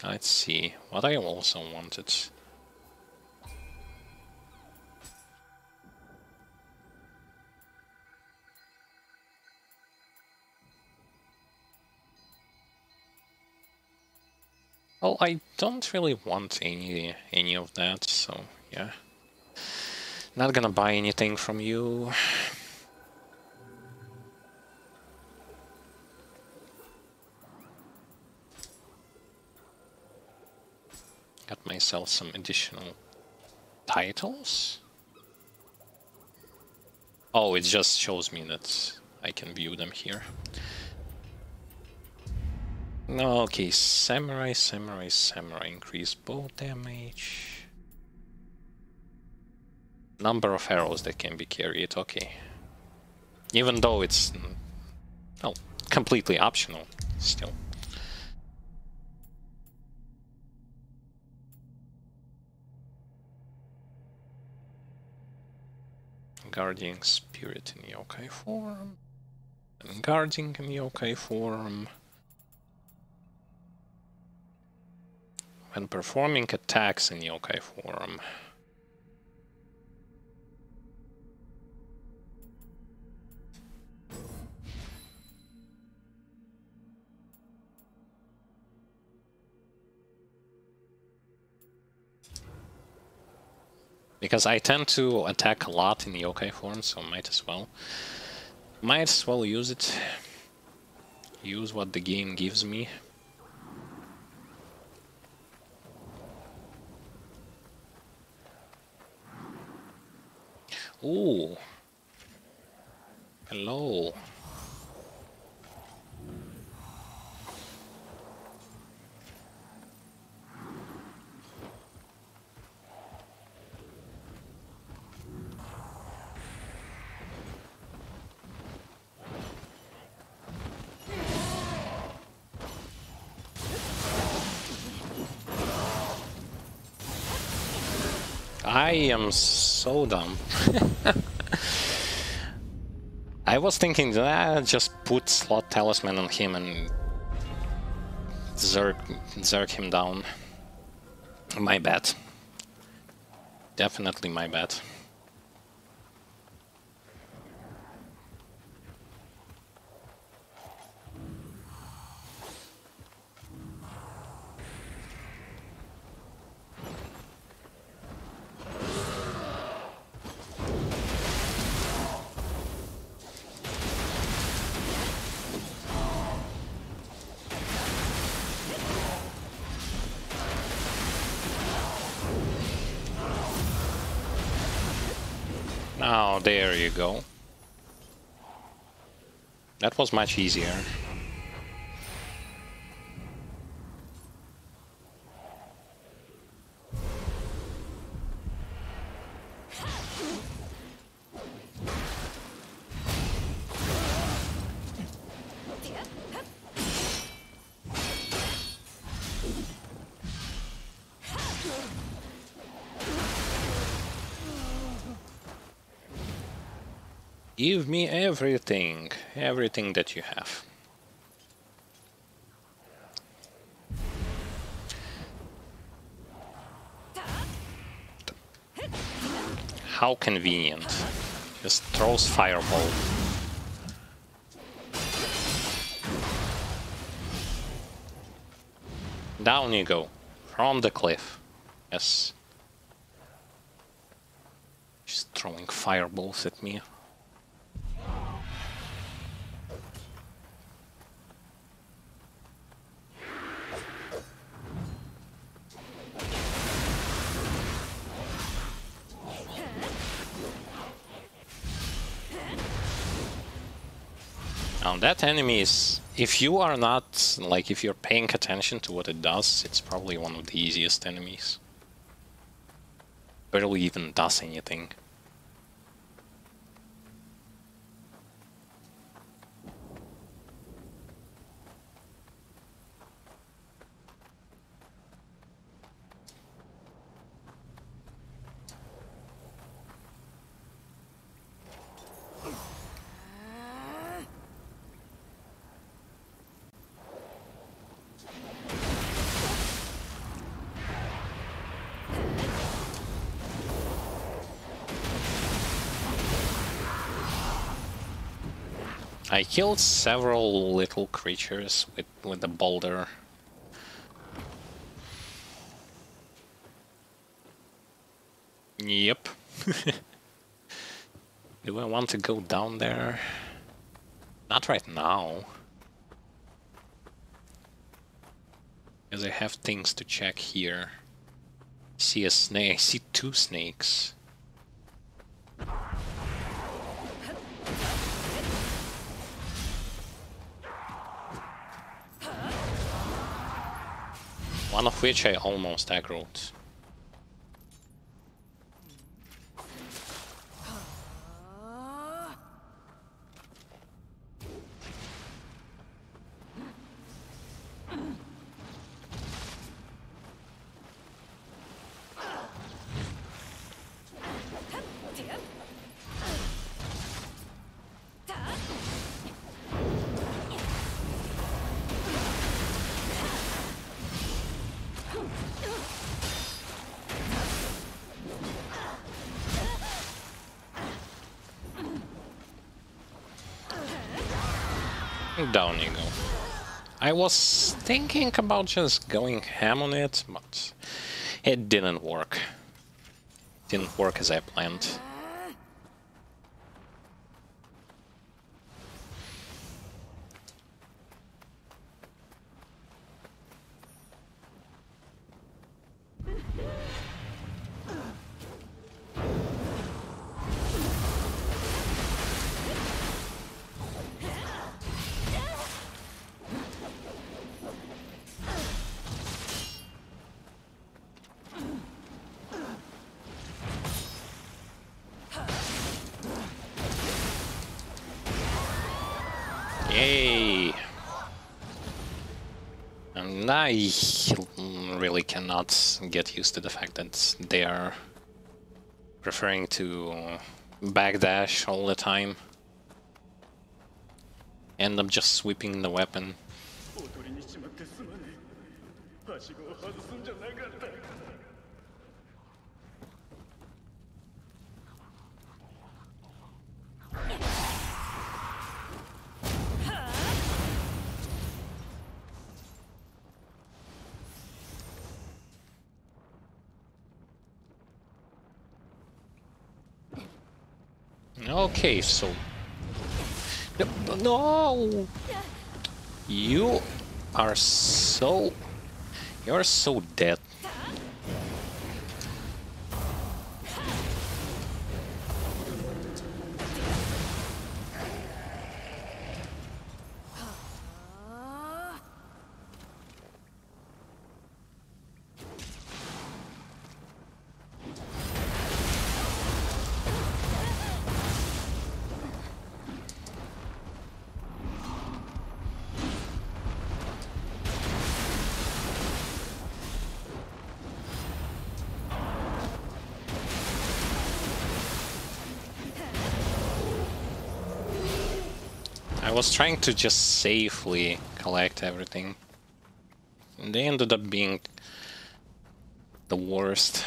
A: Let's see what I also wanted. Well, I don't really want any of that, so yeah. Not gonna buy anything from you. Got myself some additional titles. Oh, it just shows me that I can view them here. Okay, samurai, increase bow damage. Number of arrows that can be carried, okay. Even though it's, well, completely optional, still. Guarding spirit in yokai form. And guarding in yokai form. When performing attacks in yokai form. Because I tend to attack a lot in the yokai form, so might as well. Might as well use it. Use what the game gives me. Ooh. Hello. I am so dumb. I was thinking that just put slot talisman on him and zerg him down. My bad. Definitely my bad. Now, there you go. That was much easier. Give me everything, everything that you have. How convenient. Just throws fireball. Down you go. From the cliff. Yes. Just throwing fireballs at me. Now that enemy is, if you are not, like if you're paying attention to what it does, it's probably one of the easiest enemies. Barely even does anything. I killed several little creatures with the boulder. Yep. Do I want to go down there? Not right now. Because I have things to check here. See a snake. I see two snakes. One of which I almost aggroed. Down you go. I was thinking about just going ham on it, but it didn't work. Didn't work as I planned. Yay! And I really cannot get used to the fact that they are preferring to backdash all the time. End up just sweeping the weapon. Okay, so... No! You are so... You're so dead. I was trying to just safely collect everything, and they ended up being the worst.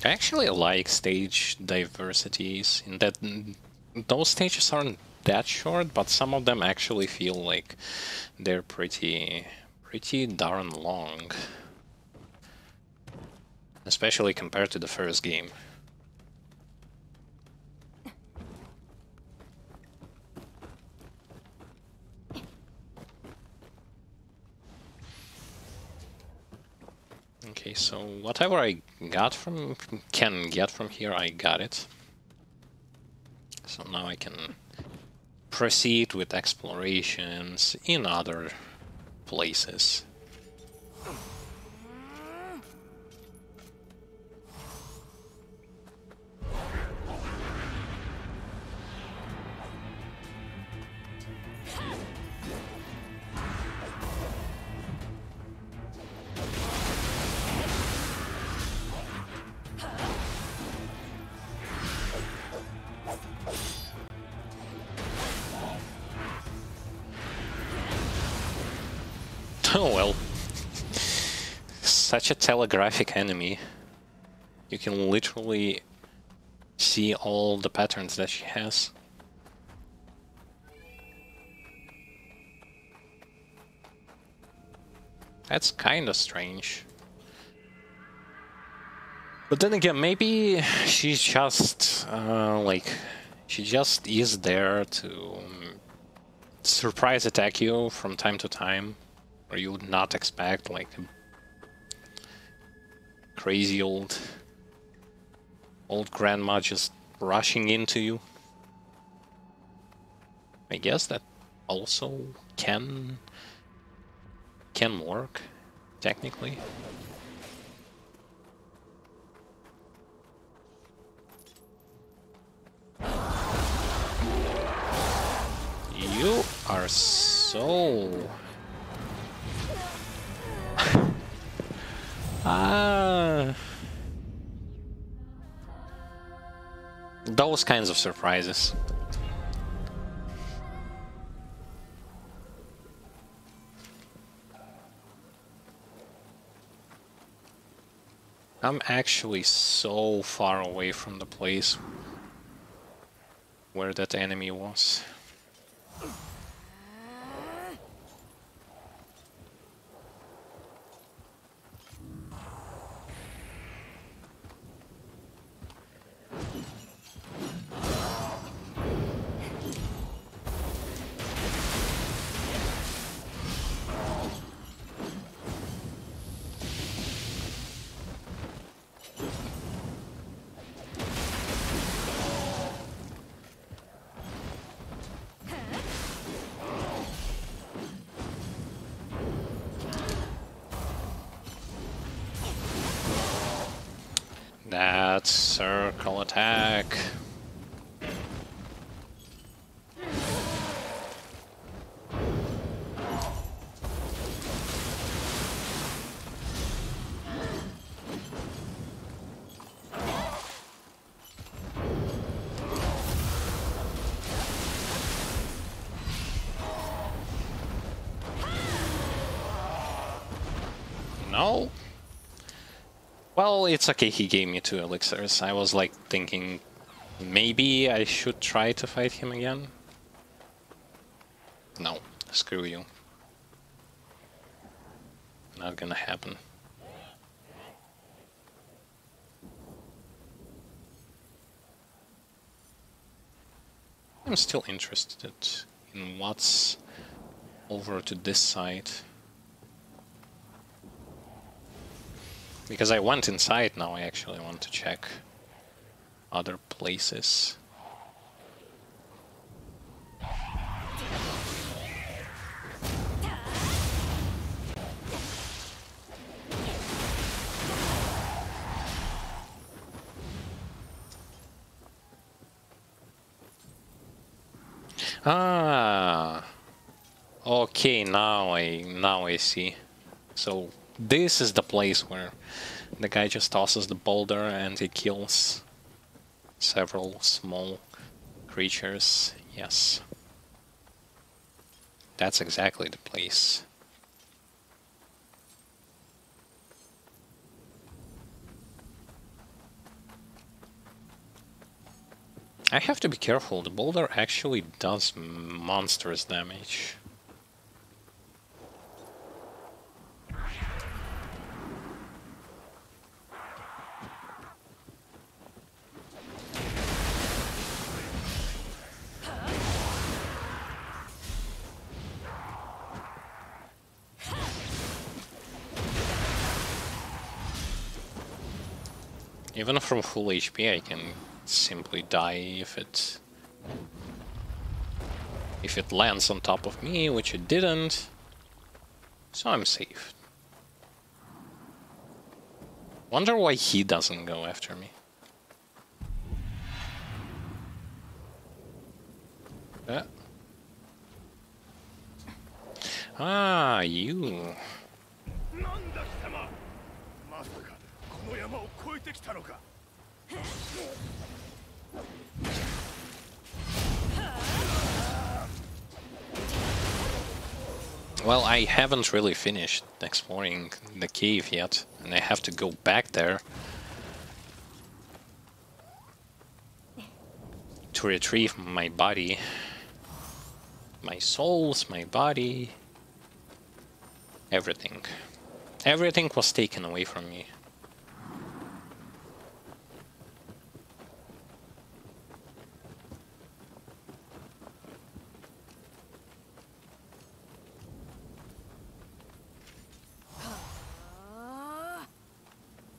A: I actually like stage diversities in that those stages aren't that short, but some of them actually feel like they're pretty darn long. Especially compared to the first game. Okay, so whatever I can get from here, I got it. So now I can proceed with explorations in other places. Oh well. Such a telegraphic enemy. You can literally see all the patterns that she has. That's kinda strange. But then again, maybe she's just, she just is there to surprise attack you from time to time. Or you would not expect, like, a crazy old grandma just rushing into you. I guess that also can work, technically. You are so... Those kinds of surprises. I'm actually so far away from the place where that enemy was. That circle attack. No. Well, it's okay, he gave me 2 elixirs. I was like thinking maybe I should try to fight him again. No, screw you. Not gonna happen. I'm still interested in what's over to this side. Because I went inside, now I actually want to check other places. Ah, okay, now I see. So this is the place where the guy just tosses the boulder and he kills several small creatures. Yes. That's exactly the place. I have to be careful, the boulder actually does monstrous damage. Even from full HP I can simply die if it lands on top of me, which it didn't, so I'm safe. Wonder why he doesn't go after me. Ah, you. Well, I haven't really finished exploring the cave yet, and I have to go back there to retrieve my body, my souls, my body, everything. Everything was taken away from me.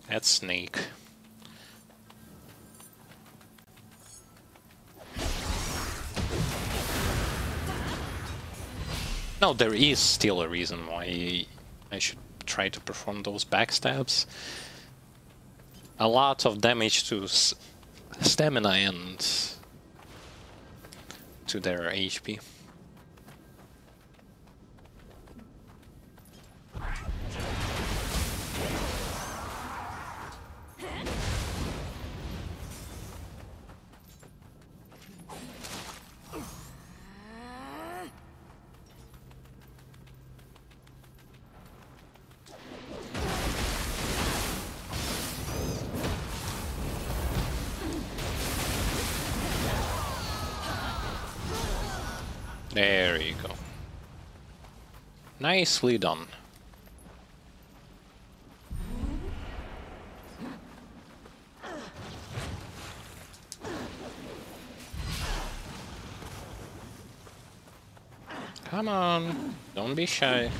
A: That snake. No, there is still a reason why I should try to perform those backstabs. A lot of damage to stamina and to their HP. There you go. Nicely done. Come on, don't be shy.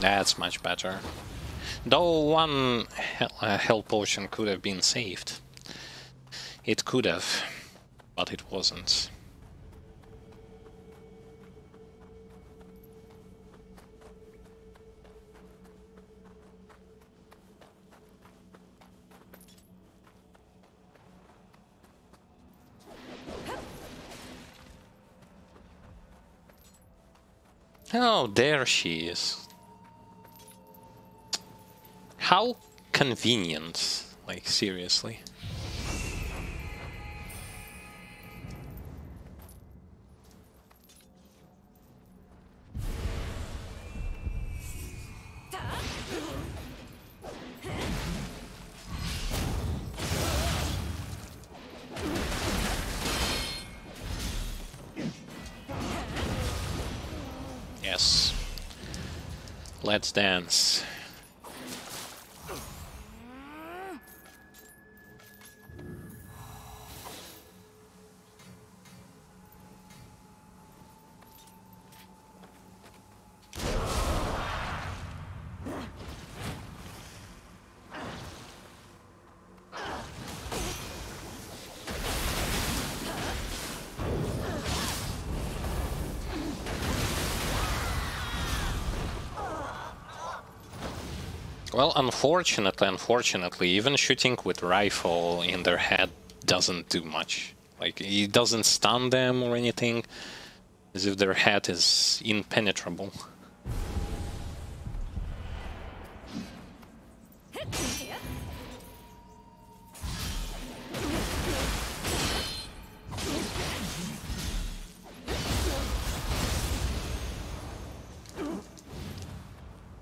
A: That's much better. Though one health potion could have been saved. It could have, but it wasn't. Oh, there she is. How convenient, like seriously. Yes. Let's dance. Well, unfortunately, even shooting with rifle in their head doesn't do much. Like, it doesn't stun them or anything, as if their head is impenetrable.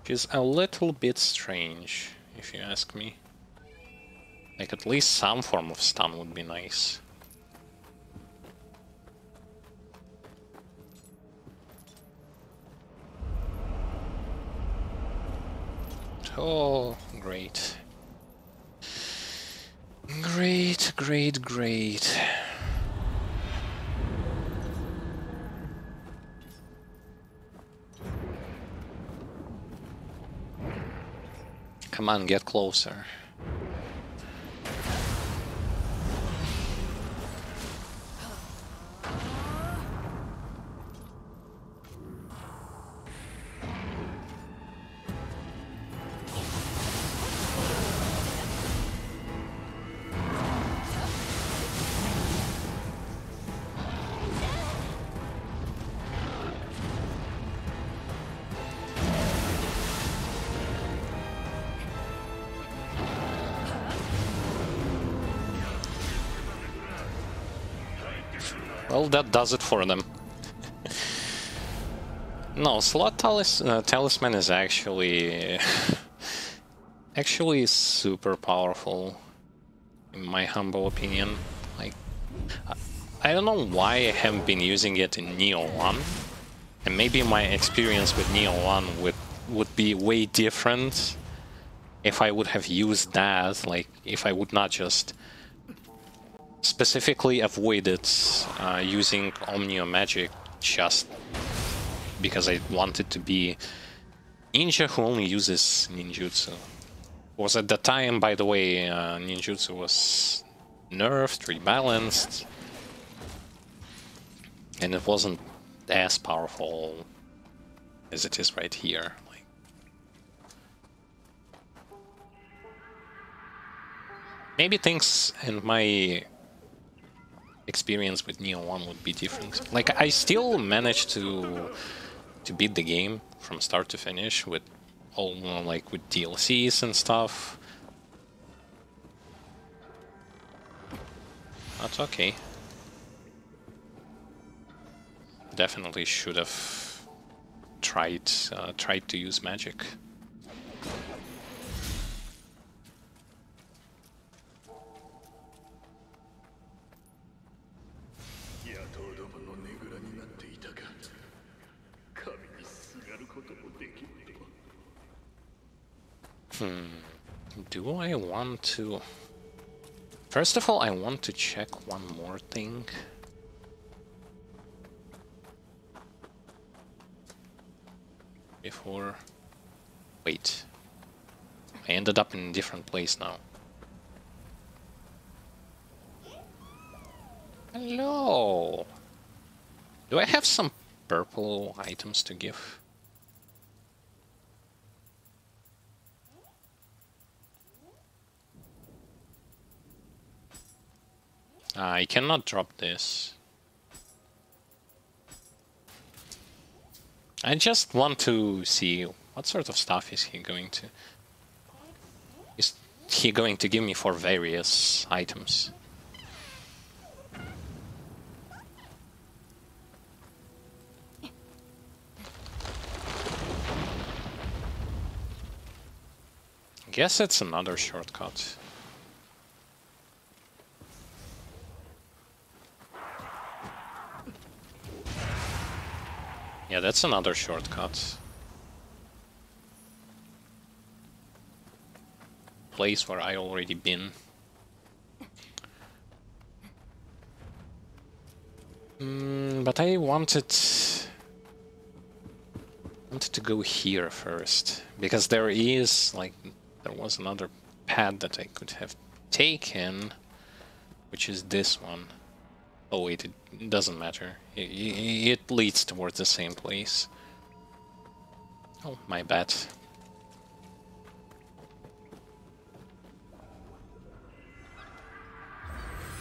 A: Which is a little bit strange, if you ask me. Like, at least some form of stun would be nice. Oh, great. Great, great, great. Come on, get closer. Well, that does it for them. No, Slot Talisman is actually super powerful, in my humble opinion. Like, I don't know why I haven't been using it in Nioh 1, and maybe my experience with Nioh 1 would be way different if I would have used that. Like, if I would not just specifically avoided using Omnio Magic just because I wanted to be ninja who only uses ninjutsu. Was at the time, by the way, ninjutsu was nerfed, rebalanced, and it wasn't as powerful as it is right here. Like, maybe things in my experience with Nioh 1 would be different. Like, I still managed to beat the game from start to finish with all, like, with DLCs and stuff. That's okay. Definitely should have tried to use magic. Do I want to... First of all, I want to check one more thing. Before... Wait. I ended up in a different place now. Hello! Do I have some purple items to give? I cannot drop this. I just want to see what sort of stuff is he going to... Is he going to give me for various items? Guess it's another shortcut. Yeah, that's another shortcut. Place where I already been. But I wanted to go here first, because there was another path that I could have taken, which is this one. Oh wait, it doesn't matter. It leads towards the same place. Oh, my bad.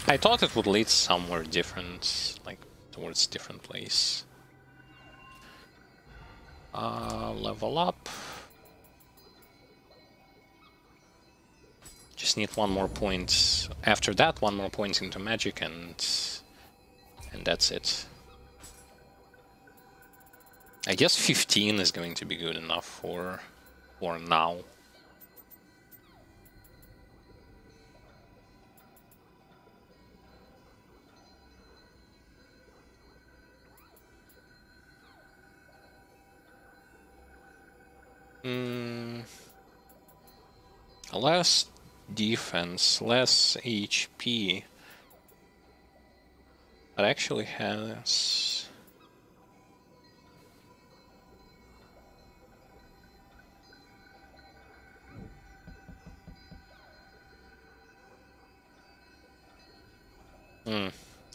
A: I thought it would lead somewhere different, like towards a different place. Level up. Just need one more point. After that, one more point into magic, and that's it. I guess 15 is going to be good enough for now. Less defense, less HP. That actually has...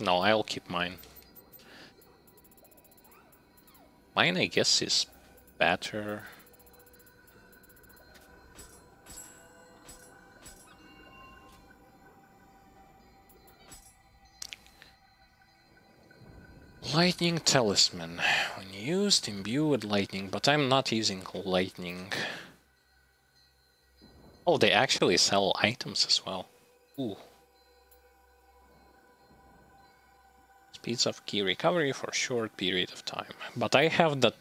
A: No, I'll keep mine. Mine, I guess, is better. Lightning Talisman. When used, imbue with lightning, but I'm not using lightning. Oh, they actually sell items as well. Ooh. Speeds of key recovery for a short period of time. But I have that...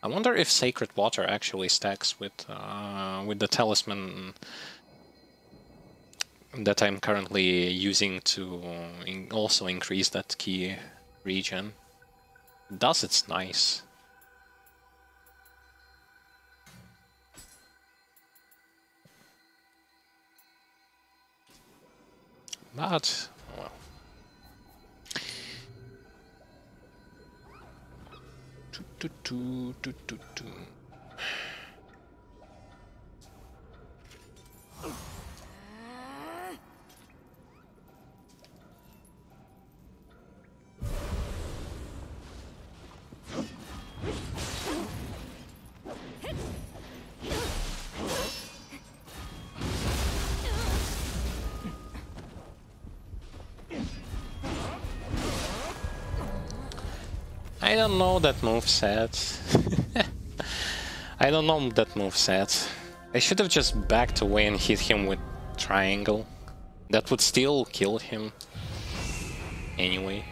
A: I wonder if Sacred Water actually stacks with the talisman that I'm currently using to also increase that key regen. It does, it's nice. But, well. I don't know that moveset. I don't know that moveset. I should have just backed away and hit him with triangle. That would still kill him anyway.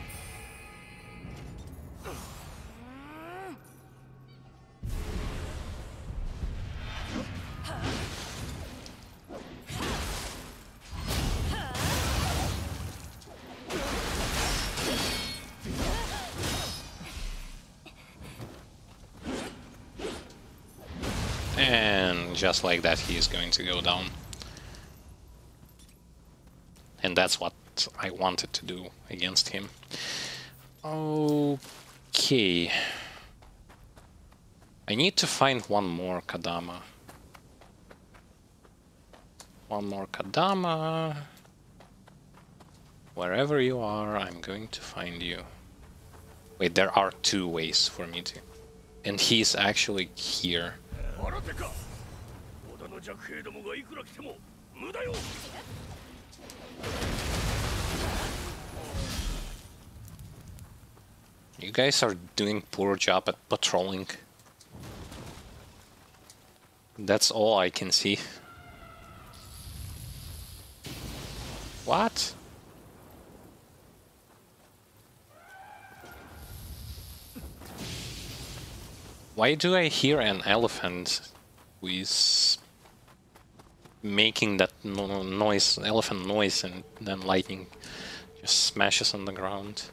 A: And just like that, he is going to go down. And that's what I wanted to do against him. Okay. I need to find one more Kadama. One more Kadama. Wherever you are, I'm going to find you. Wait, there are two ways for me to... And he's actually here. You guys are doing poor job at patrolling. That's all I can see. What? Why do I hear an elephant who is making that noise, elephant noise, and then lightning just smashes on the ground?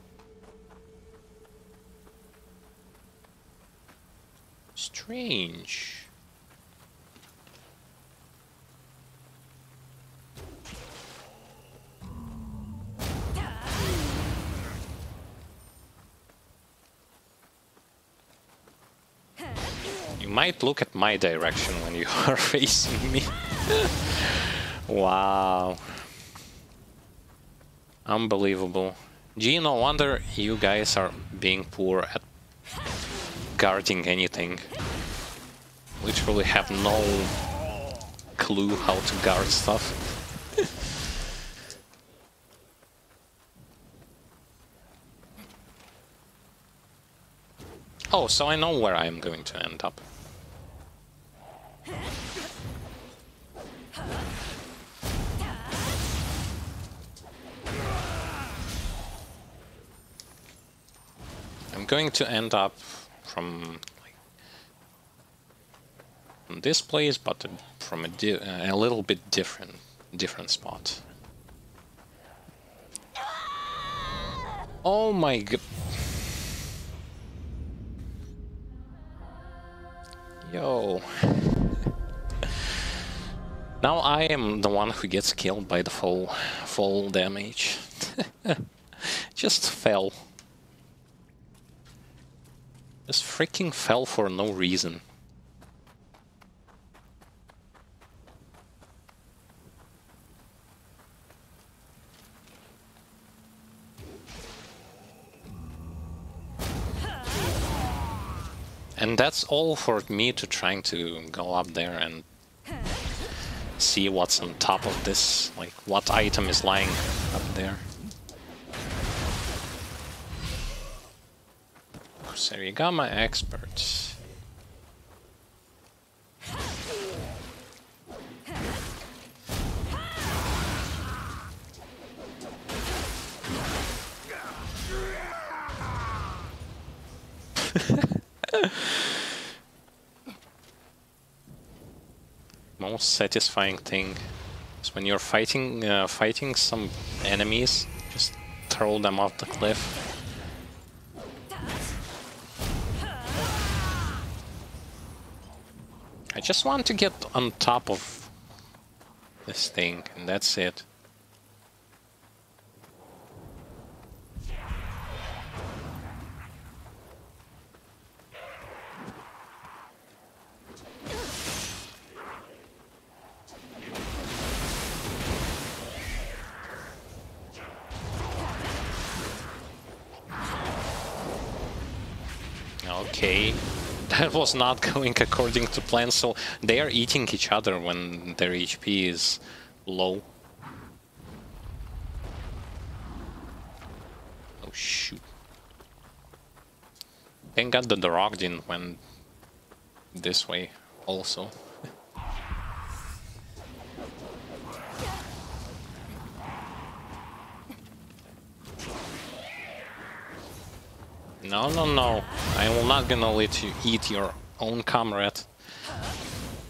A: Strange. You might look at my direction when you are facing me. Wow. Unbelievable. Gee, no wonder you guys are being poor at guarding anything. Literally have no clue how to guard stuff. Oh, so I know where I am going to end up. I'm going to end up from this place, but from a little bit different spot. Oh my god. Yo. Now I am the one who gets killed by the fall damage. Just fell. Just freaking fell for no reason. And that's all for me to trying to go up there and see what's on top of this, like what item is lying up there. Kusarigama expert. Most satisfying thing is when you're fighting some enemies, just throw them off the cliff. I just want to get on top of this thing, and that's it. Okay, that was not going according to plan, so they are eating each other when their HP is low. Oh shoot. Thank God the rock didn't went this way also. No, no, no. I will not gonna let you eat your own comrade.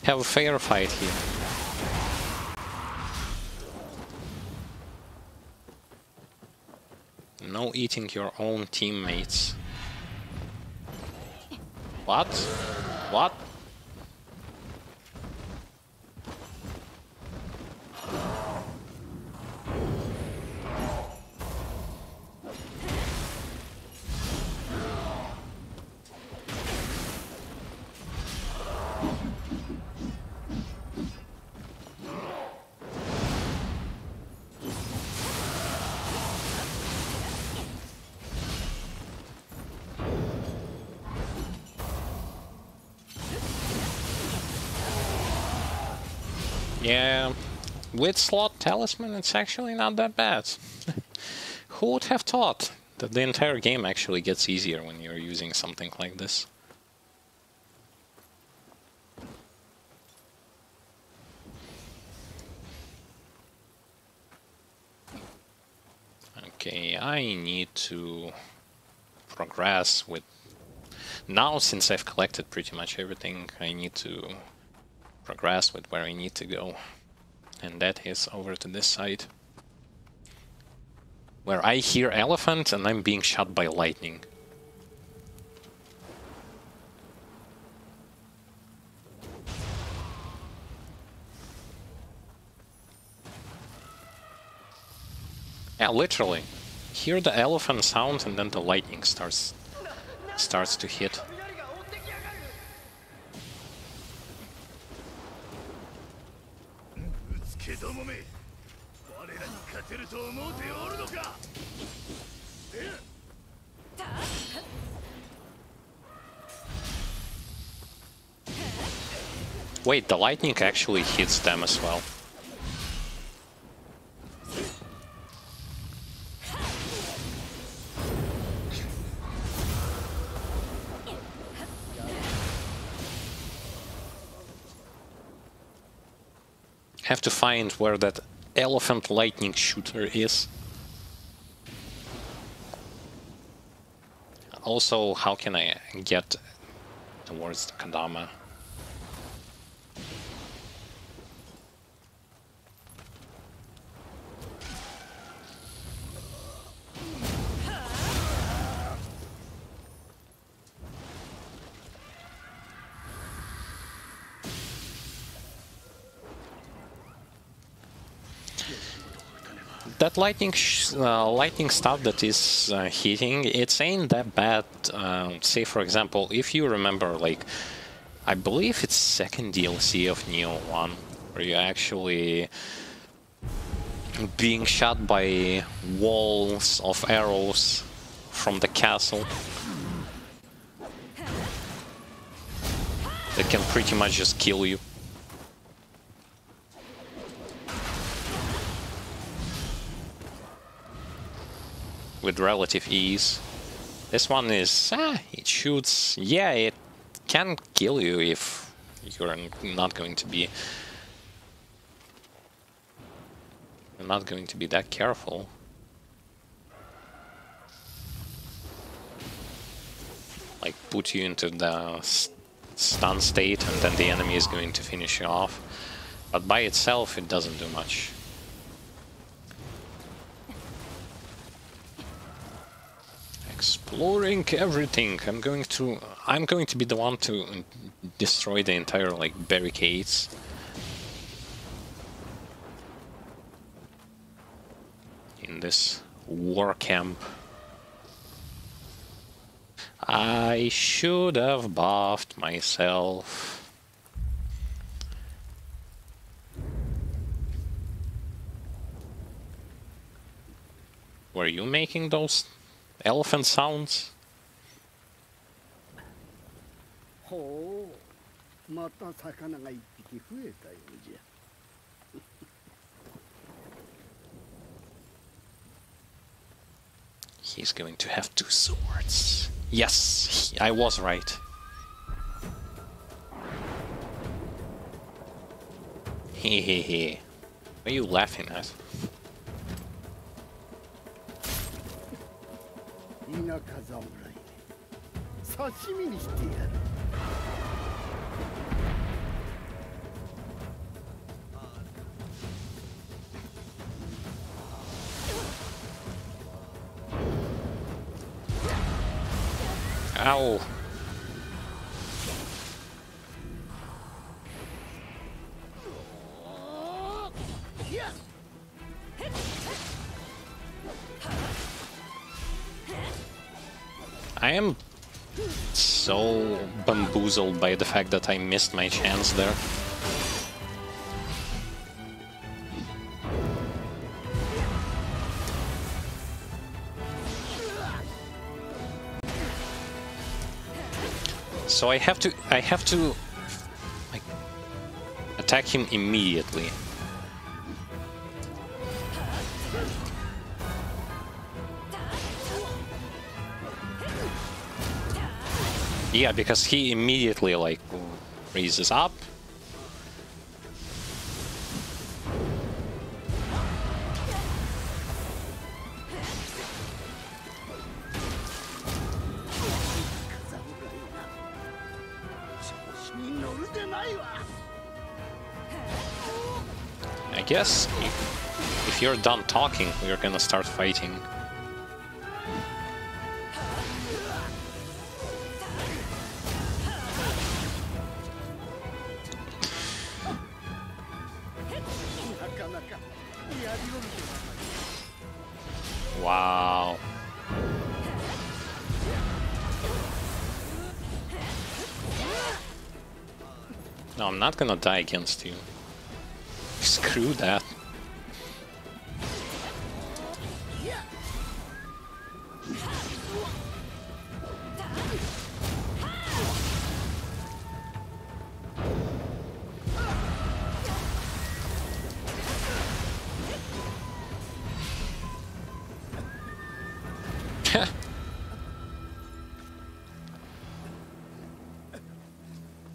A: Have a fair fight here. No eating your own teammates. What? What? Yeah, with slot talisman, it's actually not that bad. Who would have thought that the entire game actually gets easier when you're using something like this? Okay, I need to progress with... Now, since I've collected pretty much everything, I need to progress with where I need to go. And that is over to this side. Where I hear elephant and I'm being shot by lightning. Yeah, literally. Hear the elephant sound and then the lightning starts to hit. Wait, the lightning actually hits them as well. Have to find where that elephant lightning shooter is. Also, how can I get towards the Kadama? That lightning stuff that is hitting, it ain't that bad. Say, for example, if you remember, like, I believe it's second DLC of Nioh 1, where you're actually being shot by walls of arrows from the castle. That can pretty much just kill you. With relative ease. This one is, it shoots, yeah, it can kill you if you're not going to be that careful. Like put you into the stun state and then the enemy is going to finish you off. But by itself it doesn't do much. Exploring everything. I'm going to be the one to destroy the entire like barricades. In this war camp. I should have buffed myself. Were you making those elephant sounds? He's going to have 2 swords. Yes, I was right. Hehehe. What are you laughing at?
E: 刺身にしてやる。
A: Ow. I am so bamboozled by the fact that I missed my chance there. So I have to like attack him immediately. Yeah, because he immediately like raises up. I guess if you're done talking, we're gonna start fighting. Wow. No, I'm not gonna die against you. Screw that.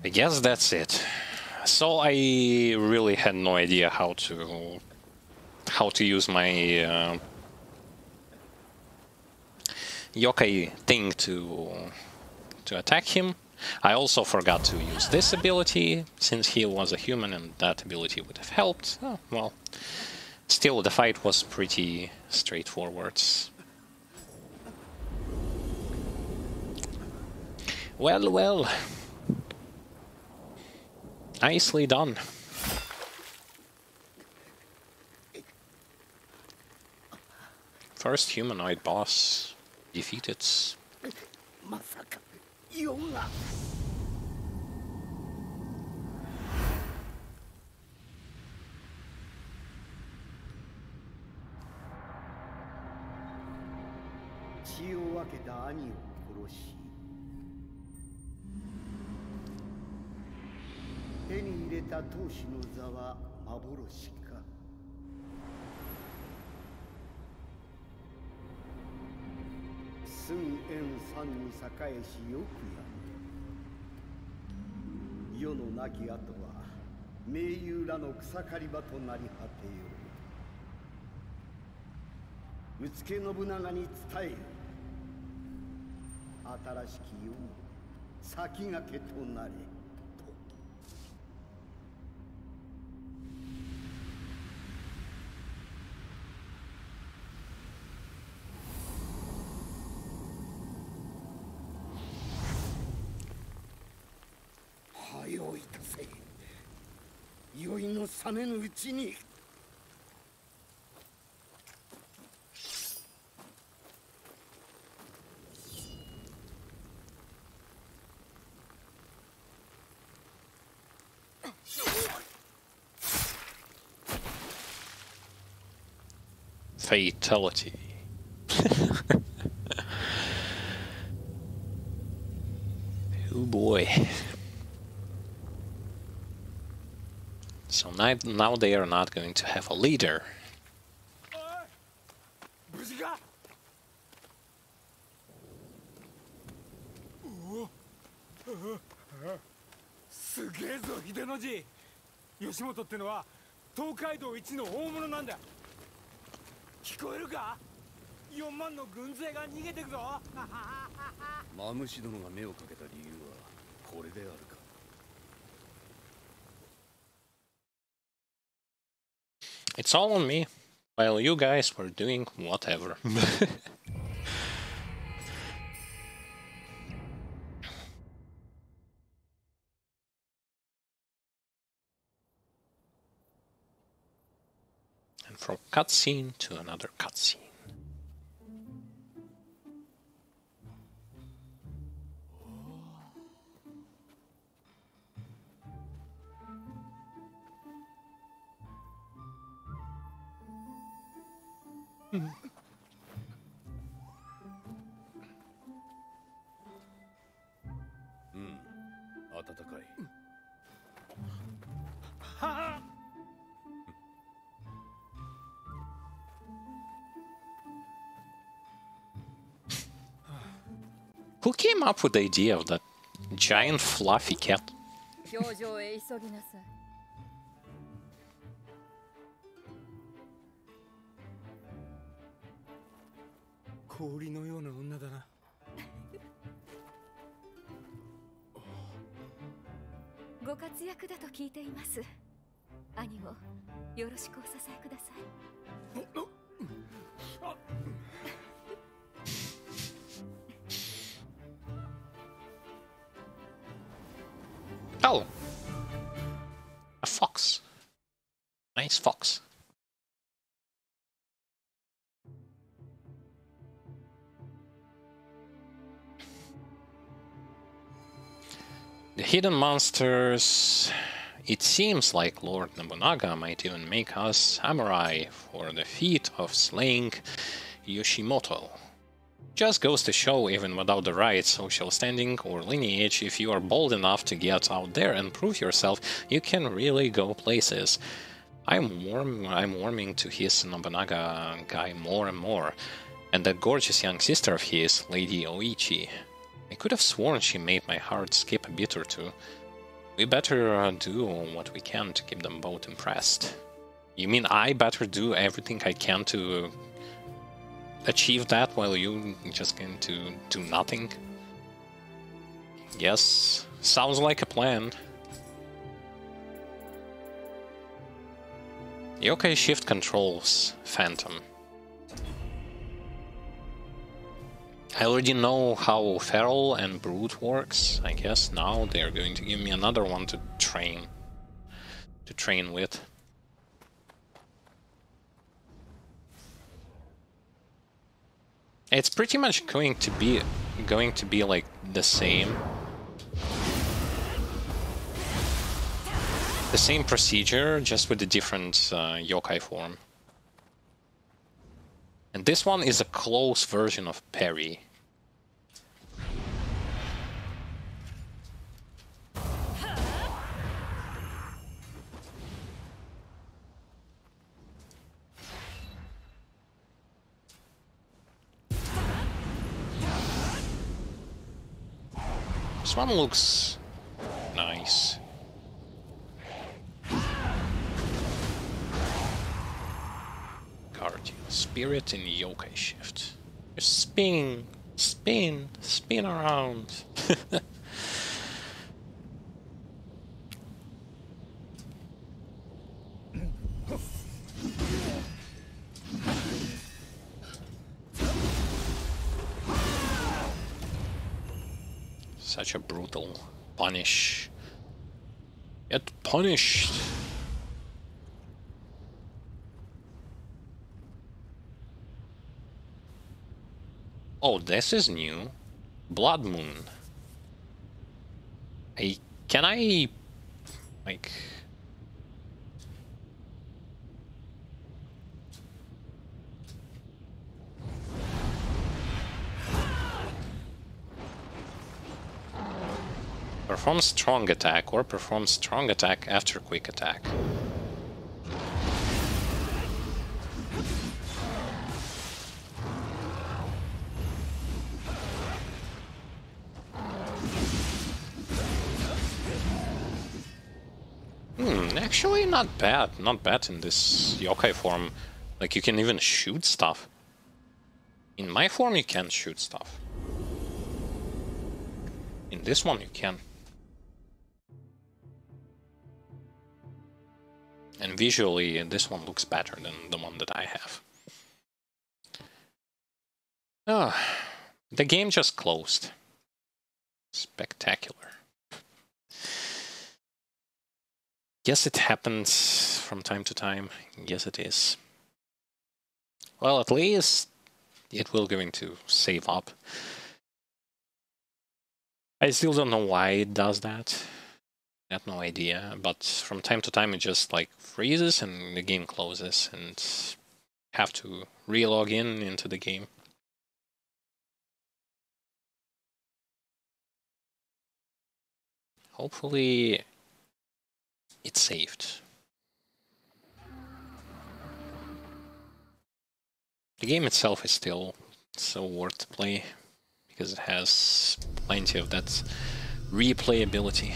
A: I guess that's it. So I really had no idea how to use my yokai thing to attack him. I also forgot to use this ability since he was a human, and that ability would have helped. Oh, well, still the fight was pretty straightforward. Well, well. Nicely done. First humanoid boss defeated.
E: Nobunagaに伝えよ。新しき世の先駆けとなれ。早いたせ。酔いの覚めぬうちに。
A: Fatality. Oh boy. So now they are not going to have a leader.
B: 4万の軍勢が逃げてくぞ。
C: マムシ殿が目をかけた理由はこれであるか。
A: It's all on me, while you guys were doing whatever. And from cutscene to another cutscene. Mm.
C: 暖かい。
A: Who came up with the idea of that giant fluffy cat?
D: 表情へ急ぎなさい。
B: 氷のような女だな。
F: ご活躍だと聞いています。兄をよろしくお支えください。
A: Oh! A fox. Nice fox. The hidden monsters... It seems like Lord Nobunaga might even make us samurai for the feat of slaying Yoshimoto. Just goes to show, even without the right social standing or lineage, if you are bold enough to get out there and prove yourself, you can really go places. I'm warming to his Nobunaga guy more and more. And that gorgeous young sister of his, Lady Oichi. I could have sworn she made my heart skip a beat or two. We better do what we can to keep them both impressed. You mean I better do everything I can to achieve that while you just going to do nothing? Yes, sounds like a plan. Yokai Shift controls Phantom. I already know how Feral and Brute works. I guess now they're going to give me another one to train with. It's pretty much going to be like the same procedure, just with a different yokai form. And this one is a close version of parry. This one looks nice. Guardian Spirit in Yokai Shift. Just spin around. Such a brutal punish. Get punished. Oh, this is new. Blood Moon. Can I like perform strong attack or perform strong attack after quick attack? Actually not bad in this yokai form. Like, you can even shoot stuff. In my form you can't shoot stuff. In this one you can. And visually this one looks better than the one that I have. Ah, the game just closed. Spectacular. Yes, it happens from time to time. Yes, it is. Well, at least it will going to save up. I still don't know why it does that. I have no idea, but from time to time it just like freezes and the game closes and have to re-log in into the game. Hopefully it's saved. The game itself is still so worth to play because it has plenty of that replayability.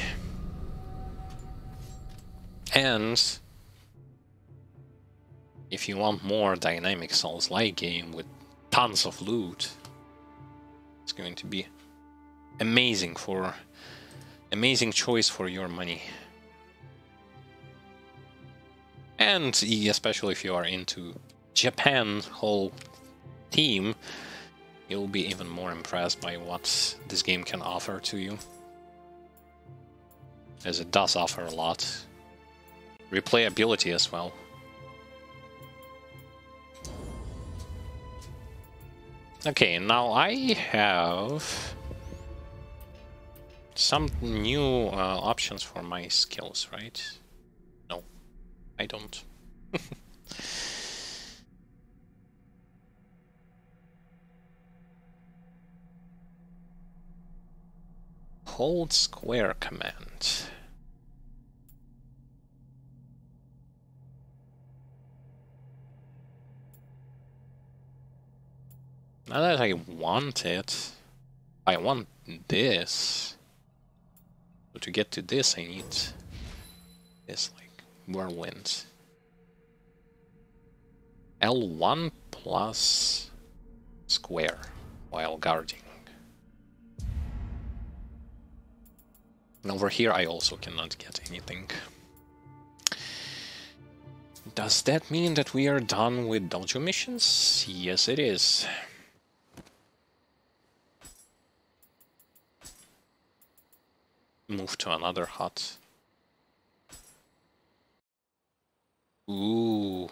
A: And if you want more dynamic Souls-like game with tons of loot, it's going to be amazing choice for your money. And especially if you are into Japan whole theme, you'll be even more impressed by what this game can offer to you, as it does offer a lot. Replayability as well. Okay, now I have some new options for my skills, right? No, I don't. Hold square command. Now that I want it, I want this. So to get to this, I need this, like, whirlwind. L1 plus square while guarding. And over here I also cannot get anything. Does that mean that we are done with dojo missions? Yes, it is. Move to another hut. Ooh.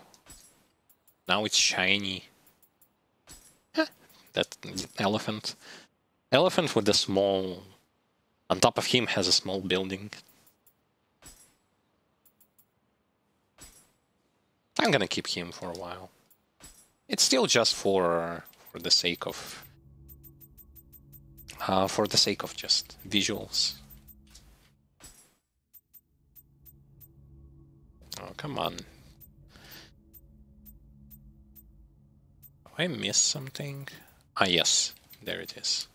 A: Now it's shiny. That elephant. Elephant with the small... On top of him has a small building. I'm gonna keep him for a while. It's still just for the sake of... for the sake of just visuals. Oh, come on. Did I miss something? Ah, yes. There it is.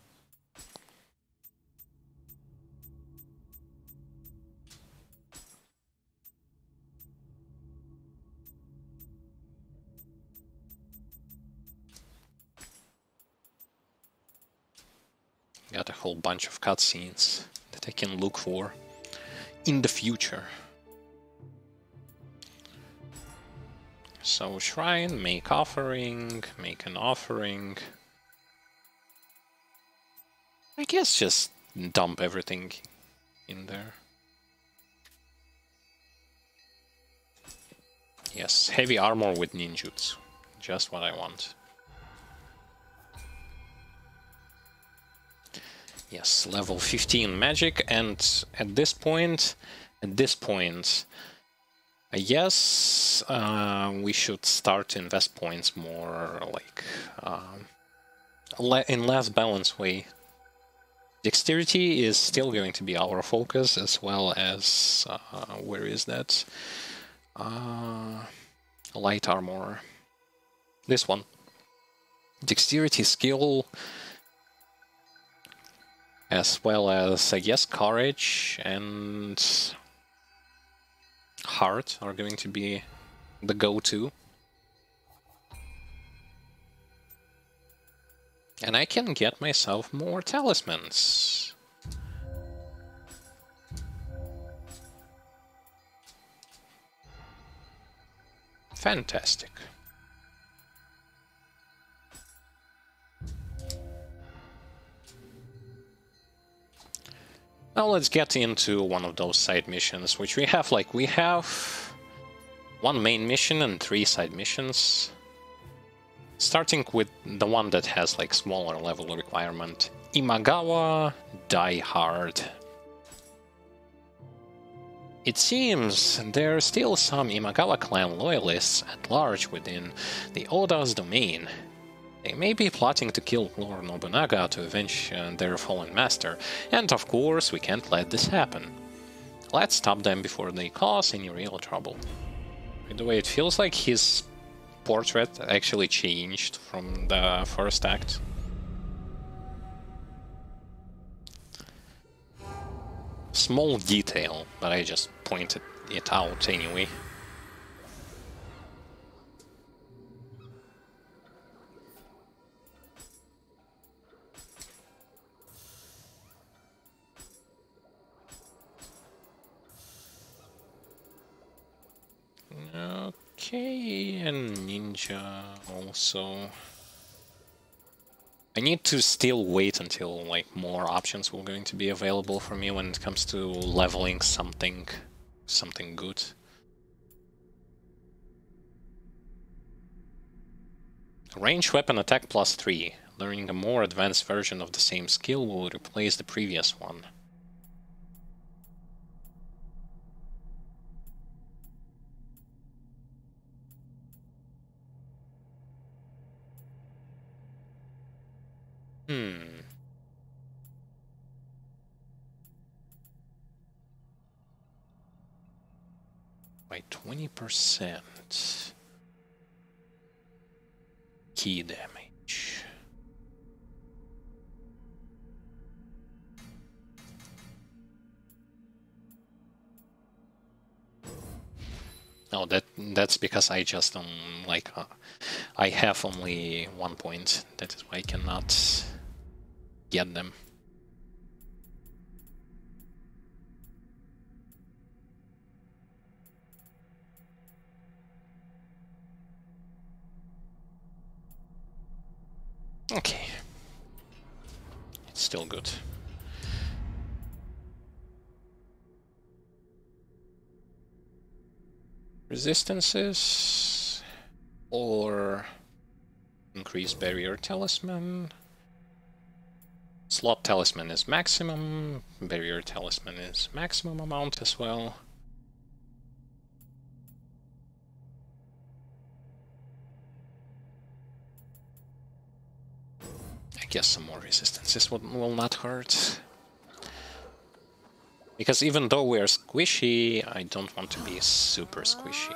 A: Got a whole bunch of cutscenes that I can look for in the future. So shrine, make offering, make an offering. I guess just dump everything in there. Yes, heavy armor with ninjutsu. Just what I want. Yes, level 15 magic, and at this point, I guess we should start to invest points more like in less balanced way. Dexterity is still going to be our focus, as well as where is that? Light armor. This one. Dexterity, skill, as well as, I guess, courage and heart are going to be the go-to. And I can get myself more talismans. Fantastic. Now let's get into one of those side missions, which we have, we have one main mission and 3 side missions. Starting with the one that has, smaller level requirement. Imagawa Die Hard. It seems there are still some Imagawa clan loyalists at large within the Oda's domain. They may be plotting to kill Lord Nobunaga to avenge their fallen master, and of course we can't let this happen. Let's stop them before they cause any real trouble. By the way, it feels like his portrait actually changed from the first act. Small detail, but I just pointed it out anyway. Okay, and ninja also. I need to still wait until more options were going to be available for me when it comes to leveling something good. Range weapon attack +3. Learning a more advanced version of the same skill will replace the previous one. By 20%. Key damage. Oh, that's because I just I have only 1 point. That is why I cannot get them. Okay. It's still good. Resistances or increased barrier talisman. Slot talisman is maximum, barrier talisman is maximum amount as well. I guess some more resistances will not hurt. Because even though we're squishy, I don't want to be super squishy.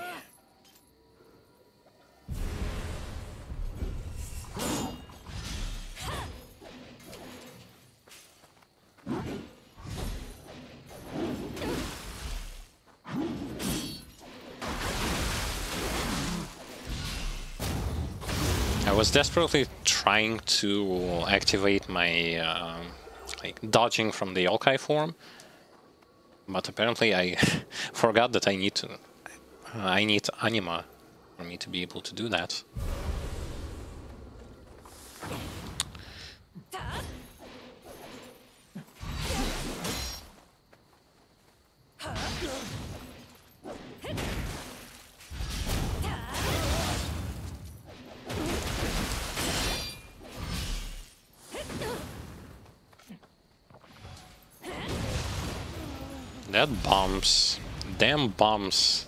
A: I was desperately trying to activate my dodging from the yokai form, but apparently I forgot that I need anima for me to be able to do that. That bombs, damn bombs,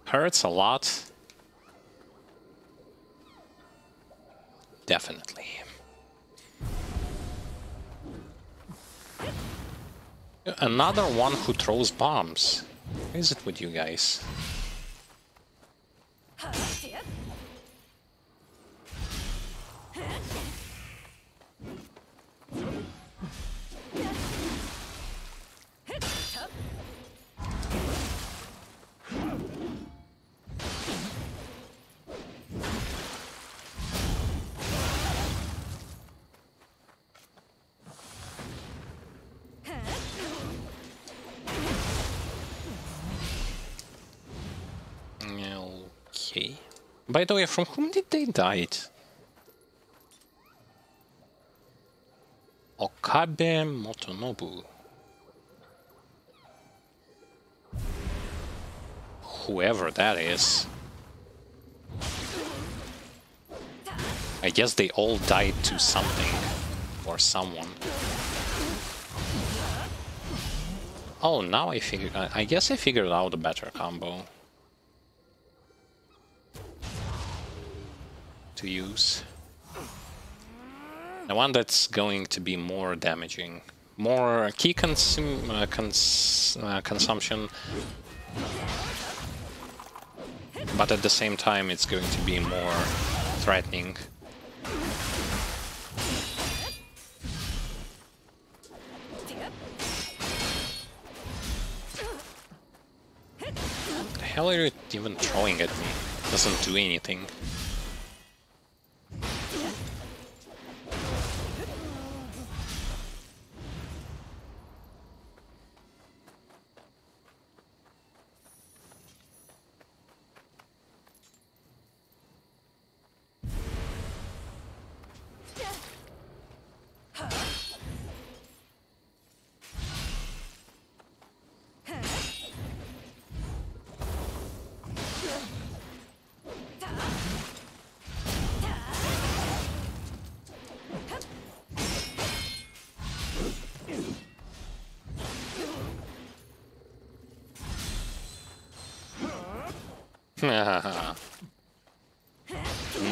A: hurts a lot. Definitely. Another one who throws bombs. What is it with you guys? Okay. By the way, from whom did they die? Okabe Motonobu. Whoever that is. I guess they all died to something or someone. Oh, now I guess I figured out a better combo to use. The one that's going to be more damaging, more key consumption, but at the same time it's going to be more threatening. The hell are you even throwing at me? It doesn't do anything.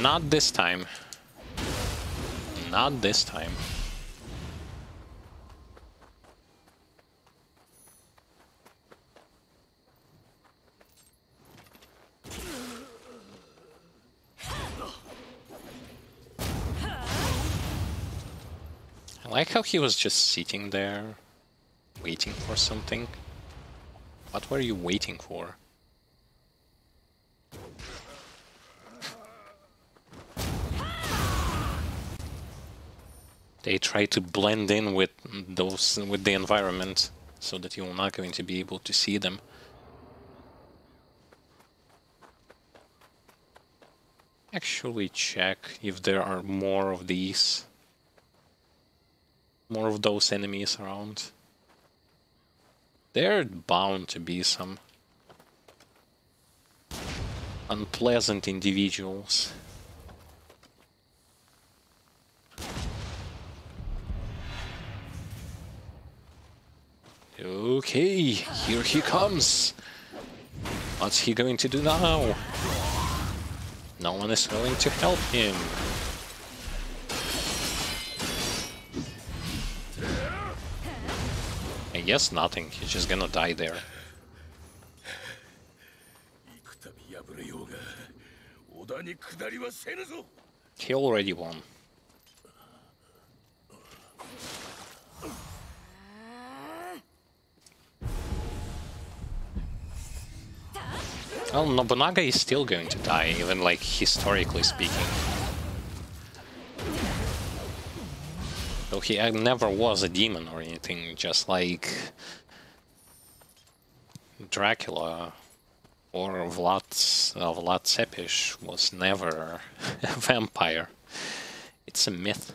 A: Not this time. Not this time. I like how he was just sitting there, waiting for something. What were you waiting for? They try to blend in with the environment so that you're not going to be able to see them. Actually check if there are more of these. More of those enemies around. There are bound to be some unpleasant individuals. Okay, here he comes. What's he going to do now? No one is willing to help him. I guess nothing, he's just gonna die there. He already won. Well, Nobunaga is still going to die, even like historically speaking. Though he never was a demon or anything, just like Dracula or Vlad Tepes was never a vampire. It's a myth.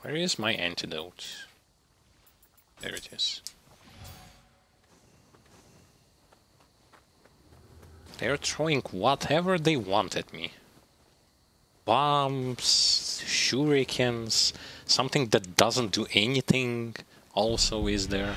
A: Where is my antidote? There it is. They're throwing whatever they want at me. Bombs, shurikens, something that doesn't do anything also is there.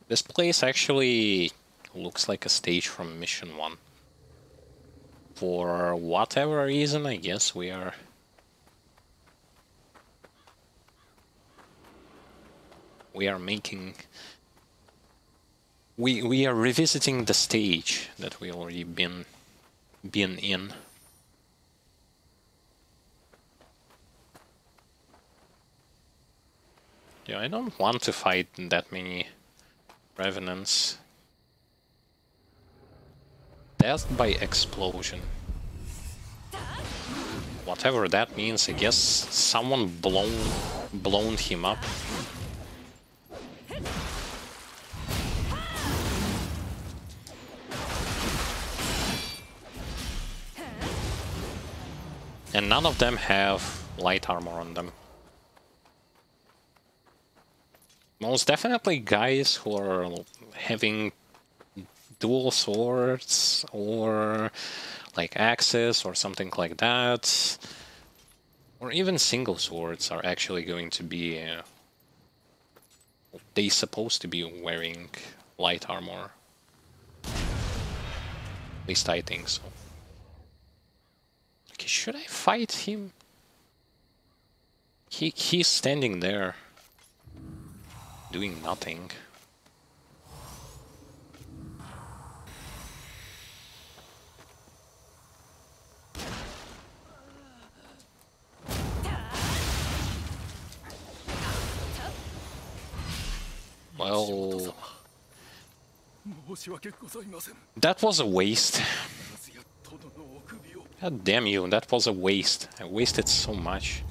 A: This place actually looks like a stage from Mission 1. For whatever reason, I guess we are... We are making... We are revisiting the stage that we already been in. Yeah, I don't want to fight that many revenants. Death by explosion. Whatever that means, I guess someone blown him up. And none of them have light armor on them. Most definitely guys who are having dual swords or like axes or something like that, or even single swords are actually going to be they supposed to be wearing light armor. At least I think so. Okay, should I fight him? He's standing there doing nothing. Well, that was a waste. God damn you, that was a waste. I wasted so much.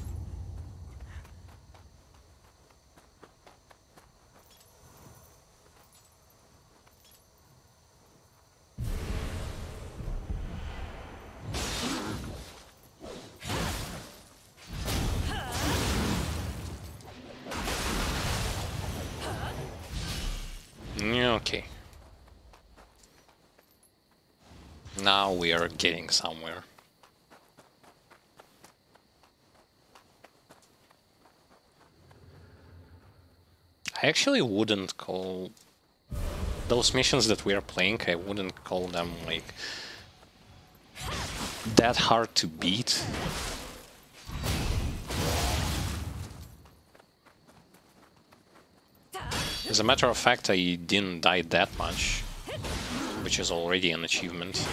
A: Okay. Now we are getting somewhere. I actually wouldn't call those missions that we are playing, I wouldn't call them like that hard to beat. As a matter of fact, I didn't die that much, which is already an achievement.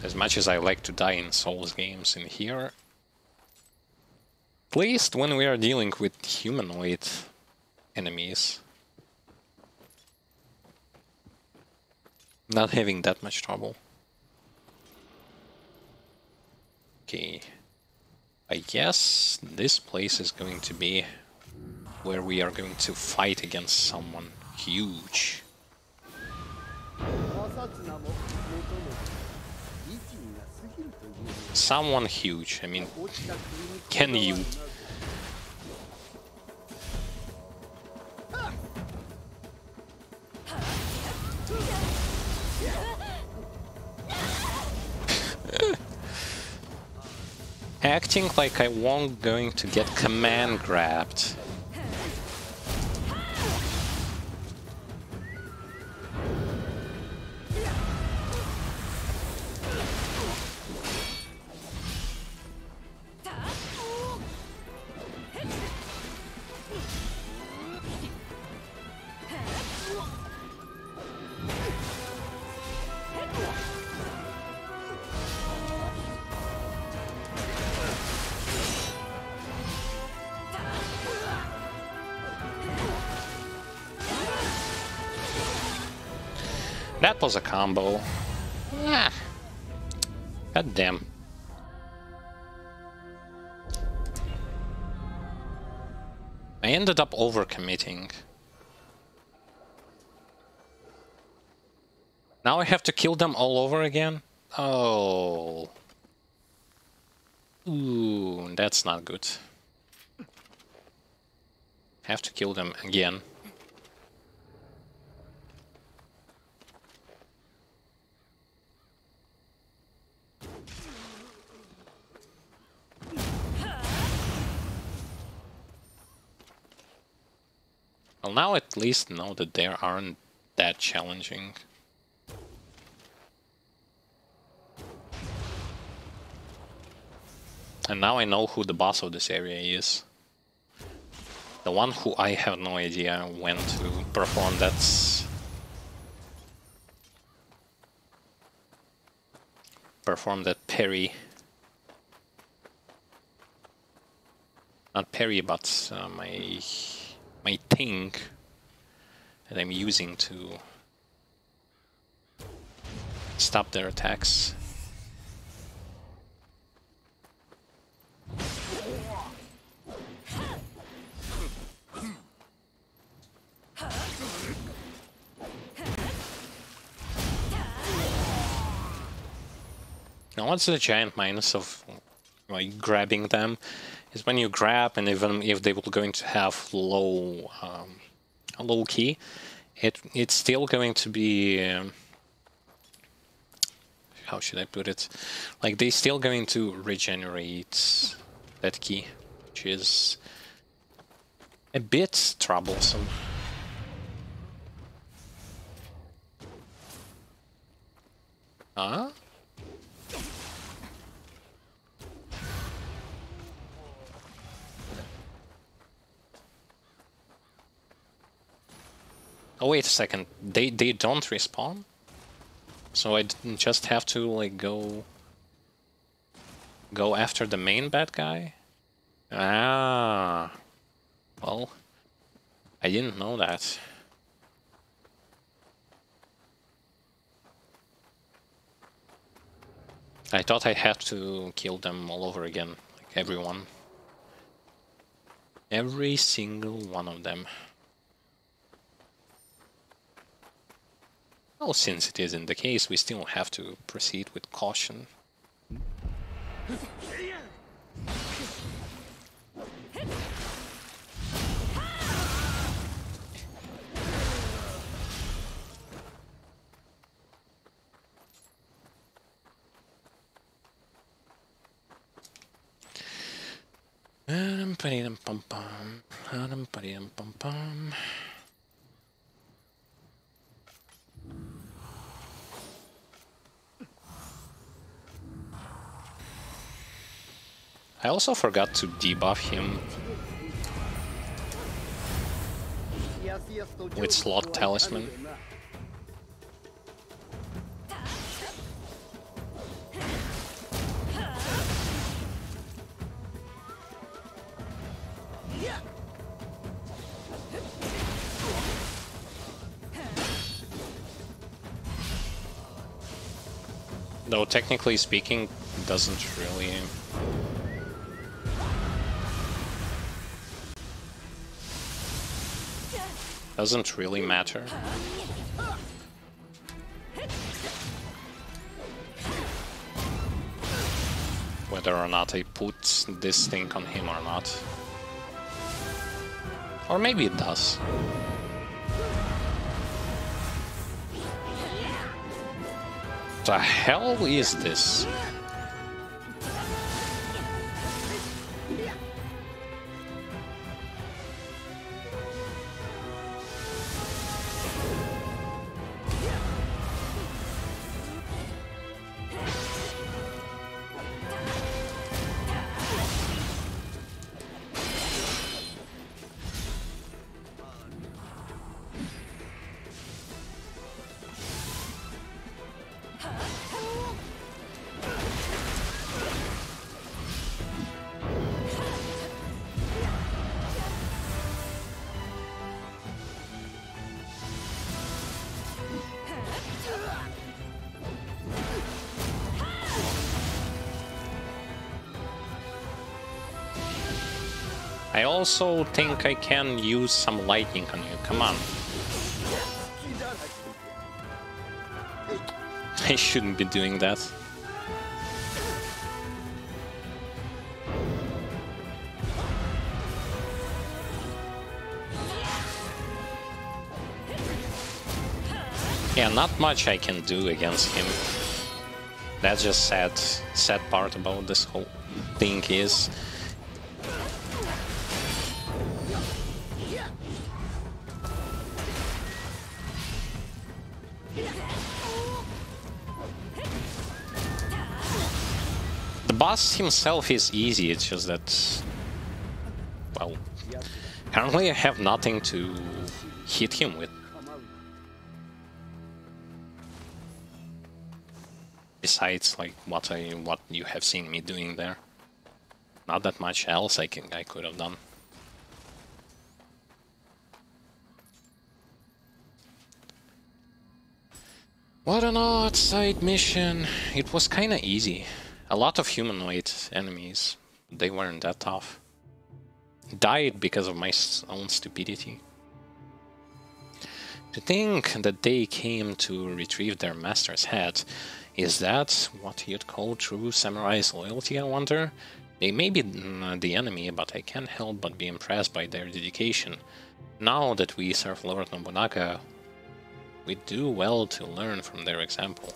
A: As much as I like to die in Souls games, in here, at least when we are dealing with humanoid enemies, not having that much trouble. Okay. I guess this place is going to be where we are going to fight against someone huge. Someone huge, I mean, can you? Acting like I won't going to get command grabbed. That was a combo. Yeah. God damn. I ended up overcommitting. Now I have to kill them all over again? Oh. Ooh, that's not good. Have to kill them again. Well, now at least know that they aren't that challenging. And now I know who the boss of this area is. The one who I have no idea when to perform that parry. Not parry, but my thing that I'm using to stop their attacks. Now, what's the giant minus of like grabbing them is when you grab, and even if they were going to have a low key, it's still going to be how should I put it? Like they're still going to regenerate that key, which is a bit troublesome. Huh? Oh, wait a second. They don't respawn? So I just have to like go after the main bad guy? Ah. Well, I didn't know that. I thought I had to kill them all over again, like everyone. Every single one of them. Well, since it isn't the case, we still have to proceed with caution. I also forgot to debuff him with Slot Talisman. Though technically speaking, it doesn't really matter. Whether or not I put this thing on him or not. Or maybe it does. The hell is this? I also think I can use some lightning on you, come on. I shouldn't be doing that. Yeah, not much I can do against him. That's just sad part about this whole thing is boss himself is easy, it's just that, well, currently I have nothing to hit him with. Besides, like, what you have seen me doing there. Not that much else I could have done. What an odd side mission. It was kinda easy. A lot of humanoid enemies. They weren't that tough. Died because of my own stupidity. To think that they came to retrieve their master's head, is that what you'd call true samurai's loyalty, I wonder? They may be the enemy, but I can't help but be impressed by their dedication. Now that we serve Lord Nobunaga, we do well to learn from their example.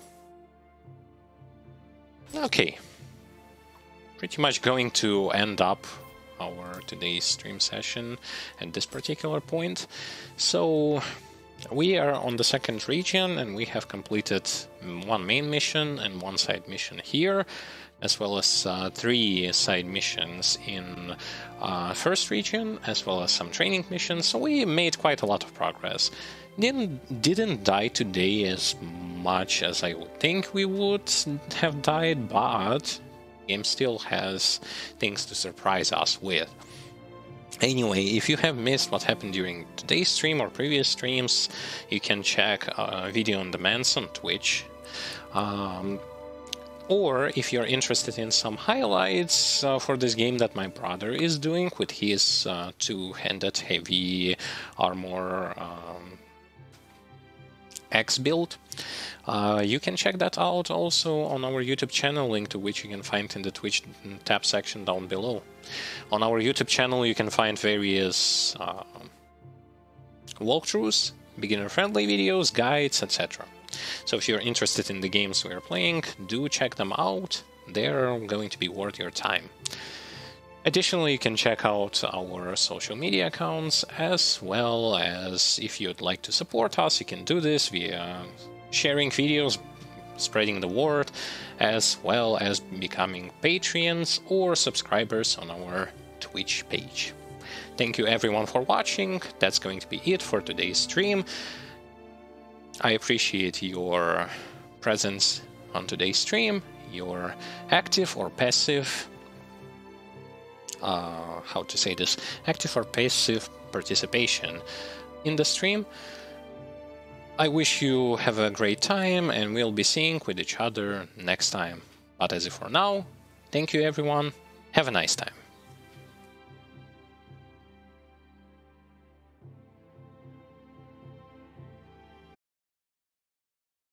A: Okay. Pretty much going to end up our today's stream session at this particular point. So we are on the second region and we have completed one main mission and one side mission here, as well as 3 side missions in first region, as well as some training missions. So we made quite a lot of progress. Didn't die today as much as I would think we would have died, but the game still has things to surprise us with. Anyway, if you have missed what happened during today's stream or previous streams, you can check video on demand on Twitch. Or if you're interested in some highlights for this game that my brother is doing with his two-handed heavy armor X build, you can check that out also on our YouTube channel, link to which you can find in the Twitch tab section down below. On our YouTube channel you can find various walkthroughs, beginner-friendly videos, guides, etc. So if you're interested in the games we are playing, do check them out. They're going to be worth your time. Additionally, you can check out our social media accounts, as well as if you'd like to support us, you can do this via sharing videos, spreading the word, as well as becoming Patreons or subscribers on our Twitch page. Thank you everyone for watching. That's going to be it for today's stream. I appreciate your presence on today's stream, your active or passive active or passive participation in the stream. I wish you have a great time and we'll be seeing with each other next time. But as if for now, thank you everyone, have a nice time.